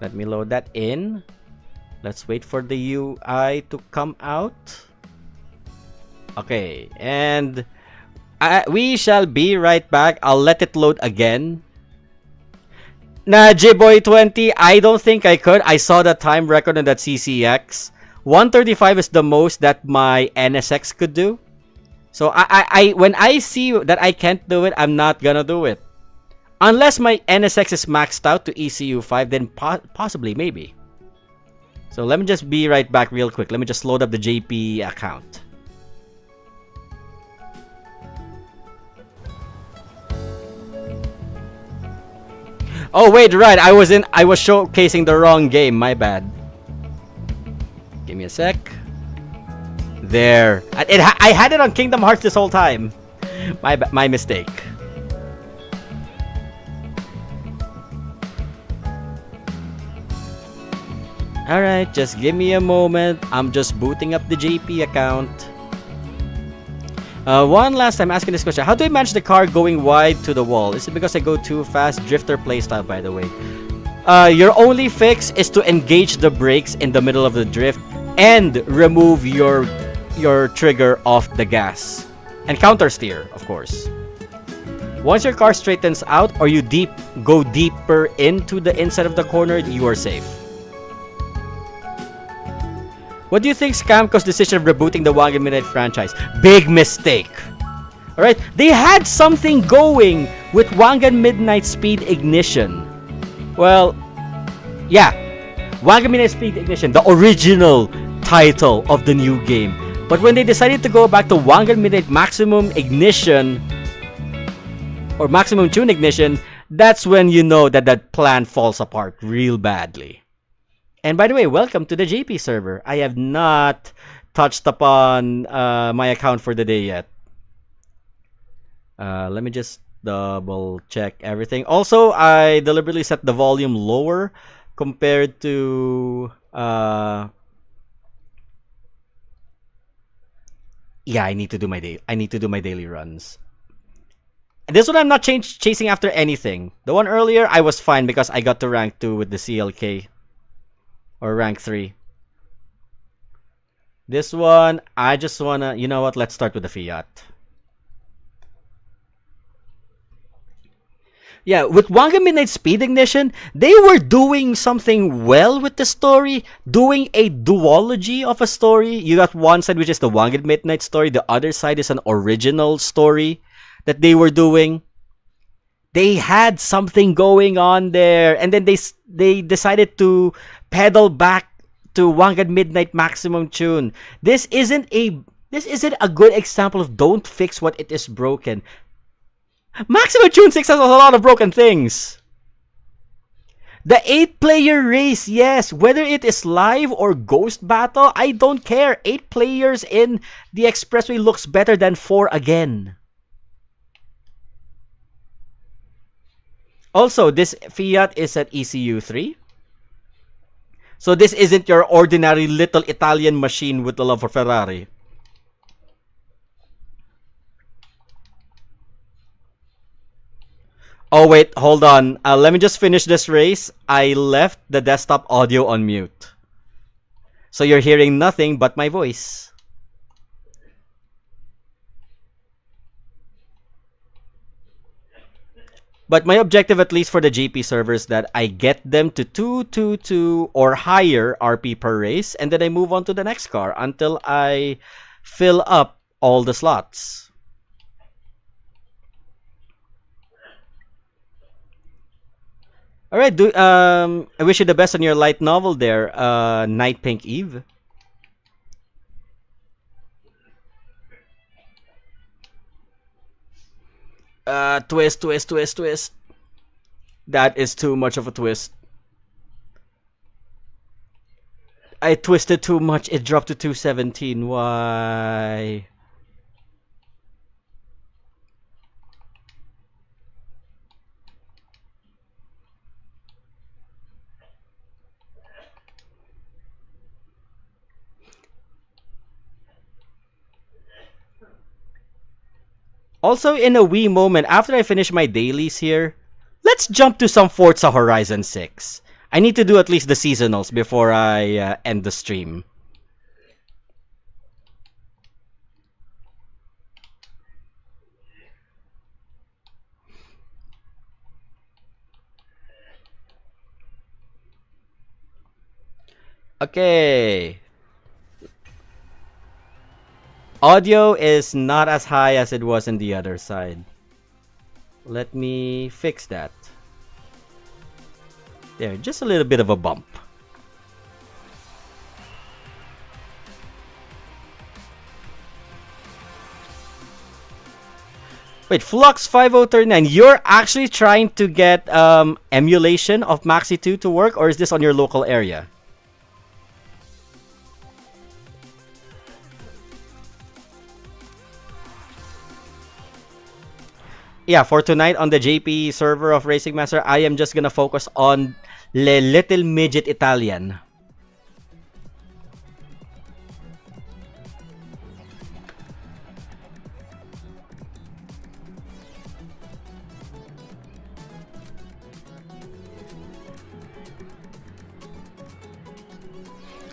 let me load that in. Let's wait for the UI to come out. Okay, and we shall be right back. I'll let it load again. Nah, J-Boy20, I don't think I could. I saw the time record on that CCX. 135 is the most that my NSX could do. So when I see that I can't do it, I'm not gonna do it. Unless my NSX is maxed out to ECU5, then possibly, maybe. So let me just be right back real quick. Let me just load up the JP account. Oh wait, right. I was showcasing the wrong game. My bad. Give me a sec. There. I had it on Kingdom Hearts this whole time. My mistake. Alright, just give me a moment. I'm just booting up the JP account. One last time asking this question. How do I manage the car going wide to the wall? Is it because I go too fast? Drifter playstyle, by the way. Your only fix is to engage the brakes in the middle of the drift and remove your trigger off the gas. And counter steer, of course. Once your car straightens out or you go deeper into the inside of the corner, you are safe. What do you think Scamco's decision of rebooting the Wangan Midnight franchise? Big mistake. Alright, they had something going with Wangan Midnight Speed Ignition. Well, yeah, Wangan Midnight Speed Ignition, the original title of the new game. But when they decided to go back to Wangan Midnight Maximum Ignition, or Maximum Tune Ignition, that's when you know that that plan falls apart real badly. And by the way, welcome to the JP server. I have not touched upon my account for the day yet. Let me just double check everything. Also, I deliberately set the volume lower compared to yeah, I need to do my daily runs. And this one I'm not chasing after anything. The one earlier I was fine because I got to rank 2 with the CLK. Or rank 3. This one, I just wanna, you know what, let's start with the Fiat. Yeah, with Wangan Midnight Speed Ignition, they were doing something well with the story, doing a duology of a story. You got one side which is the Wangan Midnight story, the other side is an original story that they were doing. They had something going on there, and then they decided to pedal back to Wangan Midnight Maximum Tune. This isn't a good example of don't fix what it is broken. Maximum Tune 6 has a lot of broken things. The 8-player race, yes, whether it is live or ghost battle, I don't care. 8 players in the expressway looks better than 4 again. Also, this Fiat is at ECU 3. So this isn't your ordinary little Italian machine with the love for Ferrari. Oh wait, hold on. Let me just finish this race. I left the desktop audio on mute. So you're hearing nothing but my voice. But my objective, at least for the GP servers, that I get them to 222 or higher RP per race, and then I move on to the next car until I fill up all the slots. All right, I wish you the best on your light novel there, Night Pink Eve. Twist. That is too much of a twist. I twisted too much. It dropped to 217. Why? Also, in a wee moment, after I finish my dailies here, let's jump to some Forza Horizon 6. I need to do at least the seasonals before I end the stream. Okay. Audio is not as high as it was in the other side. Let me fix that. There, just a little bit of a bump. Wait, Flux5039, you're actually trying to get emulation of Maxi 2 to work, or is this on your local area? Yeah, for tonight on the JP server of Racing Master, I am just gonna focus on Le Little Midget Italian.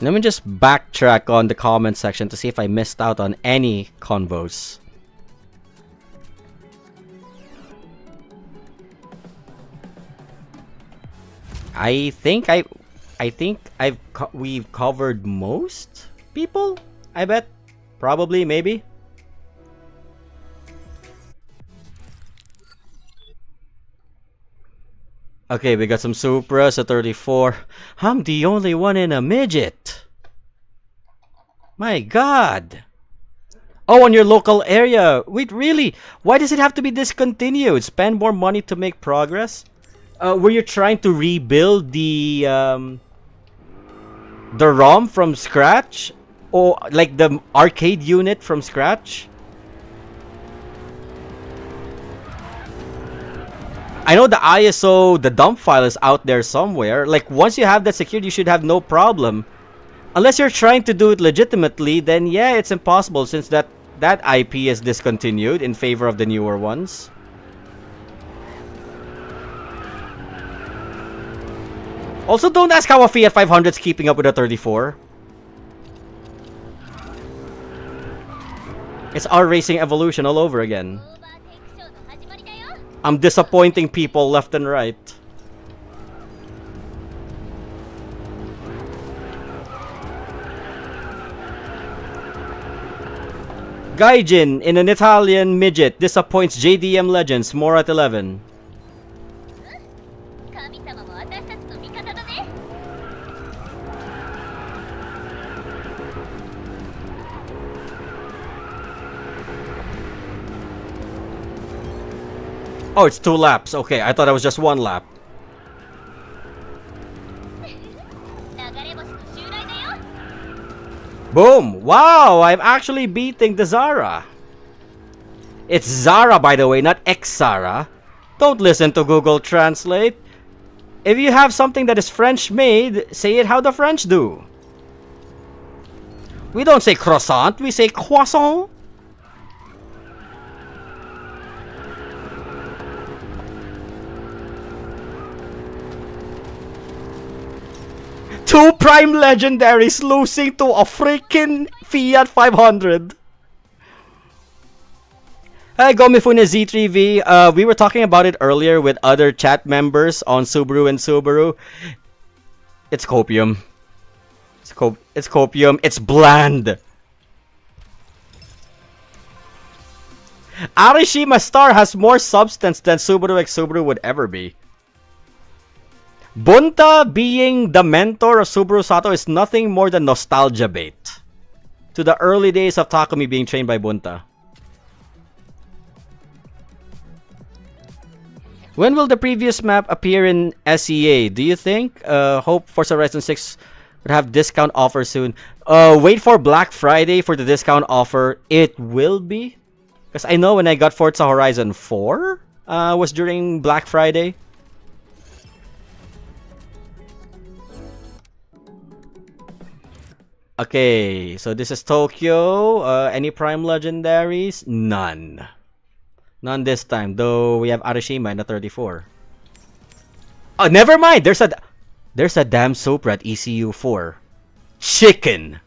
Let me just backtrack on the comment section to see if I missed out on any convos. I think we've covered most people. I bet, probably, maybe. Okay, we got some Supras at 34. I'm the only one in a midget. My God. Oh, on your local area. Wait, really? Why does it have to be discontinued? Spend more money to make progress? Were you trying to rebuild the ROM from scratch? Or like the arcade unit from scratch? I know the ISO, the dump file is out there somewhere. Like, once you have that secured, you should have no problem. Unless you're trying to do it legitimately, then yeah, it's impossible since that IP is discontinued in favor of the newer ones. Also, don't ask how a Fiat 500 is keeping up with a 34. It's our racing evolution all over again. I'm disappointing people left and right. Gaijin in an Italian midget disappoints JDM legends. More at 11. Oh, it's 2 laps. Okay, I thought it was just 1 lap. Boom! Wow, I'm actually beating the Zara. It's Zara, by the way, not X-Zara. Don't listen to Google Translate. If you have something that is French-made, say it how the French do. We don't say croissant, we say croissant. Two prime legendaries losing to a freaking Fiat 500. Hi, Gomifune Z3V. We were talking about it earlier with other chat members on Subaru and Subaru. It's copium. It's copium. It's bland. Arishima Star has more substance than Subaru X Subaru would ever be. Bunta being the mentor of Subaru Sato is nothing more than nostalgia bait to the early days of Takumi being trained by Bunta. When will the previous map appear in SEA? Do you think? Hope Forza Horizon 6 would have discount offer soon. Wait for Black Friday for the discount offer. It will be. Because I know when I got Forza Horizon 4 was during Black Friday. Okay, so this is Tokyo. Any Prime Legendaries? None. None this time, though we have Arashima in the 34. Oh, never mind! There's a damn Supra at ECU 4. Chicken!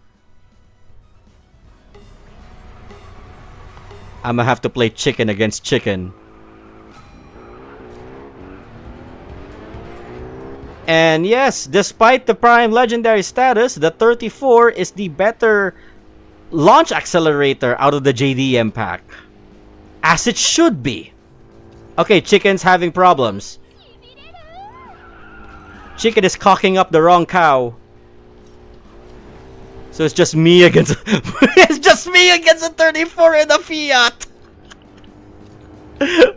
I'ma have to play chicken against chicken. And yes, despite the Prime Legendary status, the 34 is the better launch accelerator out of the JDM pack. As it should be. Okay, chicken's having problems. Chicken is cocking up the wrong cow. So it's just me against it's just me against a 34 in a Fiat.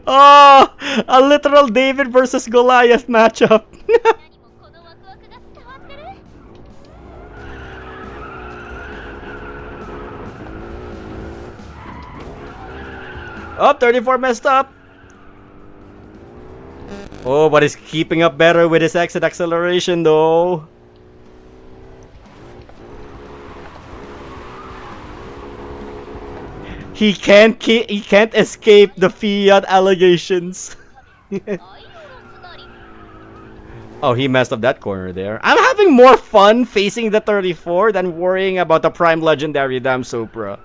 Oh, a literal David versus Goliath matchup. Oh, 34 messed up. Oh, but he's keeping up better with his exit acceleration though. He can't escape the Fiat allegations. Oh, he messed up that corner there. I'm having more fun facing the 34 than worrying about the Prime Legendary damn Supra.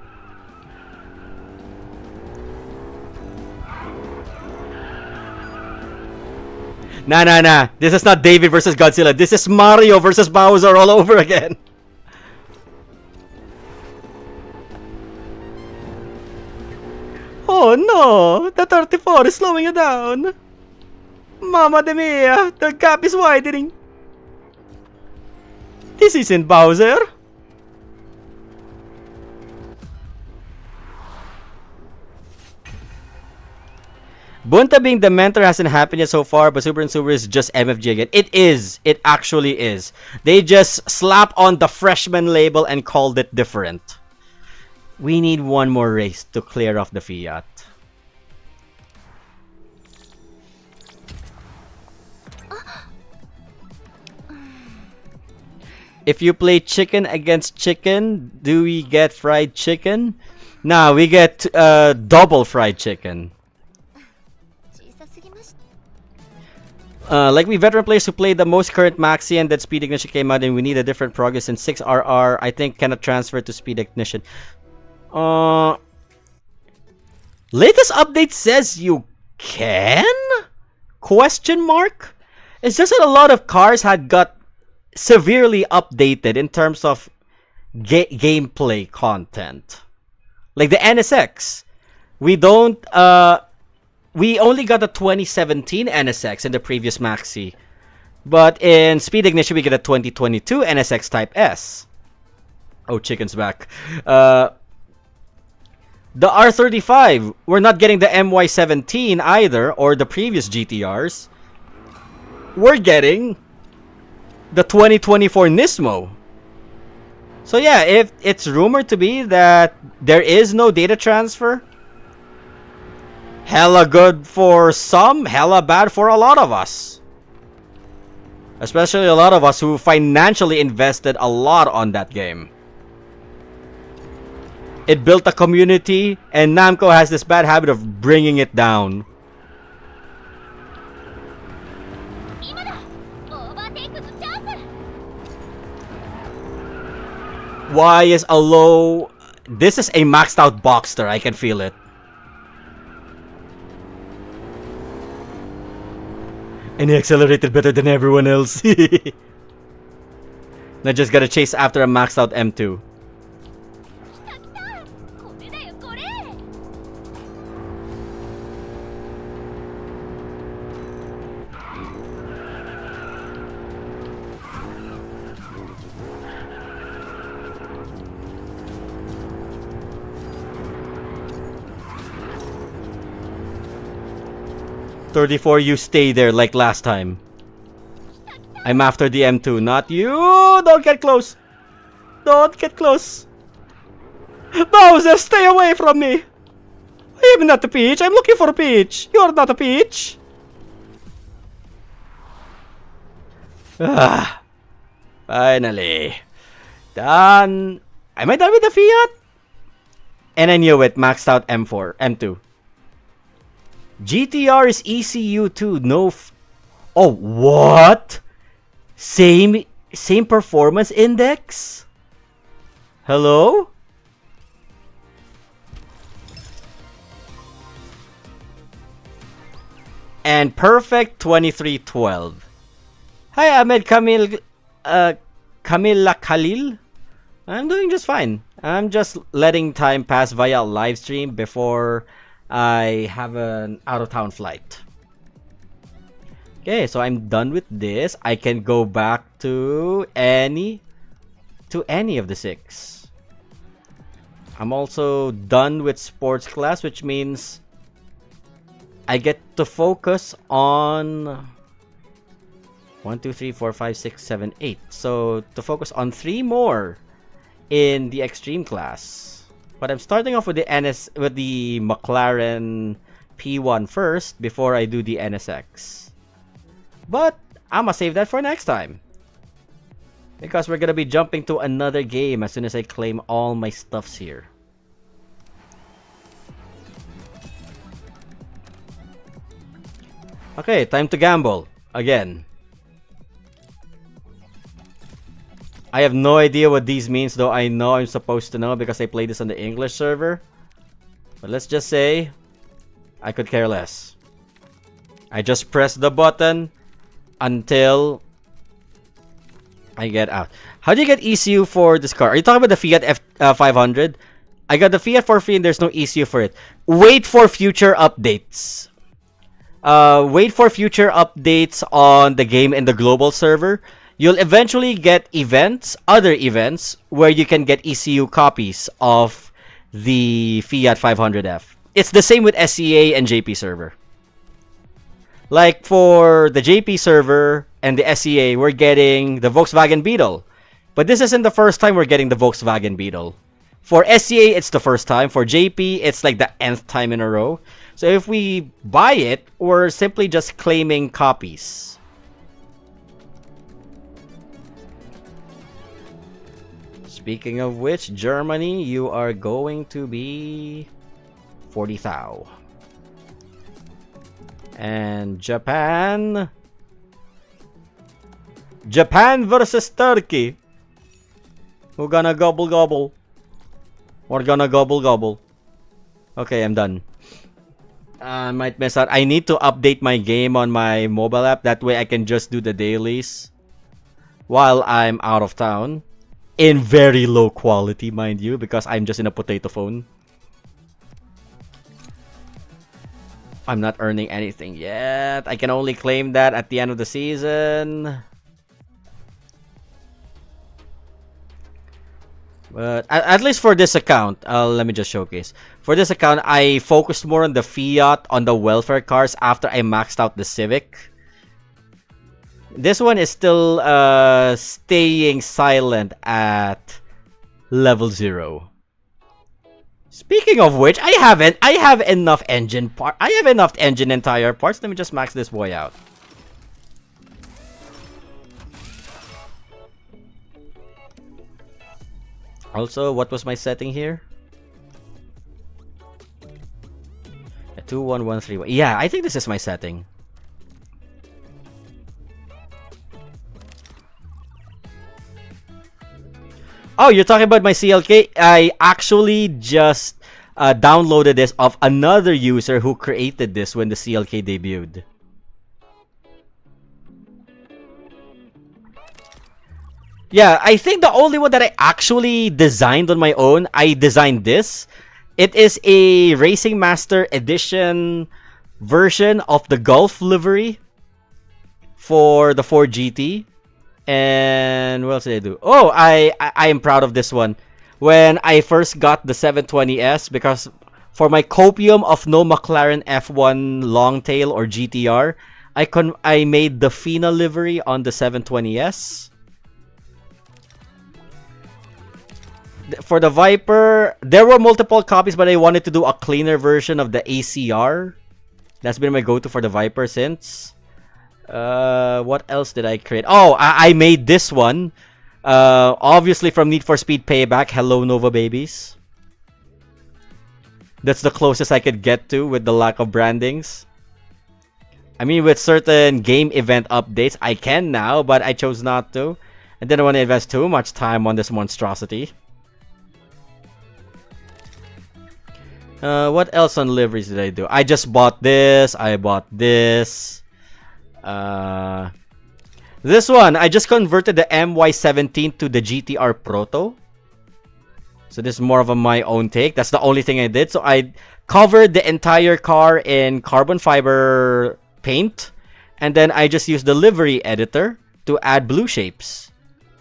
Nah. This is not David versus Godzilla. This is Mario versus Bowser all over again. Oh no! The 34 is slowing it down. Mama de mia! The gap is widening. This isn't Bowser. Bunta being the mentor hasn't happened yet so far, but Super and Super is just MFG again. It is. It actually is. They just slap on the freshman label and called it different. We need one more race to clear off the Fiat. If you play chicken against chicken, do we get fried chicken? Nah, we get double fried chicken. Like we veteran players who play the most current Maxi and that Speed Ignition came out and we need a different progress in 6RR, I think cannot transfer to Speed Ignition. Latest update says you can? Question mark? It's just that a lot of cars had got severely updated in terms of gameplay content. Like the NSX. We only got a 2017 NSX in the previous Maxi. But in Speed Ignition, we get a 2022 NSX Type S. Oh, chicken's back. The R35, we're not getting the MY17 either, or the previous GTRs. We're getting the 2024 Nismo. So yeah, if it's rumored to be that there is no data transfer, hella good for some, hella bad for a lot of us. Especially a lot of us who financially invested a lot on that game. It built a community, and Namco has this bad habit of bringing it down. Why is a low... This is a maxed out Boxster, I can feel it. And he accelerated better than everyone else. Now just gotta chase after a maxed out M2. .34, you stay there like last time. I'm after the M2, not you! Don't get close! Don't get close! Bowser, stay away from me! I am not a Peach, I'm looking for a Peach! You are not a Peach! Ah, finally. Done. Am I done with the Fiat? And I knew it, maxed out M2. GTR is ECU too. No. Oh, what? Same performance index? Hello? And perfect 2312. Hi, Ahmed Kamila Khalil. I'm doing just fine. I'm just letting time pass via live stream before I have an out-of-town flight. Okay, so I'm done with this. I can go back to any of the 6. I'm also done with sports class, which means I get to focus on 1, 2, 3, 4, 5, 6, 7, 8. So to focus on 3 more in the extreme class. But I'm starting off with the McLaren P1 first before I do the NSX. But I'ma save that for next time, because we're gonna be jumping to another game as soon as I claim all my stuffs here. Okay, time to gamble again. I have no idea what these means, though I know I'm supposed to know because I played this on the English server. But let's just say I could care less. I just press the button until I get out. How do you get ECU for this car? Are you talking about the Fiat F500? I got the Fiat for free and there's no ECU for it. Wait for future updates. Wait for future updates on the game in the global server. You'll eventually get other events, where you can get ECU copies of the Fiat 500F. It's the same with SCA and JP server. Like for the JP server and the SCA, we're getting the Volkswagen Beetle. But this isn't the first time we're getting the Volkswagen Beetle. For SCA, it's the first time. For JP, it's like the nth time in a row. So if we buy it, we're simply just claiming copies. Speaking of which, Germany, you are going to be 40,000. And Japan versus Turkey. Who gonna gobble gobble? We're gonna gobble gobble. Okay, I'm done. I might mess out. I need to update my game on my mobile app. That way I can just do the dailies while I'm out of town. In very low quality, mind you, because I'm just in a potato phone. I'm not earning anything yet. I can only claim that at the end of the season. But at least for this account, let me just showcase. For this account, I focused more on the Fiat, on the welfare cars after I maxed out the Civic. This one is still staying silent at level 0. Speaking of which, I have enough engine and tire parts. Let me just max this boy out. Also, what was my setting here? A 21131. Yeah, I think this is my setting. Oh, you're talking about my CLK? I actually just downloaded this off another user who created this when the CLK debuted. Yeah, I think the only one that I actually designed on my own, I designed this. It is a Racing Master Edition version of the Golf livery for the Ford GT. And what else did I do? Oh, I am proud of this one. When I first got the 720S, because for my copium of no McLaren F1 Longtail or GTR, I made the FINA livery on the 720S. For the Viper, there were multiple copies, but I wanted to do a cleaner version of the ACR. That's been my go-to for the Viper since. What else did I create? Oh, I made this one. Obviously from Need for Speed Payback. Hello, Nova babies. That's the closest I could get to with the lack of brandings. I mean, with certain game event updates, I can now, but I chose not to. I didn't want to invest too much time on this monstrosity. What else on liveries did I do? I just bought this. I bought this. This one, I just converted the MY17 to the GTR Proto. So this is more of my own take. That's the only thing I did. So I covered the entire car in carbon fiber paint. And then I just used the livery editor to add blue shapes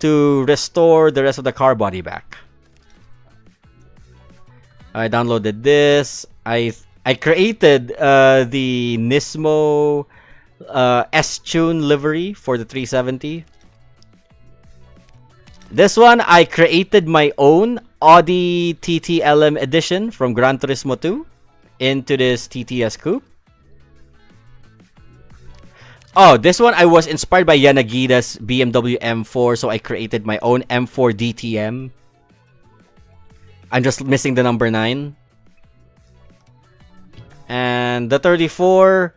to restore the rest of the car body back. I downloaded this. I created the Nismo S-Tune livery for the 370. This one, I created my own Audi TT LM edition from Gran Turismo 2 into this TTS Coupe. Oh, this one I was inspired by Yanagida's BMW M4, so I created my own M4 DTM. I'm just missing the number 9. And the 34...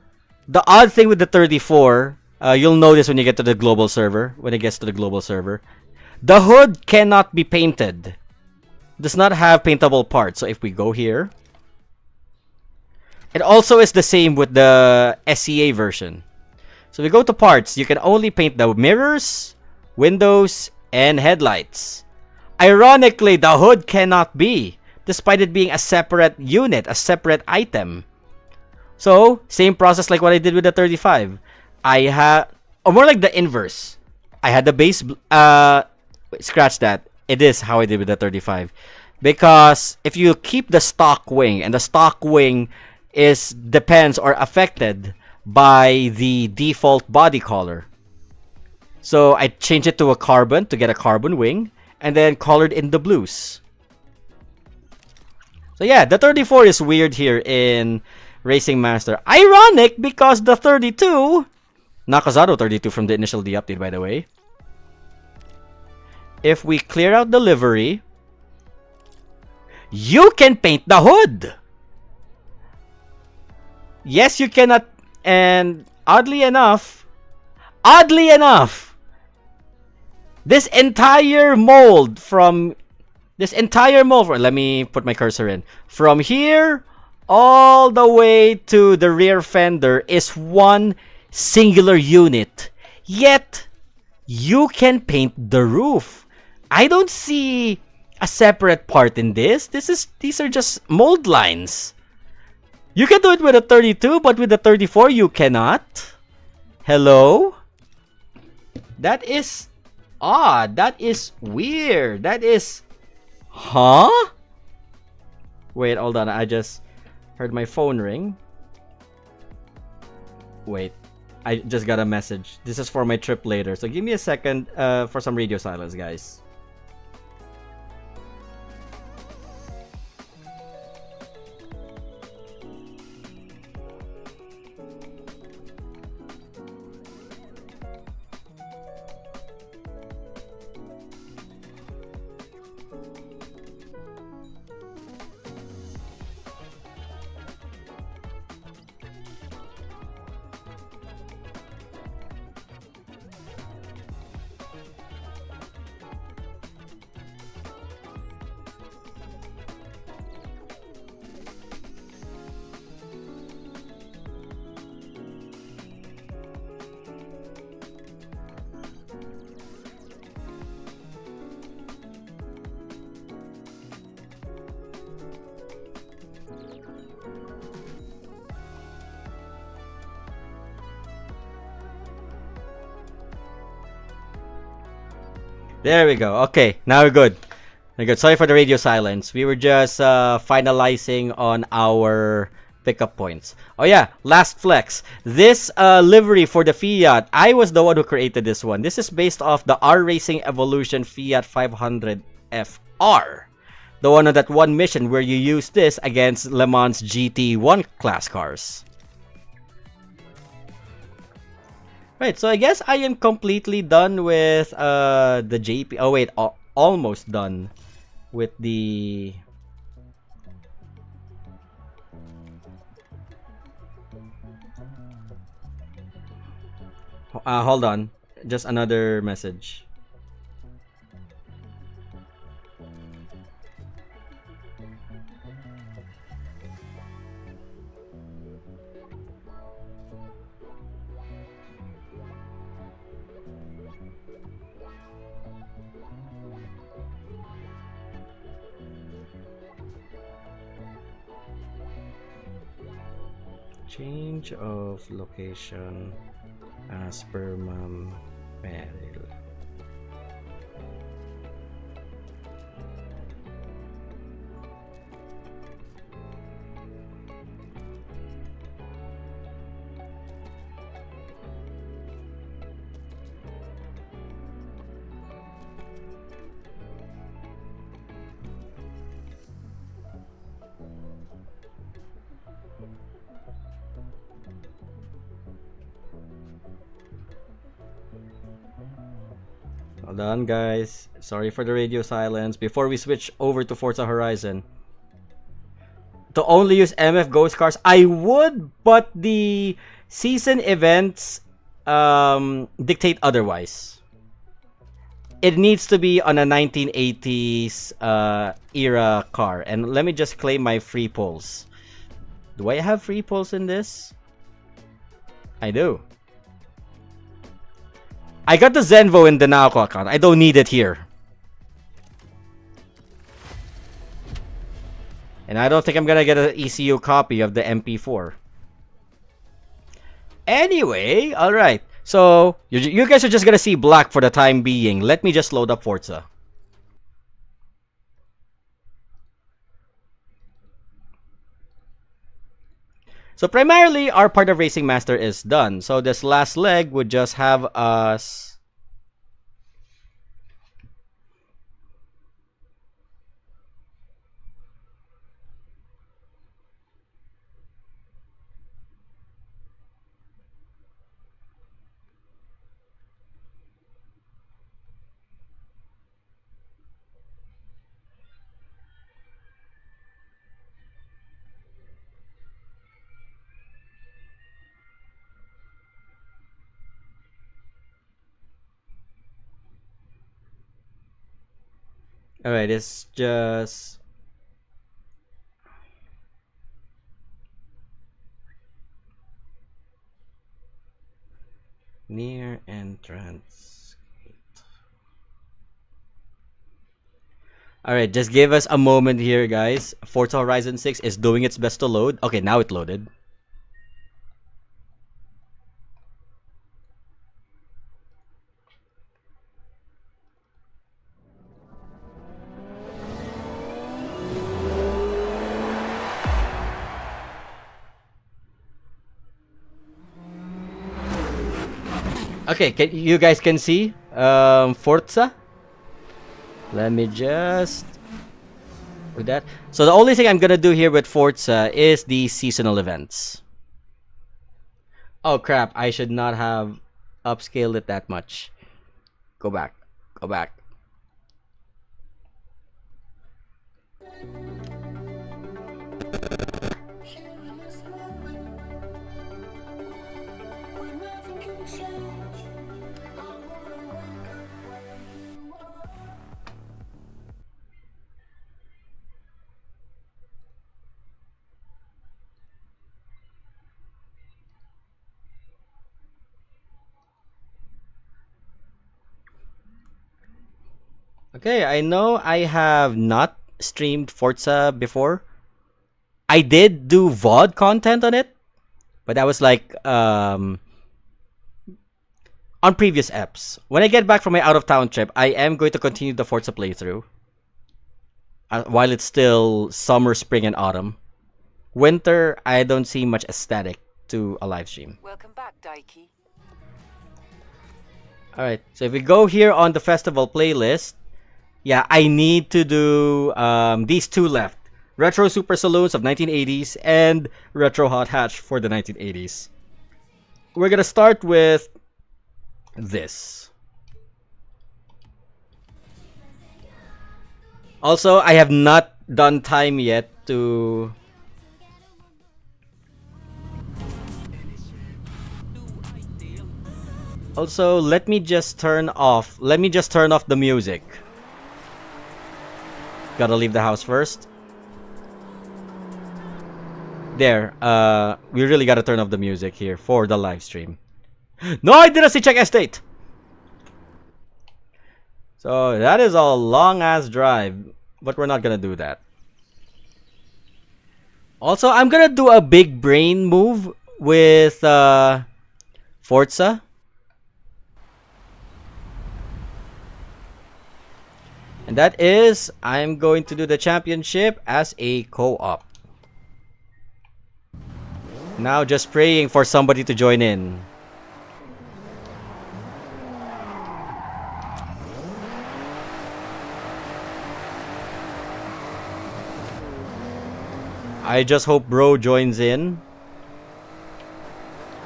The odd thing with the 34, you'll notice when you get to the global server, when it gets to the global server, The hood cannot be painted. Does not have paintable parts. So if we go here, it also is the same with the SCA version. So we go to parts. You can only paint the mirrors, windows, and headlights. Ironically, the hood cannot be, despite it being a separate unit, a separate item. So, same process like what I did with the 35. I have, or more like the inverse. I had the base, scratch that. It is how I did with the 35. Because if you keep the stock wing, and the stock wing depends or affected by the default body color. So I changed it to a carbon to get a carbon wing, and then colored in the blues. So yeah, the 34 is weird here in Racing Master. Ironic because the 32, Nakazato 32 from the initial D update, by the way. If we clear out the livery, you can paint the hood. Yes, you cannot, and oddly enough, this entire mold, let me put my cursor in, from here all the way to the rear fender is one singular unit. Yet, you can paint the roof. I don't see a separate part in this. These are just mold lines. You can do it with a 32, but with a 34, you cannot. Hello? That is odd. That is weird. That is... Huh? Wait, hold on. I just heard my phone ring. Wait. I just got a message. This is for my trip later. So give me a second for some radio silence, guys. There we go. Okay, now we're good. We're good. Sorry for the radio silence. We were just finalizing on our pickup points. Oh yeah, last flex. This livery for the Fiat, I was the one who created this one. This is based off the R Racing Evolution Fiat 500 FR. The one on that one mission where you use this against Le Mans GT1 class cars. Right, so I guess I am completely done with the JP. Oh wait, almost done with the... hold on, just another message. Change of location as per Ma'am Meryl. Hold on, guys. Sorry for the radio silence. Before we switch over to Forza Horizon, to only use MF Ghost cars, I would, but the season events dictate otherwise. it needs to be on a 1980s era car. And let me just claim my free pulls. Do I have free pulls in this? I do. I got the Zenvo in the Naoko account. I don't need it here. And I don't think I'm gonna get an ECU copy of the MP4. Anyway, alright. So, you guys are just gonna see black for the time being. Let me just load up Forza. So primarily, our part of Racing Master is done. So this last leg would just have us... Alright, it's just... near entrance. Alright, just give us a moment here, guys. Forza Horizon 6 is doing its best to load. Okay, now it loaded. Okay, you guys can see Forza. Let me just do that. So the only thing I'm gonna do here with Forza is the seasonal events. Oh crap, I should not have upscaled it that much. Go back. Go back. Okay, I know I have not streamed Forza before. I did do VOD content on it, but that was like on previous eps. When I get back from my out-of-town trip, I am going to continue the Forza playthrough while it's still summer, spring, and autumn. Winter, I don't see much aesthetic to a live stream. Welcome back, Daiki. Alright, so if we go here on the festival playlist, yeah, I need to do these two left. Retro Super Saloons of 1980s and Retro Hot Hatch for the 1980s. We're gonna start with this. Also, I have not done time yet to... Also, let me just turn off the music. Gotta leave the house first. There, we really gotta turn off the music here for the live stream. No, I didn't see check estate! So, that is a long-ass drive, but we're not gonna do that. Also, I'm gonna do a big brain move with Forza. And that is, I'm going to do the championship as a co-op. Now just praying for somebody to join in. I just hope bro joins in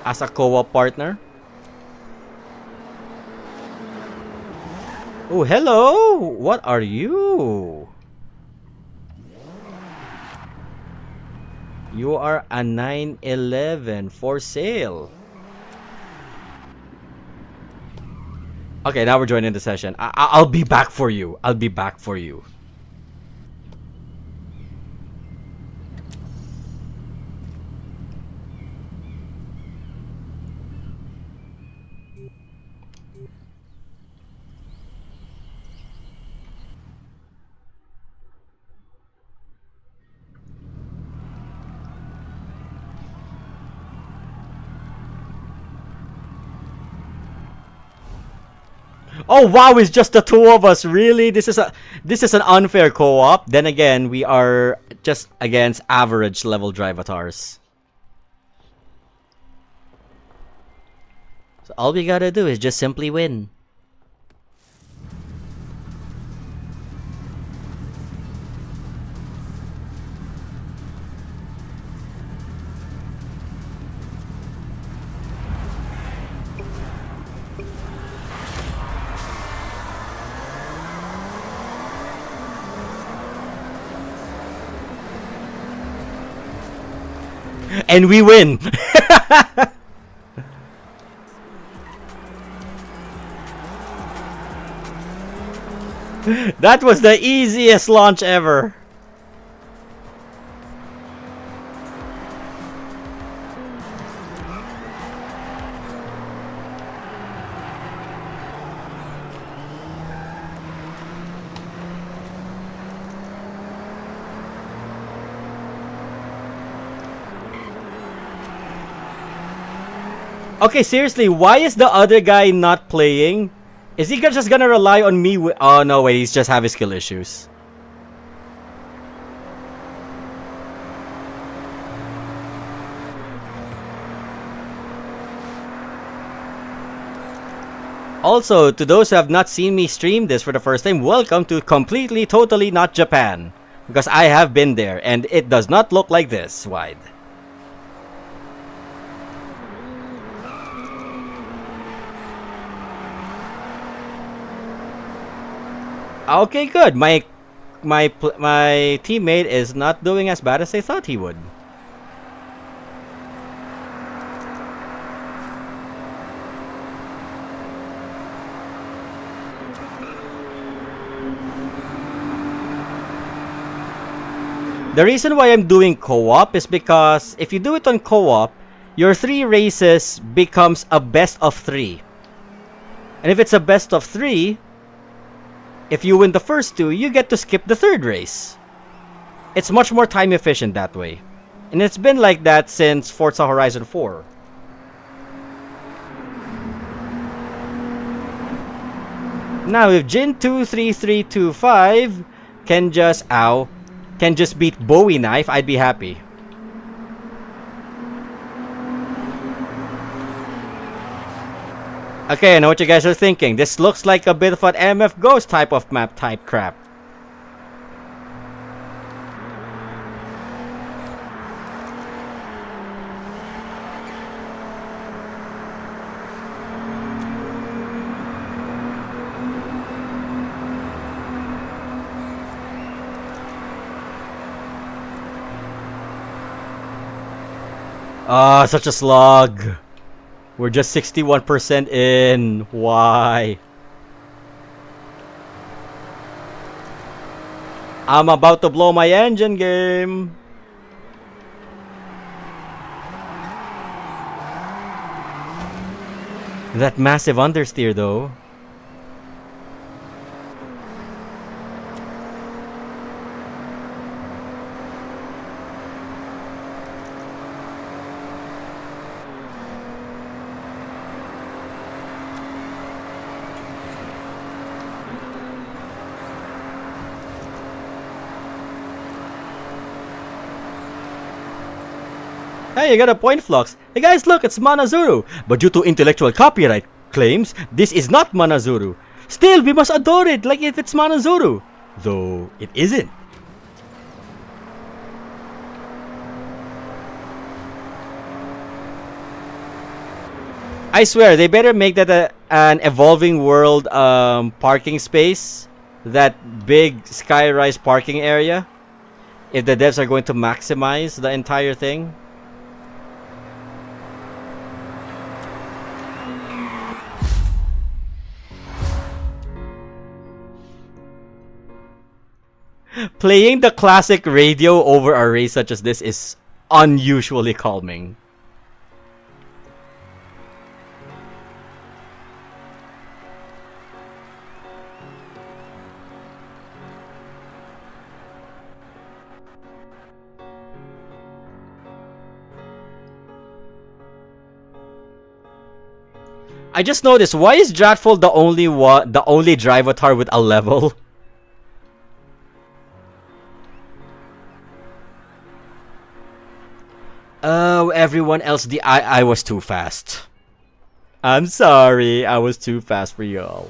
as a co-op partner. Oh, hello! What are you? You are a 911 for sale. Okay, now we're joining the session. I'll be back for you. I'll be back for you. Oh wow, it's just the two of us. Really? This is an unfair co-op. Then again, we are just against average level drivatars. So all we gotta do is just simply win. And we win. That was the easiest launch ever. Okay, seriously, why is the other guy not playing? Is he just gonna rely on me? Oh no, wait, he's just having skill issues. Also, to those who have not seen me stream this for the first time, welcome to Completely Totally Not Japan. Because I have been there, and it does not look like this wide. Okay, good. My teammate is not doing as bad as I thought he would. The reason why I'm doing co-op is because if you do it on co-op, your 3 races becomes a best of 3. And if it's a best of 3, if you win the first 2, you get to skip the 3rd race. It's much more time efficient that way. And it's been like that since Forza Horizon 4. Now if Jin23325 can just beat Bowie Knife, I'd be happy. Okay, I know what you guys are thinking. This looks like a bit of an MF Ghost type of map type crap. Ah, such a slog. We're just 61% in. Why? I'm about to blow my engine game. That massive understeer though. Hey, you got a point, Flux. Hey guys, look, it's Manazuru. But due to intellectual copyright claims, this is not Manazuru. Still, we must adore it like if it's Manazuru. Though, it isn't. I swear, they better make that an evolving world parking space. That big skyrise parking area. If the devs are going to maximize the entire thing. Playing the classic radio over a race such as this is unusually calming. I just noticed, why is Dratful the only Drivatar with a level? Oh, everyone else, I was too fast. I'm sorry, I was too fast for y'all.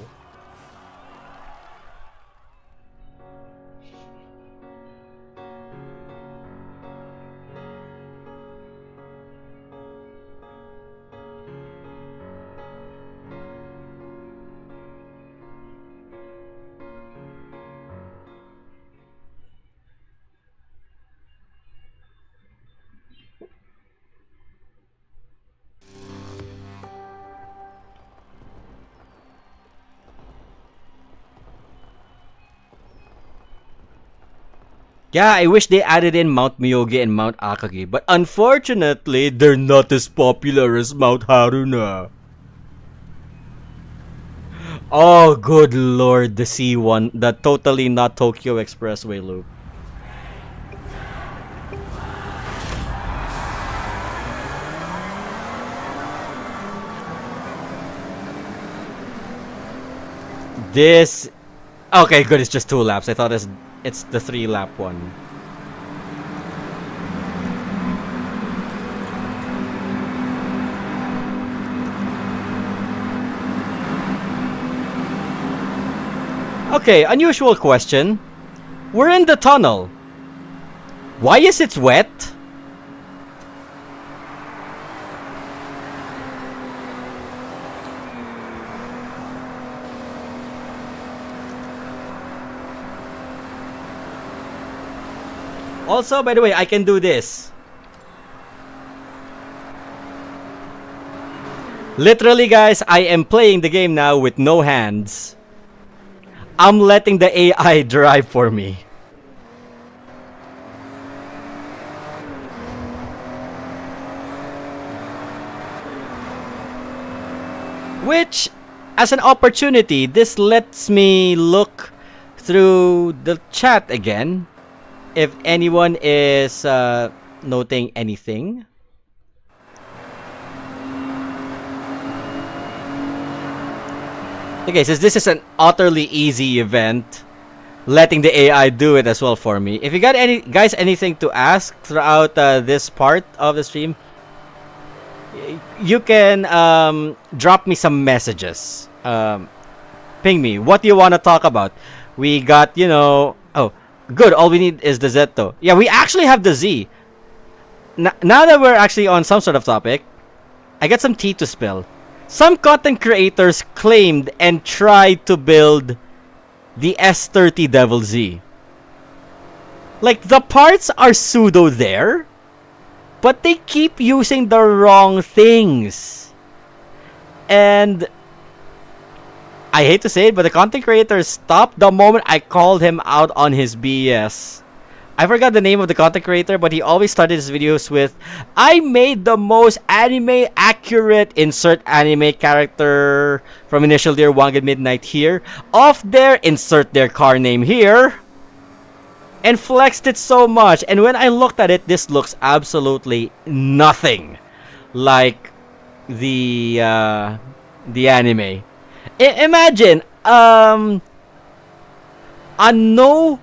Yeah, I wish they added in Mount Myogi and Mount Akagi, but unfortunately, they're not as popular as Mount Haruna. Oh, good lord, the C1, the totally not Tokyo Expressway loop. This... Okay, good, it's just 2 laps. I thought it's the 3-lap one. Okay, unusual question. We're in the tunnel. Why is it wet? Also, by the way, I can do this. Literally, guys, I am playing the game now with no hands. I'm letting the AI drive for me. Which, as an opportunity, this lets me look through the chat again. If anyone is noting anything. Okay, since this is an utterly easy event, letting the AI do it as well for me. If you got anything to ask throughout this part of the stream, you can drop me some messages. Ping me. What do you want to talk about? We got, oh, good. All we need is the Zetto. Yeah, we actually have the Z. Now that we're actually on some sort of topic, I got some tea to spill. Some content creators claimed and tried to build the S30 Devil Z. Like, the parts are pseudo there, but they keep using the wrong things. And I hate to say it, but the content creator stopped the moment I called him out on his BS. I forgot the name of the content creator, but he always started his videos with, I made the most anime accurate insert anime character from Initial D or Wanted Midnight here. Off there, insert their car name here. And flexed it so much. And when I looked at it, this looks absolutely nothing like the anime. Imagine a no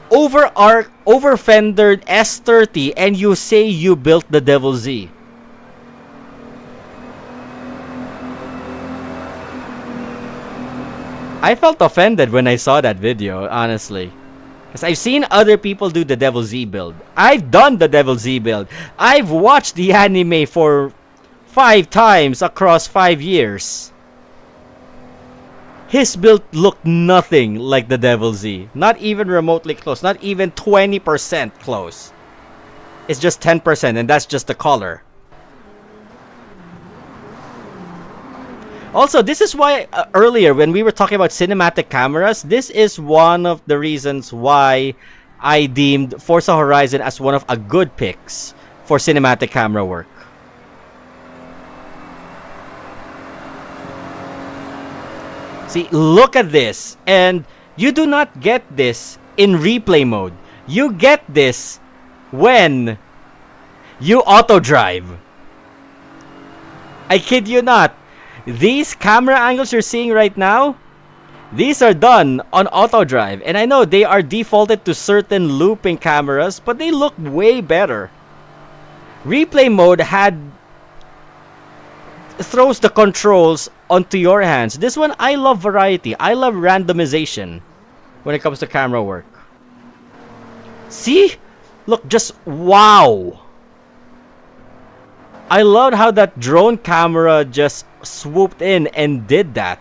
over-fendered S30 and you say you built the Devil Z. I felt offended when I saw that video, honestly. Because I've seen other people do the Devil Z build. I've done the Devil Z build. I've watched the anime for 5 times across 5 years. His build looked nothing like the Devil Z. Not even remotely close. Not even 20% close. It's just 10%, and that's just the color. Also, this is why earlier when we were talking about cinematic cameras, this is one of the reasons why I deemed Forza Horizon as one of a good picks for cinematic camera work. See, look at this, and you do not get this in replay mode. You get this when you auto drive. I kid you not. These camera angles you're seeing right now, these are done on auto drive. And I know they are defaulted to certain looping cameras, but they look way better. Replay mode throws the controls onto your hands. This one, I love variety. I love randomization when it comes to camera work. See? Look, just wow. I loved how that drone camera just swooped in and did that.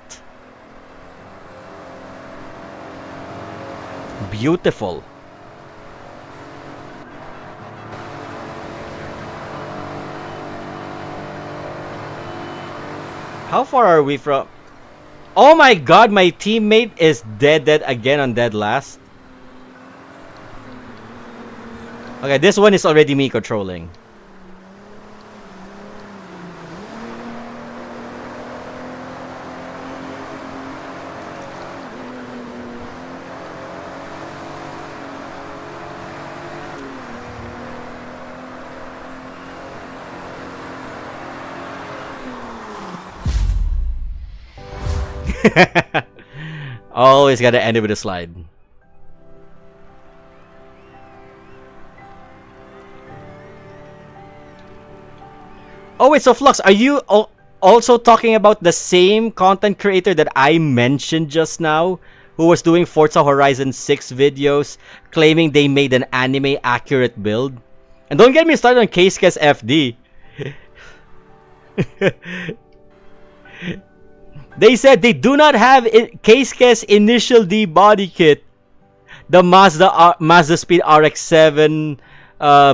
Beautiful. How far are we from... Oh my god, my teammate is dead again on dead last. Okay, this one is already me controlling. Always gotta end it with a slide. Oh wait, so Flux, are you also talking about the same content creator that I mentioned just now, who was doing Forza Horizon 6 videos, claiming they made an anime accurate build? And don't get me started on Keisuke's FD. They said they do not have Keisuke's initial D body kit, the Mazda Speed RX-7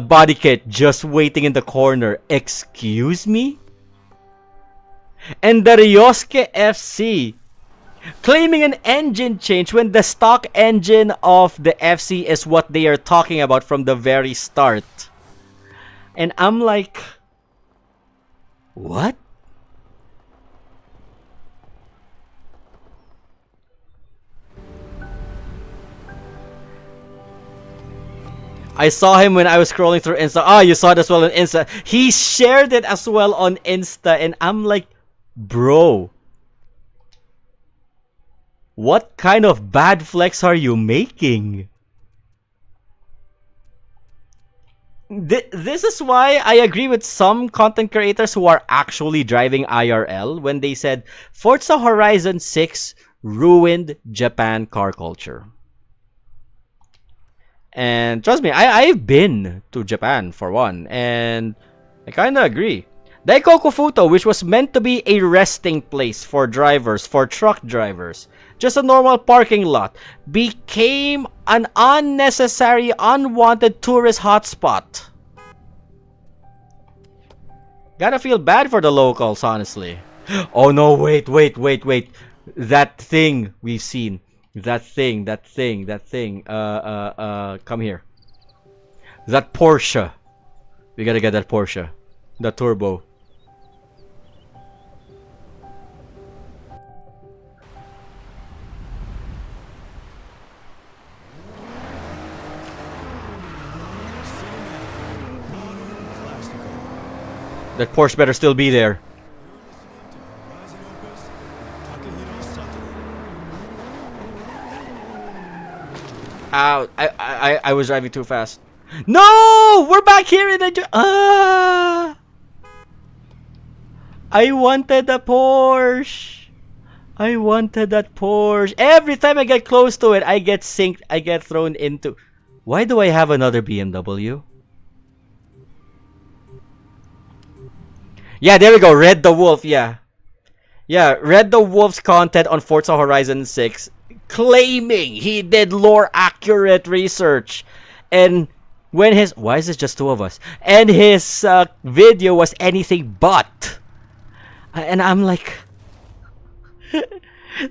body kit, just waiting in the corner. Excuse me? And the Ryosuke FC claiming an engine change when the stock engine of the FC is what they are talking about from the very start. And I'm like, what? I saw him when I was scrolling through Insta. Oh, you saw it as well on Insta. He shared it as well on Insta. And I'm like, bro, what kind of bad flex are you making? This is why I agree with some content creators who are actually driving IRL when they said Forza Horizon 6 ruined Japan car culture. And trust me, I've been to Japan for one, and I kind of agree. Daikoku Futo, which was meant to be a resting place for drivers, for truck drivers, just a normal parking lot, became an unnecessary, unwanted tourist hotspot. Gotta feel bad for the locals, honestly. Oh no, wait. That thing we've seen. That thing. Come here. That Porsche. We gotta get that Porsche. The turbo. That Porsche better still be there. Ow, I was driving too fast. No! We're back here in the... I wanted the Porsche. I wanted that Porsche. Every time I get close to it, I get synced. I get thrown into... Why do I have another BMW? Yeah, there we go. Red the Wolf, yeah. Yeah, Red the Wolf's content on Forza Horizon 6, claiming he did lore accurate research. And when his... Why is it just two of us? And his video was anything but. And I'm like,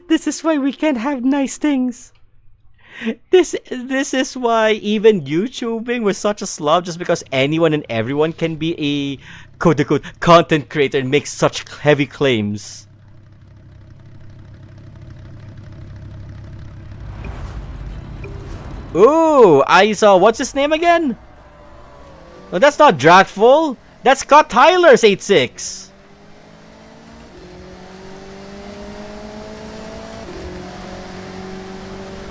This is why we can't have nice things. This is why even YouTubing was such a slog, just because anyone and everyone can be a quote unquote content creator and make such heavy claims. Ooh, I saw, what's his name again? No, that's not Dratful. That's Scott Tyler's 86.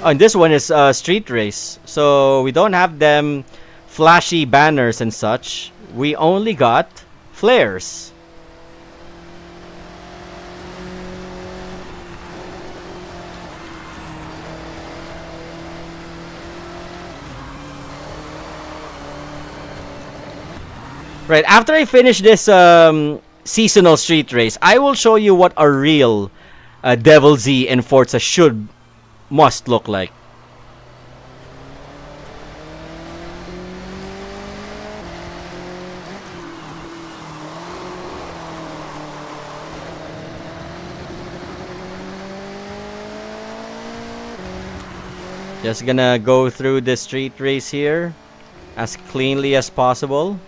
Oh, and this one is street race, so we don't have them flashy banners and such. We only got flares. Right, after I finish this seasonal street race, I will show you what a real Devil Z and Forza must look like. Just gonna go through the street race here as cleanly as possible.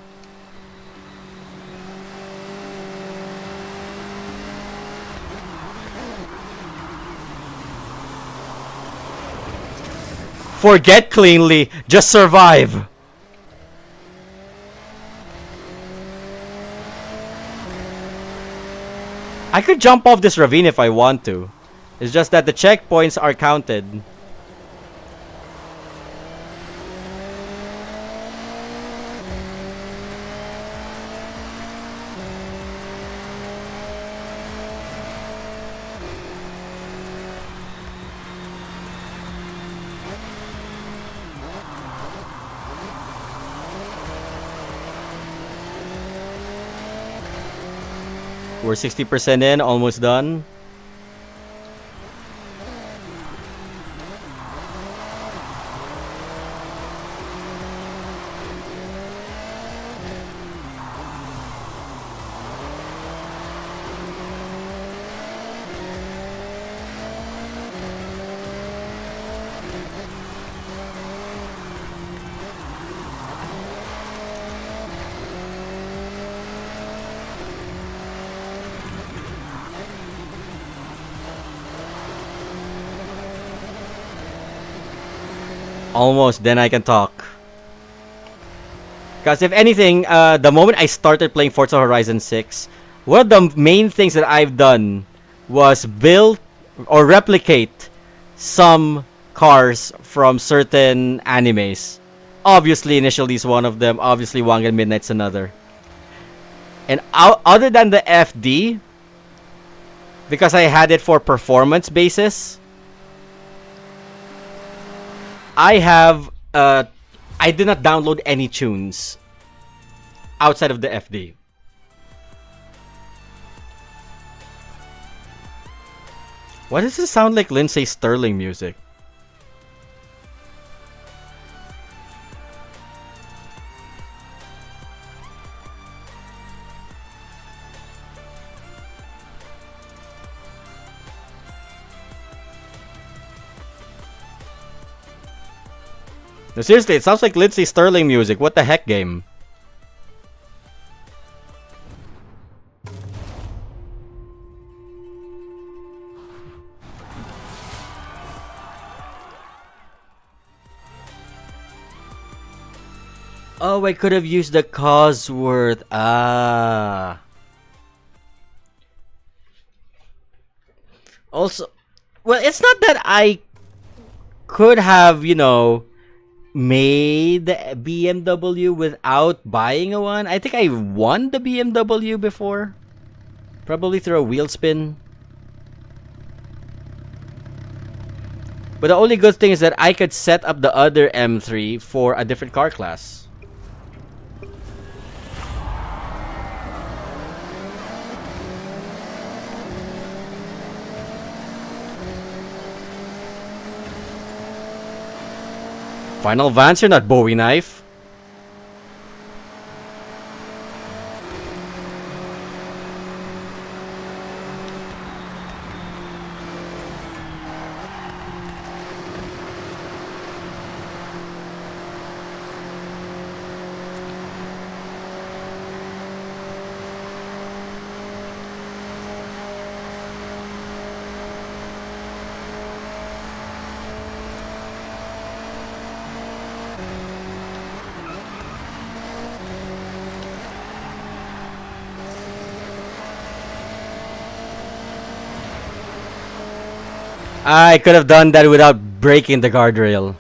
Forget cleanly, just survive. I could jump off this ravine if I want to. It's just that the checkpoints are counted. We're 60% in, almost done. Almost, then I can talk. Because if anything, the moment I started playing Forza Horizon 6, one of the main things that I've done was build or replicate some cars from certain animes. Obviously, Initially is one of them. Obviously, Wangan Midnight's another. And other than the FD, because I had it for performance basis, I did not download any tunes outside of the FD. Why does this sound like Lindsay Sterling music? No, seriously, it sounds like Lindsay Sterling music. What the heck, game? Oh, I could have used the Cosworth. Ah. Also, well, it's not that I could have, made the BMW without buying a one. I think I won the BMW before. Probably through a wheel spin. But the only good thing is that I could set up the other M3 for a different car class. Final Vance, you're not Bowie Knife. I could have done that without breaking the guardrail.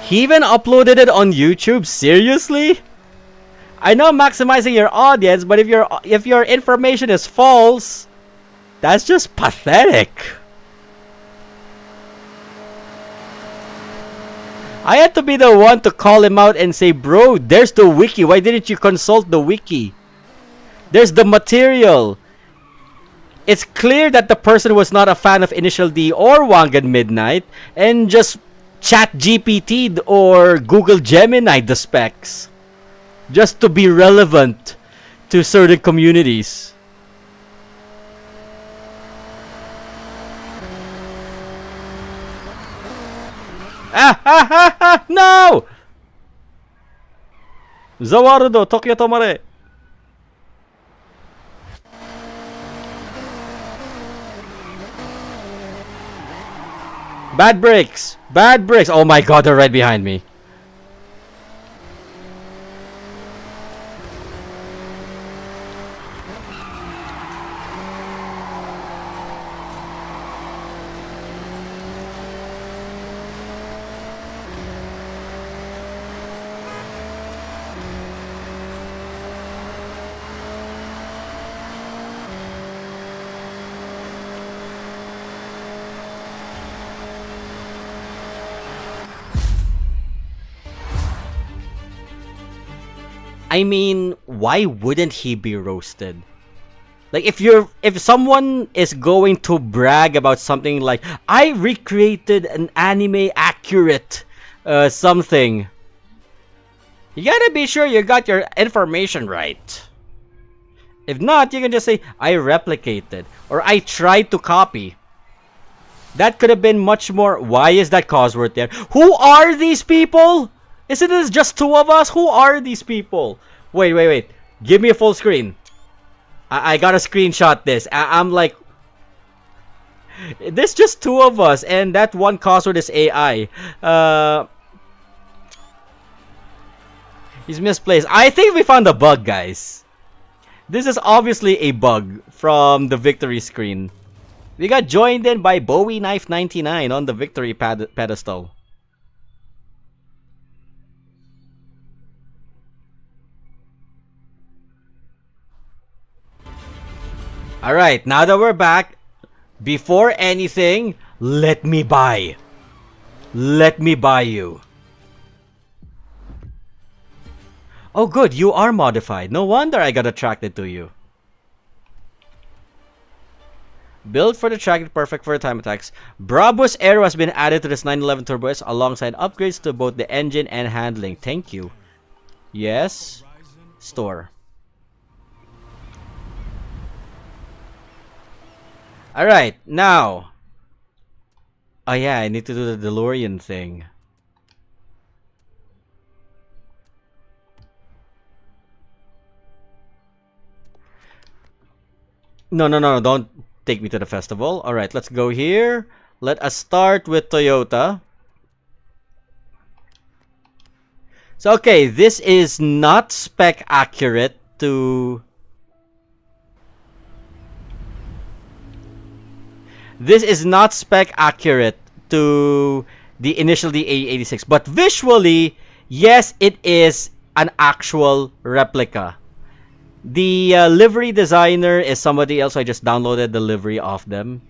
He even uploaded it on YouTube? Seriously? I know I'm maximizing your audience, but if your information is false, that's just pathetic. I had to be the one to call him out and say, bro, there's the wiki. Why didn't you consult the wiki? There's the material. It's clear that the person was not a fan of Initial D or Wangan Midnight and just Chat GPT'd or Google Gemini the specs just to be relevant to certain communities. No! Zawarudo, Tokyo Tomare. Bad brakes! Bad brakes! Oh my god, they're right behind me. I mean, why wouldn't he be roasted? Like if someone is going to brag about something like I recreated an anime accurate something, you gotta be sure you got your information right. If not, you can just say I replicated or I tried to copy. That could have been much more. Why is that Cosworth there? Who are these people? Isn't this just two of us? Who are these people? Wait. Give me a full screen. I gotta screenshot this. I'm like... There's just two of us, and that one Cosworth is AI. He's misplaced. I think we found a bug, guys. This is obviously a bug from the victory screen. We got joined in by Bowie Knife 99 on the victory pedestal. Alright, now that we're back, before anything, let me buy. Let me buy you. Oh good, you are modified. No wonder I got attracted to you. Built for the track, perfect for time attacks. Brabus Aero has been added to this 911 Turbo S alongside upgrades to both the engine and handling. Thank you. Yes. Store. Alright, now. Oh yeah, I need to do the DeLorean thing. No, don't take me to the festival. Alright, let's go here. Let us start with Toyota. So, okay, this is not spec accurate to... This is not spec accurate to the initial A86, but visually, yes, it is an actual replica. The livery designer is somebody else. So I just downloaded the livery of them.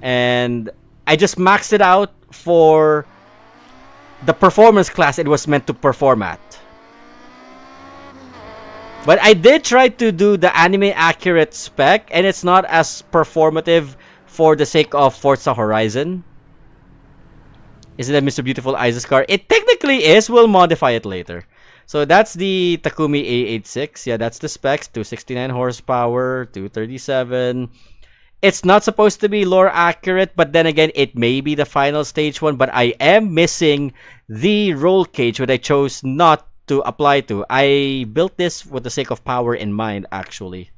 And I just maxed it out for the performance class it was meant to perform at. But I did try to do the anime accurate spec, and it's not as performative for the sake of Forza Horizon. Isn't that Mr. Beautiful Isa's car? It technically is. We'll modify it later. So that's the Takumi A86. Yeah, that's the specs. 269 horsepower, 237. It's not supposed to be lore accurate, but then again, it may be the final stage one, but I am missing the roll cage, which I chose not to apply to. I built this with the sake of power in mind, actually.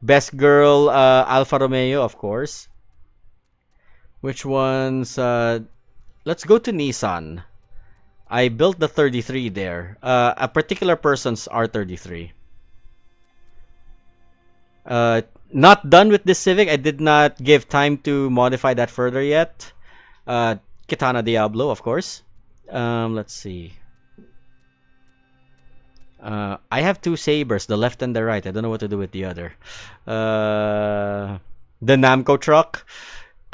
Best girl, Alfa Romeo, of course. Which ones? Let's go to Nissan. I built the 33 there. A particular person's R33. Not done with this Civic. I did not give time to modify that further yet. Kitana Diablo, of course. Let's see. I have two sabers, the left and the right. I don't know what to do with the other. The Namco truck.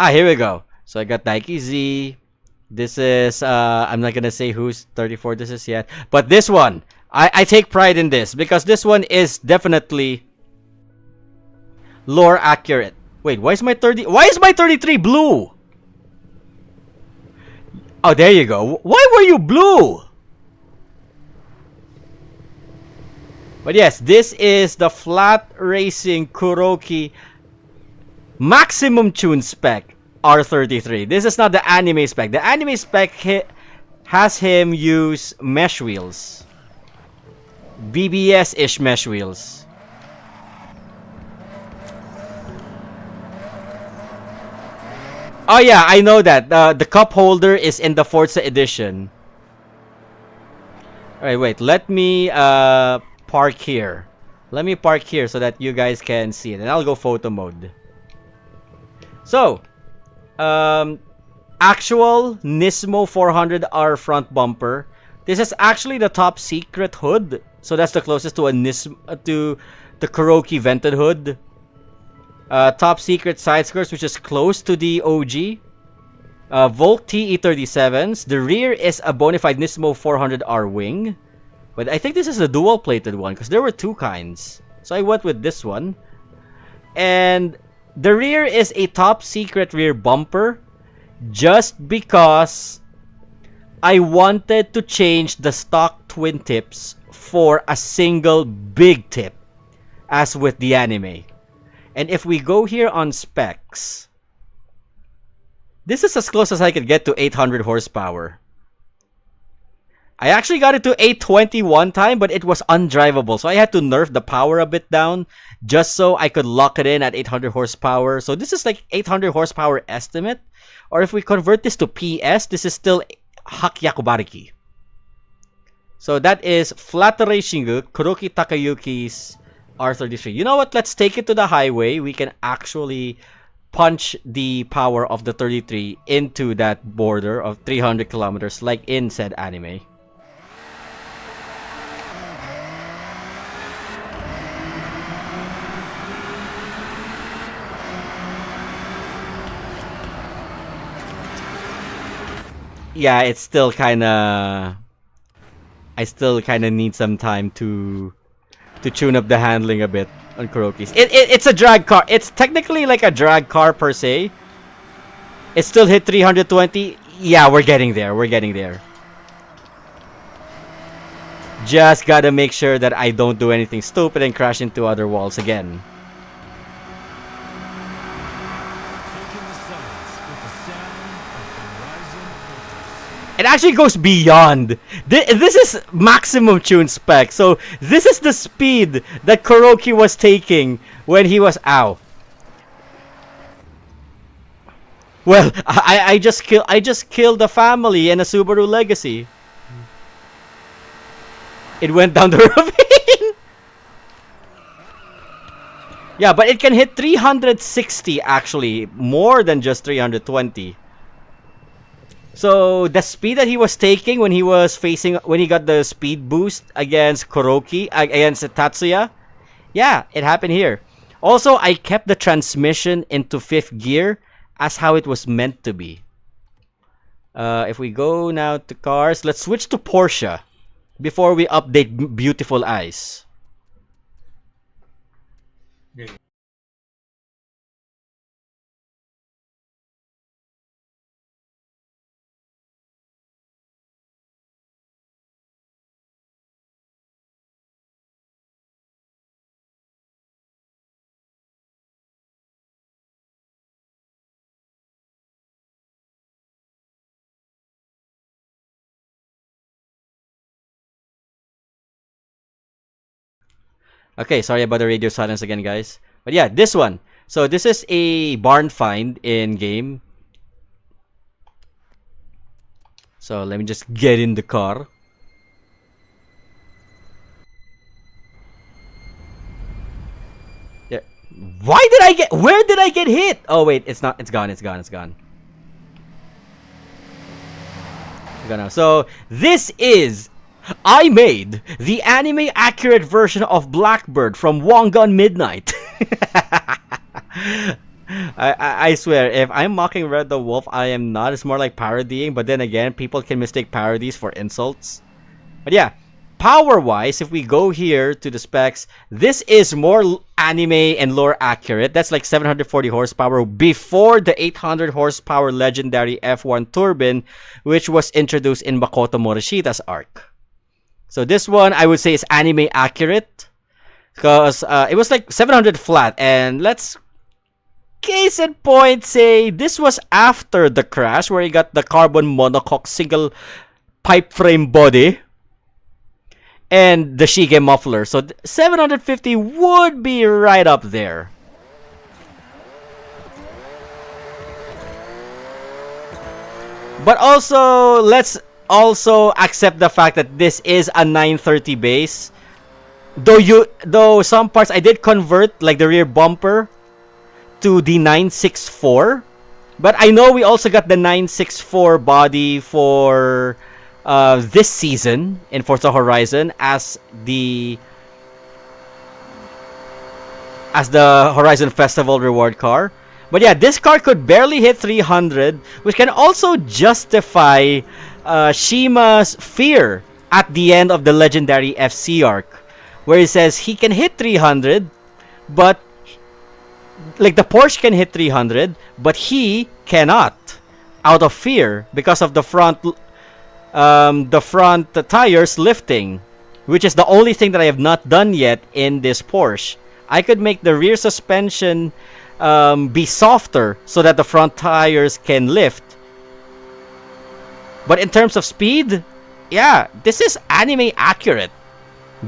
Here we go. So I got Nike Z. This is, I'm not gonna say whose 34 this is yet. But this one, I take pride in this because this one is definitely lore accurate. Wait, why is my 33 blue? Oh, there you go. Why were you blue? But yes, this is the flat racing Kuroki maximum tune spec R33. This is not the anime spec. The anime spec has him use mesh wheels. BBS-ish mesh wheels. Oh yeah, I know that. The cup holder is in the Forza edition. Alright, wait. Let me park here. Let me park here so that you guys can see it. And I'll go photo mode. So, actual Nismo 400R front bumper. This is actually the top secret hood. So that's the closest to a Nismo, to the Kuroki vented hood. Top secret side skirts, which is close to the OG. Volt TE37s. The rear is a bona fide Nismo 400R wing. But I think this is the dual plated one because there were two kinds. So I went with this one. And the rear is a top secret rear bumper just because I wanted to change the stock twin tips for a single big tip as with the anime. And if we go here on specs, this is as close as I could get to 800 horsepower. I actually got it to 820 one time, but it was undrivable. So I had to nerf the power a bit down just so I could lock it in at 800 horsepower. So this is like 800 horsepower estimate. Or if we convert this to PS, this is still Hakyakubariki. So that is Flatteray Shingu, Kuroki Takayuki's R33. You know what? Let's take it to the highway. We can actually punch the power of the 33 into that border of 300 kilometers like in said anime. Yeah, it's still kinda... I still kinda need some time to tune up the handling a bit on Kuroki's. It's a drag car. It's technically like a drag car per se. It still hit 320. Yeah, we're getting there. We're getting there. Just gotta make sure that I don't do anything stupid and crash into other walls again. It actually goes beyond. This is maximum tune spec. So this is the speed that Kuroki was taking when he was ow. Well, I just killed the family and a Subaru Legacy. It went down the ravine. Yeah, but it can hit 360 actually, more than just 320. So the speed that he was taking when he got the speed boost against Kuroki, against Tatsuya, yeah, it happened here. Also, I kept the transmission into 5th gear as how it was meant to be. If we go now to cars, let's switch to Porsche before we update Beautiful Eyes. Okay, sorry about the radio silence again, guys. But yeah, this one. So this is a barn find in game. So let me just get in the car. Yeah. Where did I get hit? Oh wait, it's not, it's gone, it's gone, it's gone. So this is, I made the anime accurate version of Blackbird from Wongon Midnight. I swear, if I'm mocking Red the Wolf, I am not. It's more like parodying, but then again, people can mistake parodies for insults. But yeah, power-wise, if we go here to the specs, this is more anime and lore accurate. That's like 740 horsepower before the 800 horsepower legendary F1 turbine, which was introduced in Makoto Morishita's arc. So this one, I would say, is anime accurate because it was like 700 flat, and let's case in point say this was after the crash where you got the carbon monocoque single pipe frame body and the Shige muffler. So 750 would be right up there. But also, let's also accept the fact that this is a 930 base. Though some parts I did convert, like the rear bumper, to the 964, but I know we also got the 964 body for this season in Forza Horizon as the Horizon Festival reward car. But yeah, this car could barely hit 300, which can also justify Shima's fear at the end of the legendary FC arc, where he says he can hit 300, but like the Porsche can hit 300, but he cannot, out of fear because of the front tires lifting, which is the only thing that I have not done yet in this Porsche. I could make the rear suspension be softer so that the front tires can lift. But in terms of speed, yeah, this is anime accurate.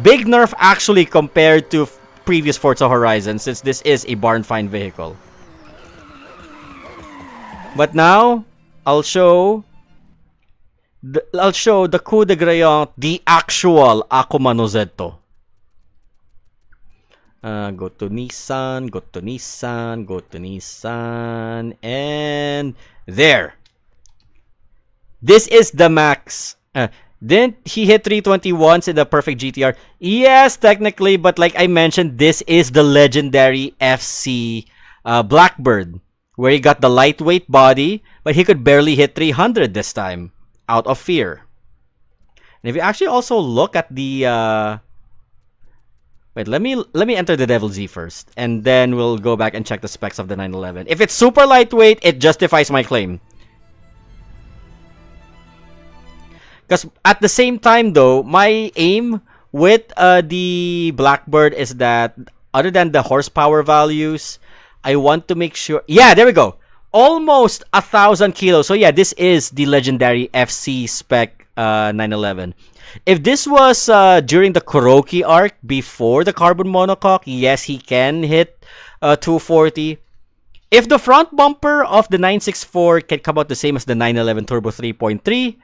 Big nerf actually compared to previous Forza Horizon, since this is a barn find vehicle. But now I'll show the coup de grace, the actual Akuma no Zetto. Go to Nissan, go to Nissan, go to Nissan, and there. This is the max. Didn't he hit 320 once in the perfect GTR? Yes, technically, but like I mentioned, this is the legendary FC Blackbird, where he got the lightweight body, but he could barely hit 300 this time, out of fear. And if you actually also look at the... Wait, let me enter the Devil Z first, and then we'll go back and check the specs of the 911. If it's super lightweight, it justifies my claim. Because at the same time, though, my aim with the Blackbird is that, other than the horsepower values, I want to make sure... Yeah, there we go. Almost 1,000 kilos. So yeah, this is the legendary FC spec 911. If this was during the Kuroki arc, before the carbon monocoque, yes, he can hit 240. If the front bumper of the 964 can come out the same as the 911 Turbo 3.3,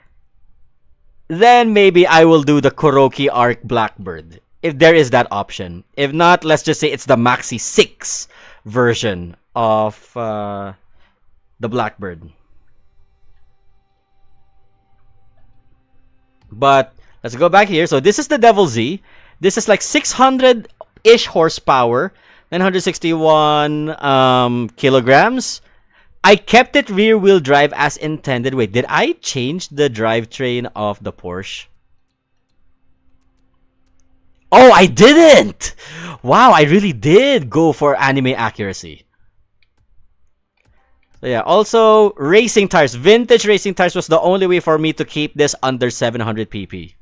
then maybe I will do the Kuroki Arc Blackbird, if there is that option. If not, let's just say it's the Maxi 6 version of the Blackbird. But let's go back here. So this is the Devil Z. This is like 600-ish horsepower, 961 kilograms. I kept it rear-wheel drive as intended. Wait, did I change the drivetrain of the Porsche? Oh, I didn't! Wow, I really did go for anime accuracy. So yeah, also, racing tires. Vintage racing tires was the only way for me to keep this under 700 pp.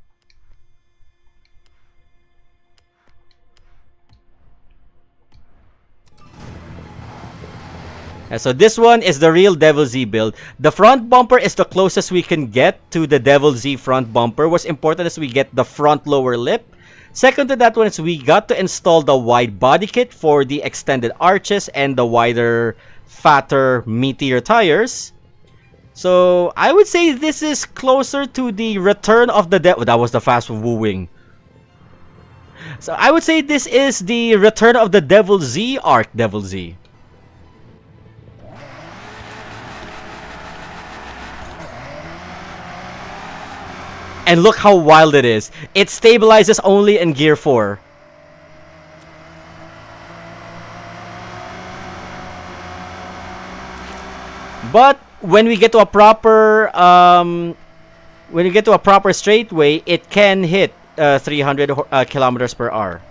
So this one is the real Devil Z build. The front bumper is the closest we can get to the Devil Z front bumper. What's important is we get the front lower lip. Second to that one is we got to install the wide body kit for the extended arches and the wider, fatter, meatier tires. So I would say this is closer to the return of the devil. That was the fast wooing. So I would say this is the return of the Devil Z arc, Devil Z. And look how wild it is. It stabilizes only in gear 4. But when we get to a proper straightaway, it can hit 300 kilometers per hour.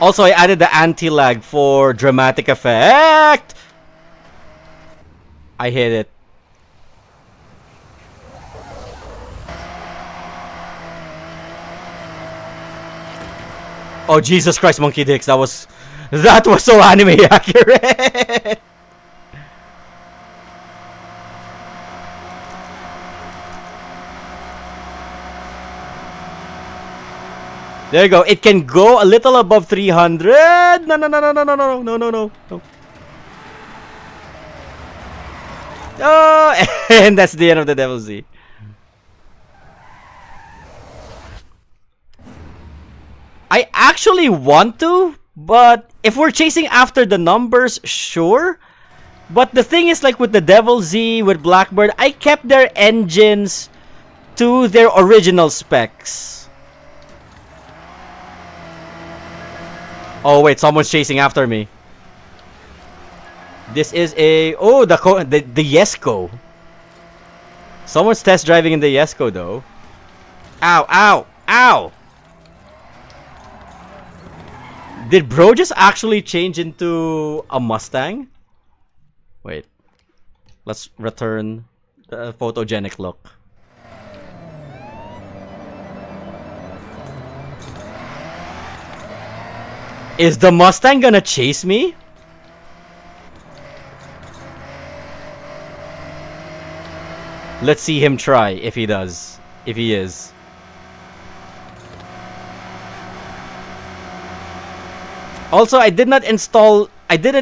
Also, I added the anti-lag for dramatic effect. I hit it. Oh, Jesus Christ, Monkey Dicks. That was so anime accurate. There you go. It can go a little above 300. No, no, no, no, no, no, no, no, no, no, no. Oh, and that's the end of the Devil Z. I actually want to, but if we're chasing after the numbers, sure. But the thing is, like with the Devil Z, with Blackbird, I kept their engines to their original specs. Oh wait, someone's chasing after me. This is a the Yesco. Someone's test driving in the Yesco though. Ow, ow, ow! Did bro just actually change into a Mustang? Wait. Let's return the photogenic look. Is the Mustang gonna chase me? Let's see him try, if he does. If he is. Also, I didn't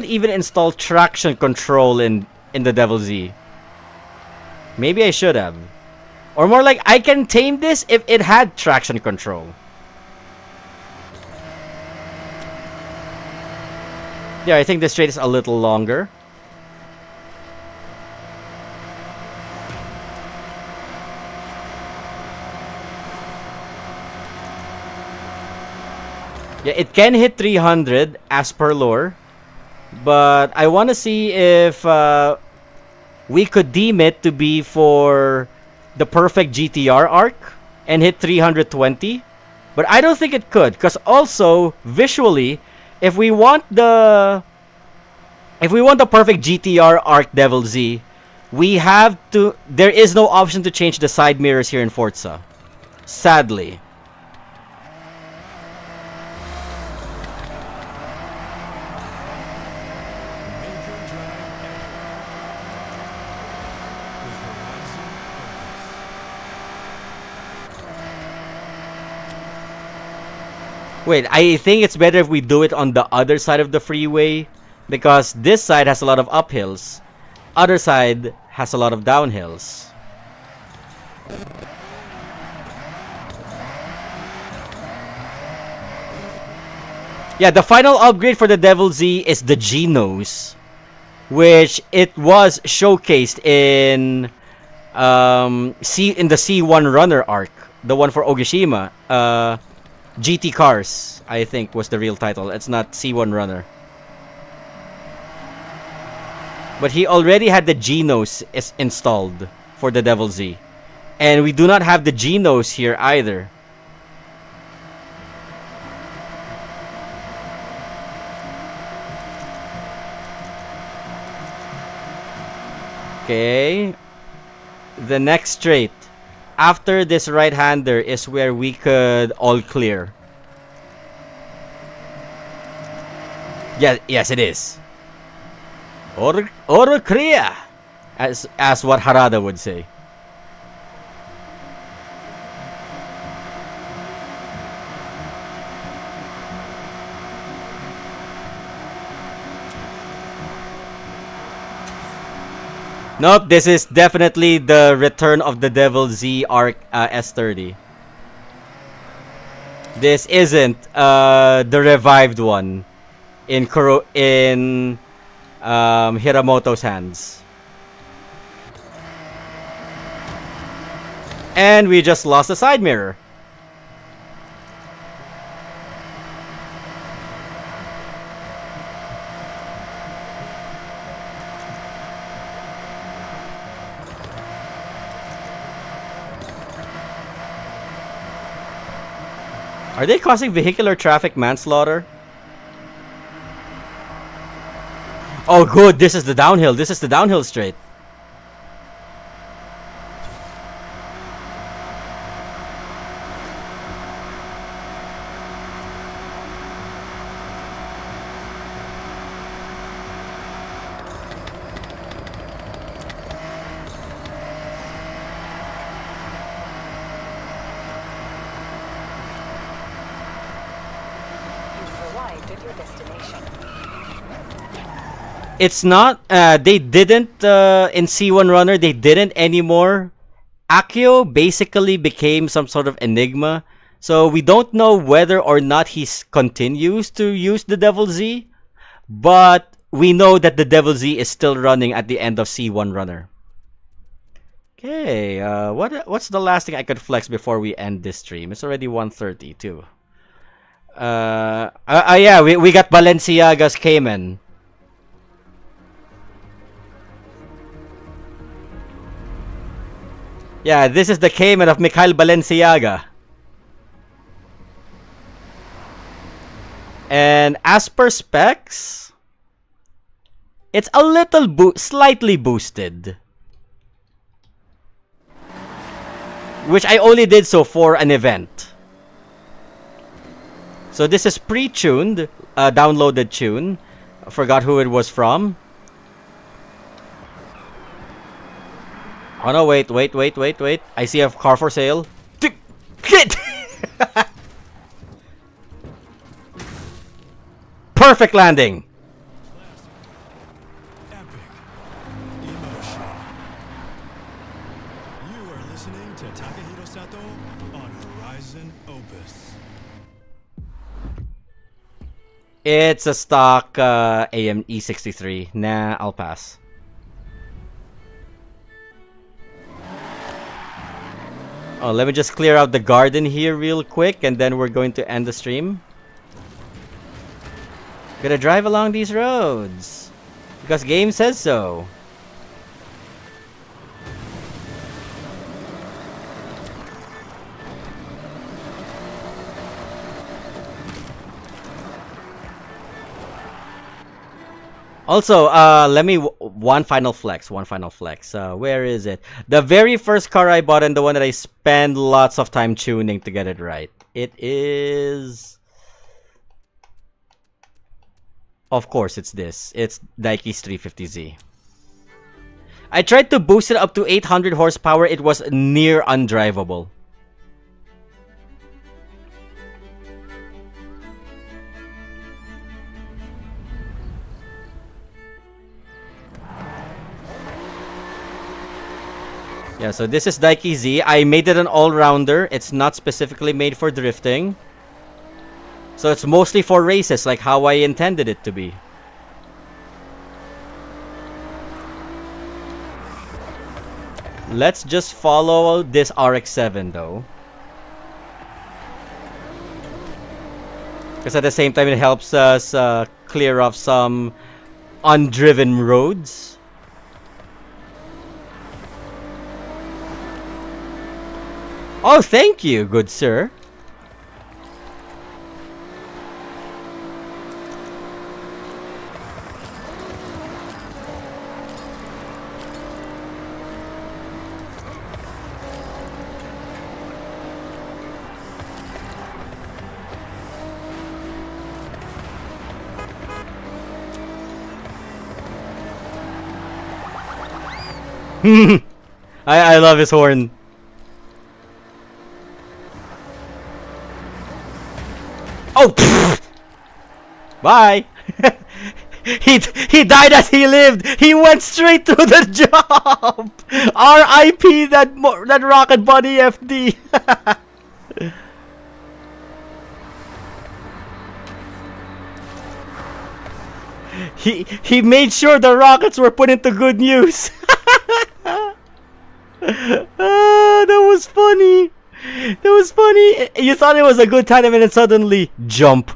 even install traction control in the Devil Z. Maybe I should have. Or more like, I can tame this if it had traction control. Yeah, I think the straight is a little longer. Yeah, it can hit 300 as per lore. But I want to see if we could deem it to be for the perfect GTR arc and hit 320. But I don't think it could, because also, visually, if we want the perfect GTR arc Devil Z, we have to. There is no option to change the side mirrors here in Forza, sadly. Wait, I think it's better if we do it on the other side of the freeway, because this side has a lot of uphills, other side has a lot of downhills. Yeah, the final upgrade for the Devil Z is the Genos, which it was showcased in the C1 Runner arc, the one for Ogishima. GT Cars, I think, was the real title. It's not C1 Runner. But he already had the Genos installed for the Devil Z. And we do not have the Genos here either. Okay. The next straight. After this right-hander is where we could all clear. Yes, it is. Oro Kriya, as what Harada would say. Nope, this is definitely the return of the Devil Z Arc S30. This isn't the revived one in Hiramoto's hands. And we just lost the side mirror. Are they causing vehicular traffic manslaughter? Oh good, this is the downhill. This is the downhill straight. It's not, they didn't, in C1 Runner, they didn't anymore. Akio basically became some sort of enigma. So we don't know whether or not he continues to use the Devil Z. But we know that the Devil Z is still running at the end of C1 Runner. Okay, what's the last thing I could flex before we end this stream? It's already 1:30 too. Yeah, we got Balenciaga's Cayman. Yeah, this is the Cayman of Mikhail Balenciaga. And as per specs, it's a little slightly boosted. Which I only did so for an event. So this is pre-tuned, downloaded tune. I forgot who it was from. Oh no, wait. I see a car for sale. Hit! Perfect landing! Epic emotion. You are listening to Takahiro Sato on Horizon Opus. It's a stock AM E63. Nah, I'll pass. Oh, let me just clear out the garden here real quick, and then we're going to end the stream. Gonna drive along these roads because game says so. Also, let me one final flex. Where is it? The very first car I bought and the one that I spend lots of time tuning to get it right. It is, of course, it's this. It's Daiki's 350Z. I tried to boost it up to 800 horsepower. It was near undrivable. Yeah, so this is Daiki Z. I made it an all-rounder. It's not specifically made for drifting. So it's mostly for races, like how I intended it to be. Let's just follow this RX-7 though. Because at the same time it helps us clear off some undriven roads. Oh, thank you, good sir. I love his horn. Oh, bye. he died as he lived. He went straight through the jump. R.I.P. that rocket body FD. He made sure the rockets were put into good use. That was funny. That was funny. You thought it was a good time and then suddenly jump.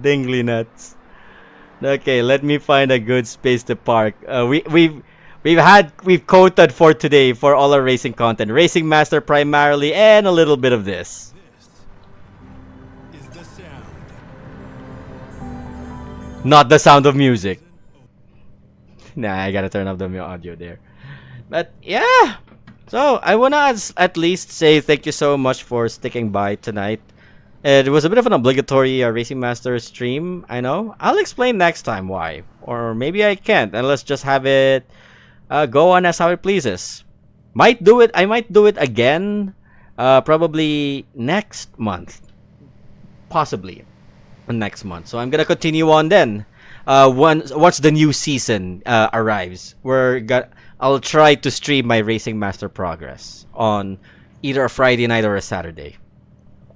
Dingly nuts. Okay, let me find a good space to park. We've quoted for today for all our racing content. Racing Master primarily and a little bit of this. This is the sound. Not the sound of music. Nah, I gotta turn off the audio there. But yeah. So I wanna at least say thank you so much for sticking by tonight. It was a bit of an obligatory Racing Master stream, I know. I'll explain next time why. Or maybe I can't, and let's just have it go on as how it pleases. I might do it again, probably next month. Possibly next month. So I'm gonna continue on then. Once the new season arrives, I'll try to stream my Racing Master progress on either a Friday night or a Saturday.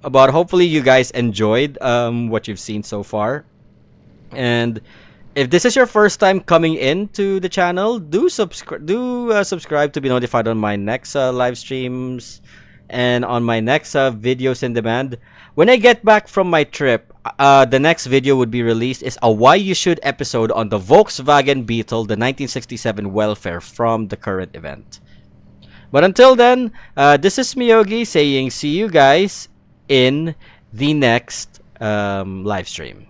But hopefully you guys enjoyed what you've seen so far. And if this is your first time coming into the channel, do subscribe to be notified on my next live streams and on my next videos in demand. When I get back from my trip, the next video would be released is a Why You Should episode on the Volkswagen Beetle, the 1967 welfare from the current event. But until then, this is Myogi saying see you guys in the next live stream.